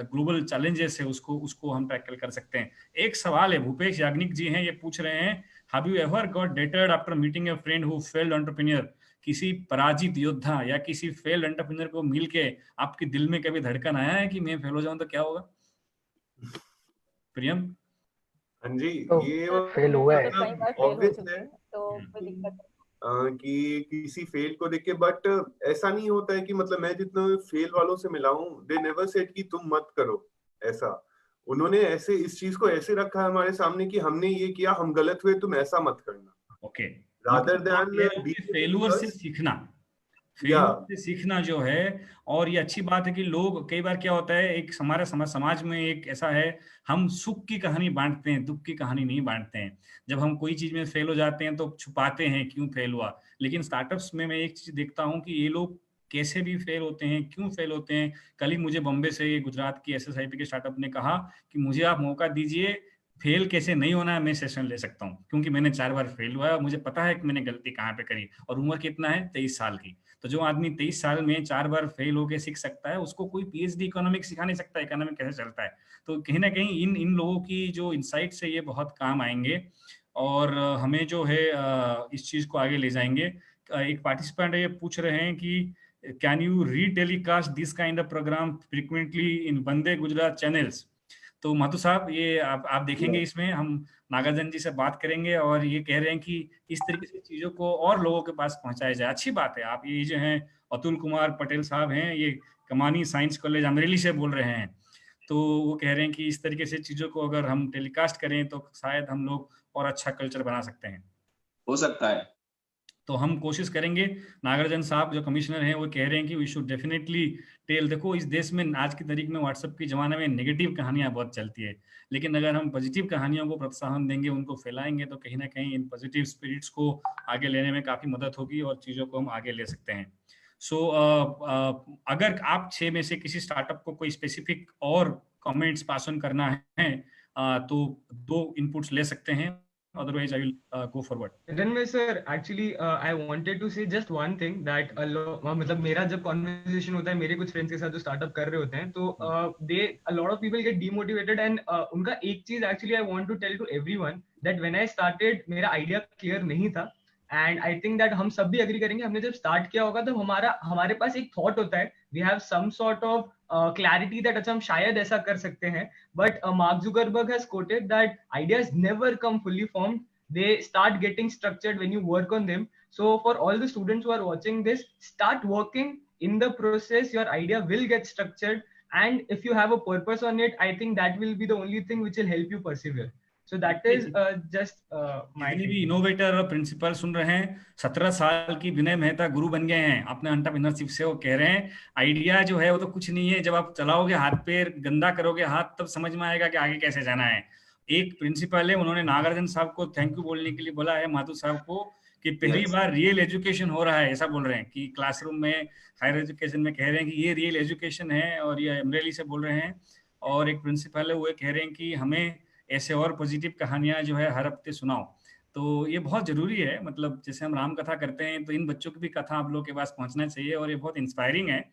ग्लोबल चैलेंजेस है उसको हम टैकल कर सकते हैं। एक सवाल है, भूपेश याग्निक जी हैं, ये पूछ रहे हैं, have you ever got deterred after meeting a friend who failed entrepreneur? किसी पराजित योद्धा या किसी फेल्ड एंटरप्रेन्योर को मिलके आपके दिल में कभी धड़कन आया है कि मैं फेल हो जाऊं तो क्या होगा? प्रियम?
हाँ जी,
तो
ये
फेल हुआ है,
ऑब्वियस है
तो कोई दिक्कत
कि किसी फेल को देख के, बट ऐसा नहीं होता है कि मतलब मैं जितने फेल वालों से मिला हूं, दे नेवर सेड कि तुम मत करो ऐसा। उन्होंने ऐसे इस चीज को ऐसे रखा है हमारे सामने कि हमने ये किया, हम गलत हुए, तुम ऐसा मत करना।
ओके,
रादर देन
फेलुअर से सीखना, फेलुअर से सीखना जो है। और ये अच्छी बात है कि लोग, कई बार क्या होता है, एक हमारे समाज में एक ऐसा है, हम सुख की कहानी बांटते हैं, दुख की कहानी नहीं बांटते हैं। जब हम कोई चीज में फेल हो जाते हैं तो छुपाते हैं क्यों फेल हुआ। लेकिन स्टार्टअप्स में मैं एक चीज देखता हूँ कि ये लोग कैसे भी फेल होते हैं, क्यों फेल होते हैं। कल ही मुझे बॉम्बे से गुजरात की SSIP के स्टार्टअप ने कहा कि मुझे आप मौका दीजिए, फेल कैसे नहीं होना है मैं सेशन ले सकता हूँ, क्योंकि मैंने 4 बार फेल हुआ है, मुझे पता है कि मैंने गलती कहाँ पे करी। और उम्र कितना है? 23 साल की। तो जो आदमी 23 साल में 4 बार फेल होके सीख सकता है, उसको कोई PhD इकोनॉमिक्स सिखा नहीं सकता इकोनॉमिक कैसे चलता है। तो कहीं ना कहीं इन लोगों की जो इंसाइट्स है ये बहुत काम आएंगे और हमें जो है इस चीज को आगे ले जाएंगे। एक पार्टिसिपेंट ये पूछ रहे हैं कि can you retelecast this kind of programme frequently in Vande Gujarat channels? तो माथुर साहब, ये आप देखेंगे, इसमें हम नागार्जुन जी से बात करेंगे और ये कह रहे हैं कि इस तरीके से चीजों को और लोगों के पास पहुंचाया जाए। अच्छी बात है। आप ये जो हैं अतुल कुमार पटेल साहब हैं, ये कमानी साइंस कॉलेज अमरेली से बोल रहे हैं। तो वो कह रहे हैं कि इस तरीके से चीज़ों को अगर हम टेलीकास्ट करें तो शायद हम लोग और अच्छा कल्चर बना सकते हैं।
हो सकता है।
तो हम कोशिश करेंगे। नागराजन साहब जो कमिश्नर हैं वो कह रहे हैं कि वी शुड डेफिनेटली टेल। देखो इस देश में आज की तारीख में व्हाट्सएप के ज़माने में नेगेटिव कहानियाँ बहुत चलती है, लेकिन अगर हम पॉजिटिव कहानियों को प्रोत्साहन देंगे, उनको फैलाएंगे, तो कहीं ना कहीं इन पॉजिटिव स्पिरिट्स को आगे लेने में काफ़ी मदद होगी और चीज़ों को हम आगे ले सकते हैं। सो अगर आप 6 में से किसी स्टार्टअप को कोई स्पेसिफिक और कमेंट्स पास ऑन करना है तो 2 इनपुट्स ले सकते हैं, otherwise I will go forward.
Ranveer sir, actually I wanted to say just one thing that मतलब मेरा जब conversation होता है मेरे कुछ friends के साथ जो startup कर रहे होते हैं तो a lot of people get demotivated and उनका एक चीज actually I want to tell to everyone that when I started मेरा idea clear नहीं था and I think that हम सब भी agree करेंगे, हमने जब start किया होगा तो हमारे पास एक thought होता है, we have some sort of clarity that अच्छा हम शायद ऐसा कर सकते हैं, but Mark Zuckerberg has quoted that ideas never come fully formed, they start getting structured when you work on them. So for all the students who are watching this, start working in the process, your idea will get structured, and if you have a purpose on it, I think that will be the only thing which will help you persevere. So that is just my
भी innovator और principal सुन रहे हैं, 17 साल की विनय मेहता गुरु बन गए हैं अपने एंटरप्रेन्योरशिप से। वो कह रहे हैं आइडिया जो है वो तो कुछ नहीं है, जब आप चलाओगे, हाथ पैर गंदा करोगे हाथ, तब समझ में आएगा कि आगे कैसे जाना है। एक प्रिंसिपल है, उन्होंने नागार्जुन साहब को थैंक यू बोलने के लिए बोला है, माथुर साहब को, कि पहली बार रियल एजुकेशन हो रहा है, ऐसा बोल रहे हैं कि क्लासरूम में हायर एजुकेशन में कह रहे हैं कि ये रियल एजुकेशन है, और ये अमरेली से बोल रहे हैं। और एक प्रिंसिपल है वो कह रहे हैं कि हमें ऐसे और पॉजिटिव कहानियां जो है हर हफ्ते सुनाओ। तो ये बहुत जरूरी है, मतलब जैसे हम राम कथा करते हैं तो इन बच्चों की भी कथा आप लोग के पास पहुंचना चाहिए, और ये बहुत इंस्पायरिंग है।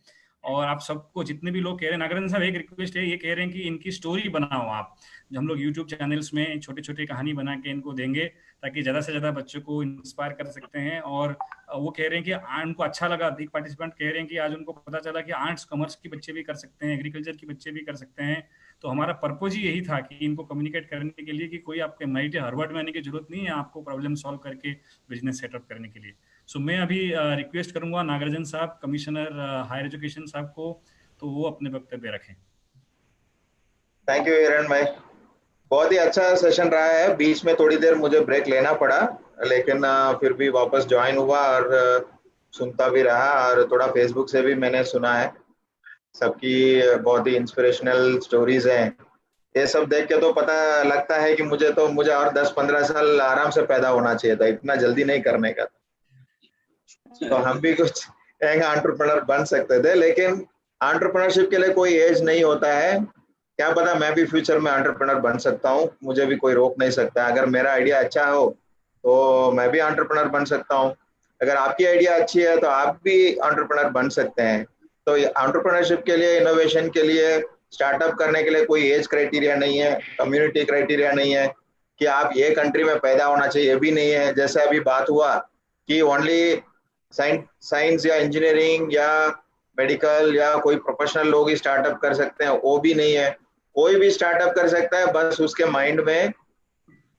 और आप सबको जितने भी लोग कह रहे हैं, नागराजन साहब एक रिक्वेस्ट है, ये कह रहे हैं कि इनकी स्टोरी बनाओ आप, जो हम लोग यूट्यूब चैनल्स में छोटे छोटे कहानी बना के इनको देंगे ताकि ज़्यादा से ज़्यादा बच्चों को इंस्पायर कर सकते हैं। और वो कह रहे हैं कि उनको अच्छा लगा, एक पार्टिसिपेंट कह रहे हैं कि आज उनको पता चला कि आर्ट्स कॉमर्स के बच्चे भी कर सकते हैं, एग्रीकल्चर के बच्चे भी कर सकते हैं। तो हमारा पर्पज ही यही था कि इनको कम्युनिकेट करने के लिए कि कोई आपके MIT हार्वर्ड में आने की जरूरत नहीं है आपको प्रॉब्लम सॉल्व करके बिजनेस सेटअप करने के लिए। सो मैं अभी रिक्वेस्ट करूंगा नागार्जुन साहब, कमिश्नर हायर एजुकेशन साहब को, तो वो अपने वक्तव्य रखें।
थैंक यू हिरण भाई, बहुत ही अच्छा सेशन रहा है। बीच में थोड़ी देर मुझे ब्रेक लेना पड़ा, लेकिन फिर भी वापस ज्वाइन हुआ और सुनता भी रहा, और थोड़ा फेसबुक से भी मैंने सुना है, सबकी बहुत ही इंस्पिरेशनल स्टोरीज हैं। ये सब देख के तो पता लगता है कि मुझे और 10-15 साल आराम से पैदा होना चाहिए था, इतना जल्दी नहीं करने का। तो हम भी कुछ एक एंटरप्रेन्योर बन सकते थे, लेकिन एंटरप्रेन्योरशिप के लिए कोई एज नहीं होता है। क्या पता मैं भी फ्यूचर में एंटरप्रेन्योर बन सकता हूँ, मुझे भी कोई रोक नहीं सकता। अगर मेरा आइडिया अच्छा हो तो मैं भी एंटरप्रेन्योर बन सकता हूँ, अगर आपकी आइडिया अच्छी है तो आप भी एंटरप्रेन्योर बन सकते हैं। तो एंटरप्रेन्योरशिप के लिए, इनोवेशन के लिए, स्टार्टअप करने के लिए कोई एज क्राइटेरिया नहीं है, कम्युनिटी क्राइटेरिया नहीं है कि आप ये कंट्री में पैदा होना चाहिए, ये भी नहीं है। जैसे अभी बात हुआ कि ओनली साइंस या इंजीनियरिंग या मेडिकल या कोई प्रोफेशनल लोग ही स्टार्टअप कर सकते हैं, वो भी नहीं है। कोई भी स्टार्टअप कर सकता है, बस उसके माइंड में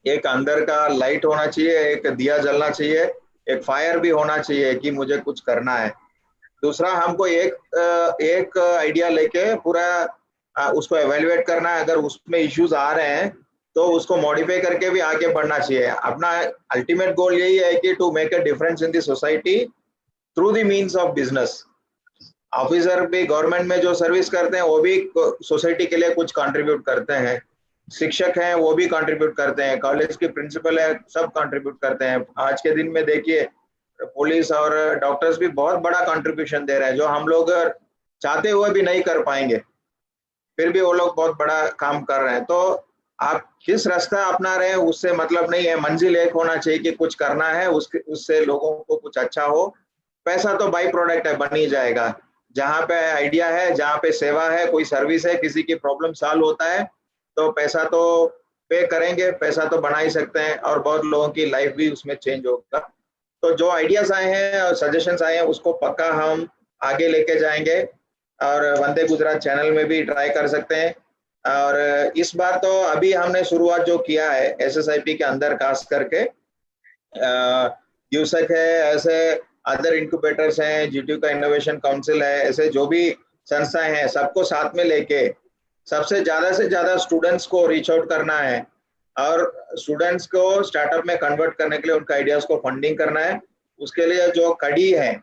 एक अंदर का लाइट होना चाहिए, एक दिया जलना चाहिए, एक फायर भी होना चाहिए कि मुझे कुछ करना है। दूसरा, हमको एक आइडिया लेके पूरा उसको एवेल्युएट करना है। अगर उसमें इश्यूज आ रहे हैं तो उसको मॉडिफाई करके भी आगे बढ़ना चाहिए। अपना अल्टीमेट गोल यही है कि to make a difference in the society through the means of business. Officer भी गवर्नमेंट में जो सर्विस करते हैं वो भी सोसाइटी के लिए कुछ कंट्रीब्यूट करते हैं, शिक्षक हैं वो भी कंट्रीब्यूट करते हैं, कॉलेज के प्रिंसिपल है सब कंट्रीब्यूट करते हैं। आज के दिन में देखिए पुलिस और डॉक्टर्स भी बहुत बड़ा कंट्रीब्यूशन दे रहे हैं, जो हम लोग चाहते हुए भी नहीं कर पाएंगे, फिर भी वो लोग बहुत बड़ा काम कर रहे हैं। तो आप किस रास्ता अपना रहे हैं उससे मतलब नहीं है, मंजिल एक होना चाहिए कि कुछ करना है, उससे लोगों को कुछ अच्छा हो। पैसा तो बाई प्रोडक्ट है, बन ही जाएगा। जहाँ पे आइडिया है, जहाँ पे सेवा है, कोई सर्विस है, किसी की प्रॉब्लम सॉल्व होता है तो पैसा तो पे करेंगे, पैसा तो बना ही सकते हैं, और बहुत लोगों की लाइफ भी उसमें चेंज होगा। तो जो आइडियाज आए हैं और सजेशंस आए हैं उसको पक्का हम आगे लेके जाएंगे, और वंदे गुजरात चैनल में भी ट्राई कर सकते हैं। और इस बार तो अभी हमने शुरुआत जो किया है SSIP के अंदर खास करके, यूसक है, ऐसे अदर इंक्यूबेटर्स हैं, GTU का इनोवेशन काउंसिल है, ऐसे जो भी संस्थाएं हैं, सबको साथ में लेके सबसे ज्यादा से ज्यादा स्टूडेंट्स को रीच आउट करना है और स्टूडेंट्स को स्टार्टअप में कन्वर्ट करने के लिए उनका आइडियाज को फंडिंग करना है। उसके लिए जो कड़ी है,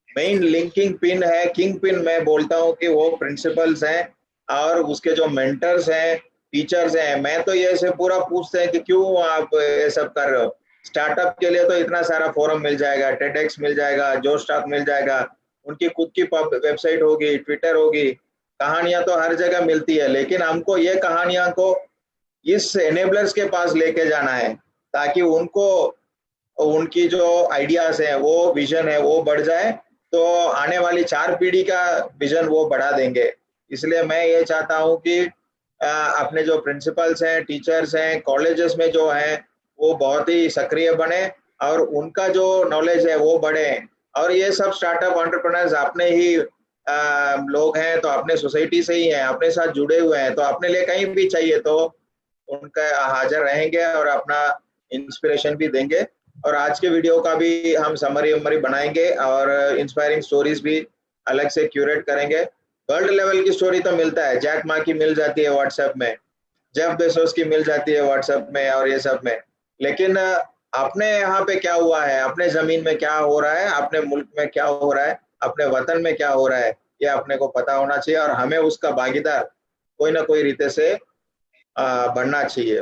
मेन लिंकिंग पिन है, किंग पिन मैं बोलता हूँ कि वो प्रिंसिपल्स हैं और उसके जो मेंटर्स हैं, टीचर्स हैं। मैं तो ये से पूरा पूछते हैं कि क्यों आप ये सब कर रहे हो। स्टार्टअप के लिए तो इतना सारा फोरम मिल जाएगा, टेडेक्स मिल जाएगा, जो स्टॉक मिल जाएगा, उनकी खुद की वेबसाइट होगी, ट्विटर होगी, कहानियां तो हर जगह मिलती है। लेकिन हमको ये कहानियां को इस एनेबलर्स के पास लेके जाना है ताकि उनको उनकी जो आइडियाज है, वो विजन है, वो बढ़ जाए, तो आने वाली 4 पीढ़ी का विजन वो बढ़ा देंगे। इसलिए मैं ये चाहता हूँ कि अपने जो प्रिंसिपल्स हैं, टीचर्स हैं, कॉलेजेस में जो हैं, वो बहुत ही सक्रिय बने और उनका जो नॉलेज है वो बढ़े। और ये सब स्टार्टअप एंटरप्रेन्योर्स अपने ही लोग हैं, तो अपने सोसाइटी से ही हैं, अपने साथ जुड़े हुए हैं, तो अपने लिए कहीं भी चाहिए तो उनका हाजिर रहेंगे और अपना इंस्पिरेशन भी देंगे। और आज के वीडियो का भी हम समरी बनाएंगे और इंस्पायरिंग स्टोरीज भी अलग से क्यूरेट करेंगे। वर्ल्ड लेवल की स्टोरी तो मिलता है, जैक मा की मिल जाती है व्हाट्सएप में, जेफ बेजोस की मिल जाती है व्हाट्सएप में और ये सब में, लेकिन अपने यहाँ पे क्या हुआ है, अपने जमीन में क्या हो रहा है, अपने मुल्क में क्या हो रहा है, अपने वतन में क्या हो रहा है, ये अपने को पता होना चाहिए और हमें उसका भागीदार कोई ना कोई रीते से बनना चाहिए।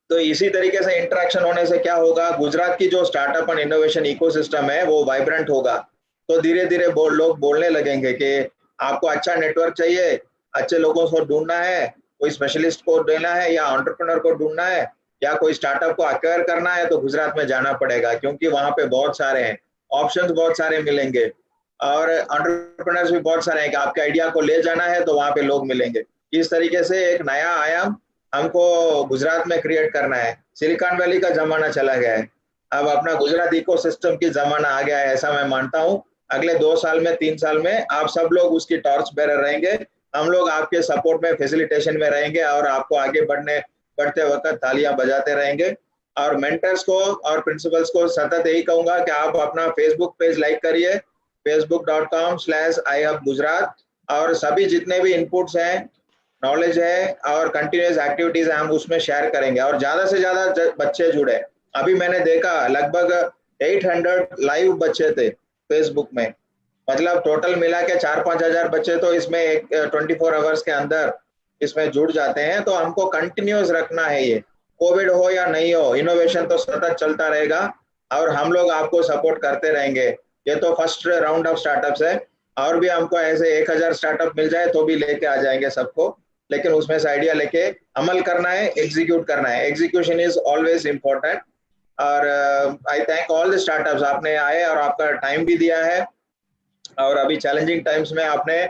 तो इसी तरीके से इंटरेक्शन होने से क्या होगा, गुजरात की जो स्टार्टअप एंड इनोवेशन इकोसिस्टम है वो वाइब्रेंट होगा। तो धीरे धीरे लोग बोलने लगेंगे कि आपको अच्छा नेटवर्क चाहिए, अच्छे लोगों को ढूंढना है, कोई स्पेशलिस्ट को देना है या एंटरप्रेन्योर को ढूंढना है या कोई स्टार्टअप को एक्वायर करना है, तो गुजरात में जाना पड़ेगा क्योंकि वहां पे बहुत सारे हैं, ऑप्शंस बहुत सारे मिलेंगे और एंटरप्रेन्योर्स भी बहुत सारे हैं कि आपके आइडिया को ले जाना है तो वहां पे लोग मिलेंगे। इस तरीके से एक नया आयाम हमको गुजरात में क्रिएट करना है। सिलिकॉन वैली का जमाना चला गया है, अब अपना गुजरात इकोसिस्टम की जमाना आ गया है, ऐसा मैं मानता हूँ। अगले 2 साल में, 3 साल में आप सब लोग उसकी टॉर्च बेरर रहेंगे, हम लोग आपके सपोर्ट में, फैसिलिटेशन में रहेंगे और आपको आगे बढ़ते वक्त तालियां बजाते रहेंगे। और मेंटर्स को और प्रिंसिपल्स को सतत यही कहूंगा कि आप अपना फेसबुक पेज लाइक करिए, facebook.com/ihubgujarat, और सभी जितने भी इनपुट्स हैं, नॉलेज है और कंटिन्यूस एक्टिविटीज है, हम उसमें शेयर करेंगे और ज्यादा से ज्यादा बच्चे जुड़े। अभी मैंने देखा लगभग 800 लाइव बच्चे थे फेसबुक में, मतलब टोटल मिला के 4-5 हजार बच्चे तो इसमें 24 आवर्स के अंदर इसमें जुड़ जाते हैं। तो हमको कंटिन्यूस रखना है, ये कोविड हो या नहीं हो, इनोवेशन तो सतत चलता रहेगा और हम लोग आपको सपोर्ट करते रहेंगे। ये तो फर्स्ट राउंड ऑफ स्टार्टअप्स है, और भी हमको ऐसे 1000 स्टार्टअप मिल जाए तो भी लेके आ जाएंगे सबको, लेकिन उसमें से आइडिया लेके अमल करना है, एग्जीक्यूट करना है। Execution is always important. और I thank all the startups, आपने आए और आपका टाइम भी दिया है और अभी चैलेंजिंग टाइम्स में आपने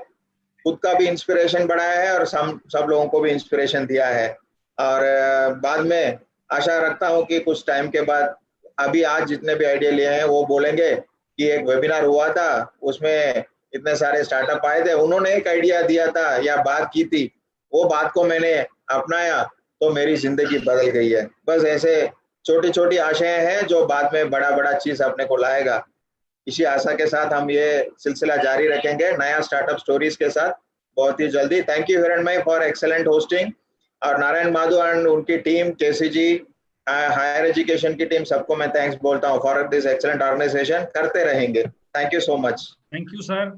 खुद का भी इंस्पिरेशन बढ़ाया है और सब लोगों को भी इंस्पिरेशन दिया है। और बाद में आशा रखता हूँ कि कुछ टाइम के बाद, अभी आज जितने भी आइडिया लिए हैं वो बोलेंगे कि एक वेबिनार हुआ था, उसमें इतने सारे स्टार्टअप आए थे, उन्होंने एक आइडिया दिया था या बात की थी, वो बात को मैंने अपनाया तो मेरी जिंदगी बदल गई है। बस ऐसे छोटी छोटी आशाएं हैं जो बाद में बड़ा चीज अपने को लाएगा। इसी आशा के साथ हम ये सिलसिला जारी रखेंगे नया स्टार्टअप स्टोरीज के साथ बहुत ही जल्दी। Thank you Hiranmay for excellent hosting, और नारायण माधव एंड उनकी team, KC ji, higher education की टीम, सबको मैं थैंक्स बोलता हूँ फॉर दिस एक्सेलेंट ऑर्गेनाइजेशन। करते रहेंगे। Thank you so much.
Thank you sir,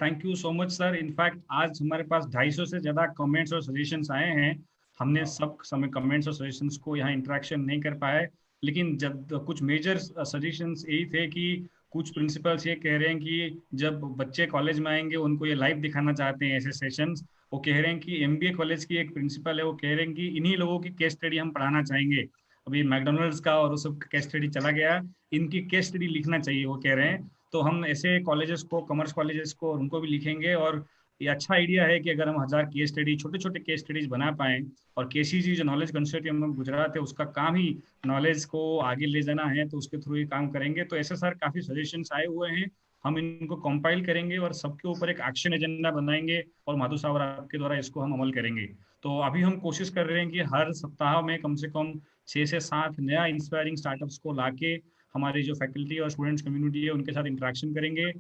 thank you so much sir. In fact आज हमारे पास 250 से ज्यादा कमेंट्स और सजेशंस आए हैं। हमने सब समय कमेंट्स और सजेशंस को यहाँ इंटरेक्शन नहीं कर पाए, लेकिन जब कुछ मेजर सजेशंस यही थे कि कुछ प्रिंसिपल्स ये कह रहे हैं कि जब बच्चे कॉलेज में आएंगे उनको ये लाइव दिखाना चाहते हैं ऐसे सेशंस। वो कह रहे हैं कि एमबीए कॉलेज की एक प्रिंसिपल है, वो कह रहे हैं कि इन्हीं लोगों की केस स्टडी हम पढ़ाना चाहेंगे। अभी मैकडोनल्ड्स का और वो सब केस स्टडी चला गया, इनकी केस स्टडी लिखना चाहिए वो कह रहे हैं। तो हम ऐसे कॉलेजेस को, कॉमर्स कॉलेजेस को, उनको भी लिखेंगे। और ये अच्छा आइडिया है कि अगर हम 1000 केस स्टडी, छोटे छोटे केस स्टडीज बना पाएं, और केसीजी जो नॉलेज कंसोर्टियम ऑफ गुजरात है उसका काम ही नॉलेज को आगे ले जाना है, तो उसके थ्रू ही काम करेंगे। तो ऐसे सर काफी सजेशंस आए हुए हैं, हम इनको कंपाइल करेंगे और सबके ऊपर एक एक्शन एजेंडा बनाएंगे और माधु साहब आपके द्वारा इसको हम अमल करेंगे। तो अभी हम कोशिश कर रहे हैं कि हर सप्ताह में कम से कम 6 से 7 नया इंस्पायरिंग स्टार्टअप्स को लाके हमारी जो फैकल्टी और स्टूडेंट्स कम्युनिटी है उनके साथ इंटरेक्शन करेंगे,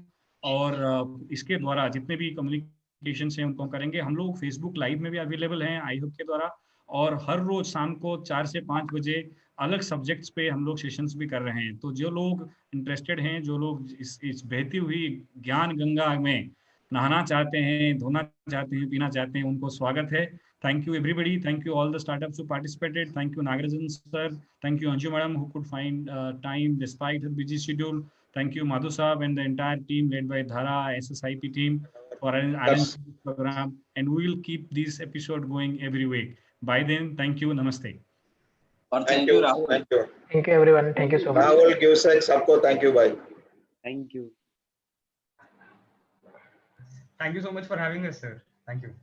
और इसके द्वारा जितने भी क्वेश्चन है उनको करेंगे। हम लोग फेसबुक लाइव में भी अवेलेबल हैं आई हुक के द्वारा, और हर रोज शाम को 4 से 5 बजे अलग सब्जेक्ट्स पे हम लोग सेशंस भी कर रहे हैं। तो जो लोग इंटरेस्टेड हैं, जो लोग इस बहती हुई ज्ञान गंगा में नहाना चाहते हैं, धोना चाहते हैं, पीना चाहते हैं, उनको स्वागत है। Thank you everybody. Thank you all the startups who participated. Thank you Nagarajan sir. Thank you Anju madam who could find time despite her busy schedule. Thank you Madhu sahab and the entire team led by Dhara SSIP team for arranging this program. And we will keep this episode going every week. By then, thank you. Namaste.
Thank you Rahul.
Thank you.
Thank you everyone. Thank you so much.
Rahul Givsek सबको thank you. Bye.
Thank you.
Thank you so much for having us, sir. Thank you.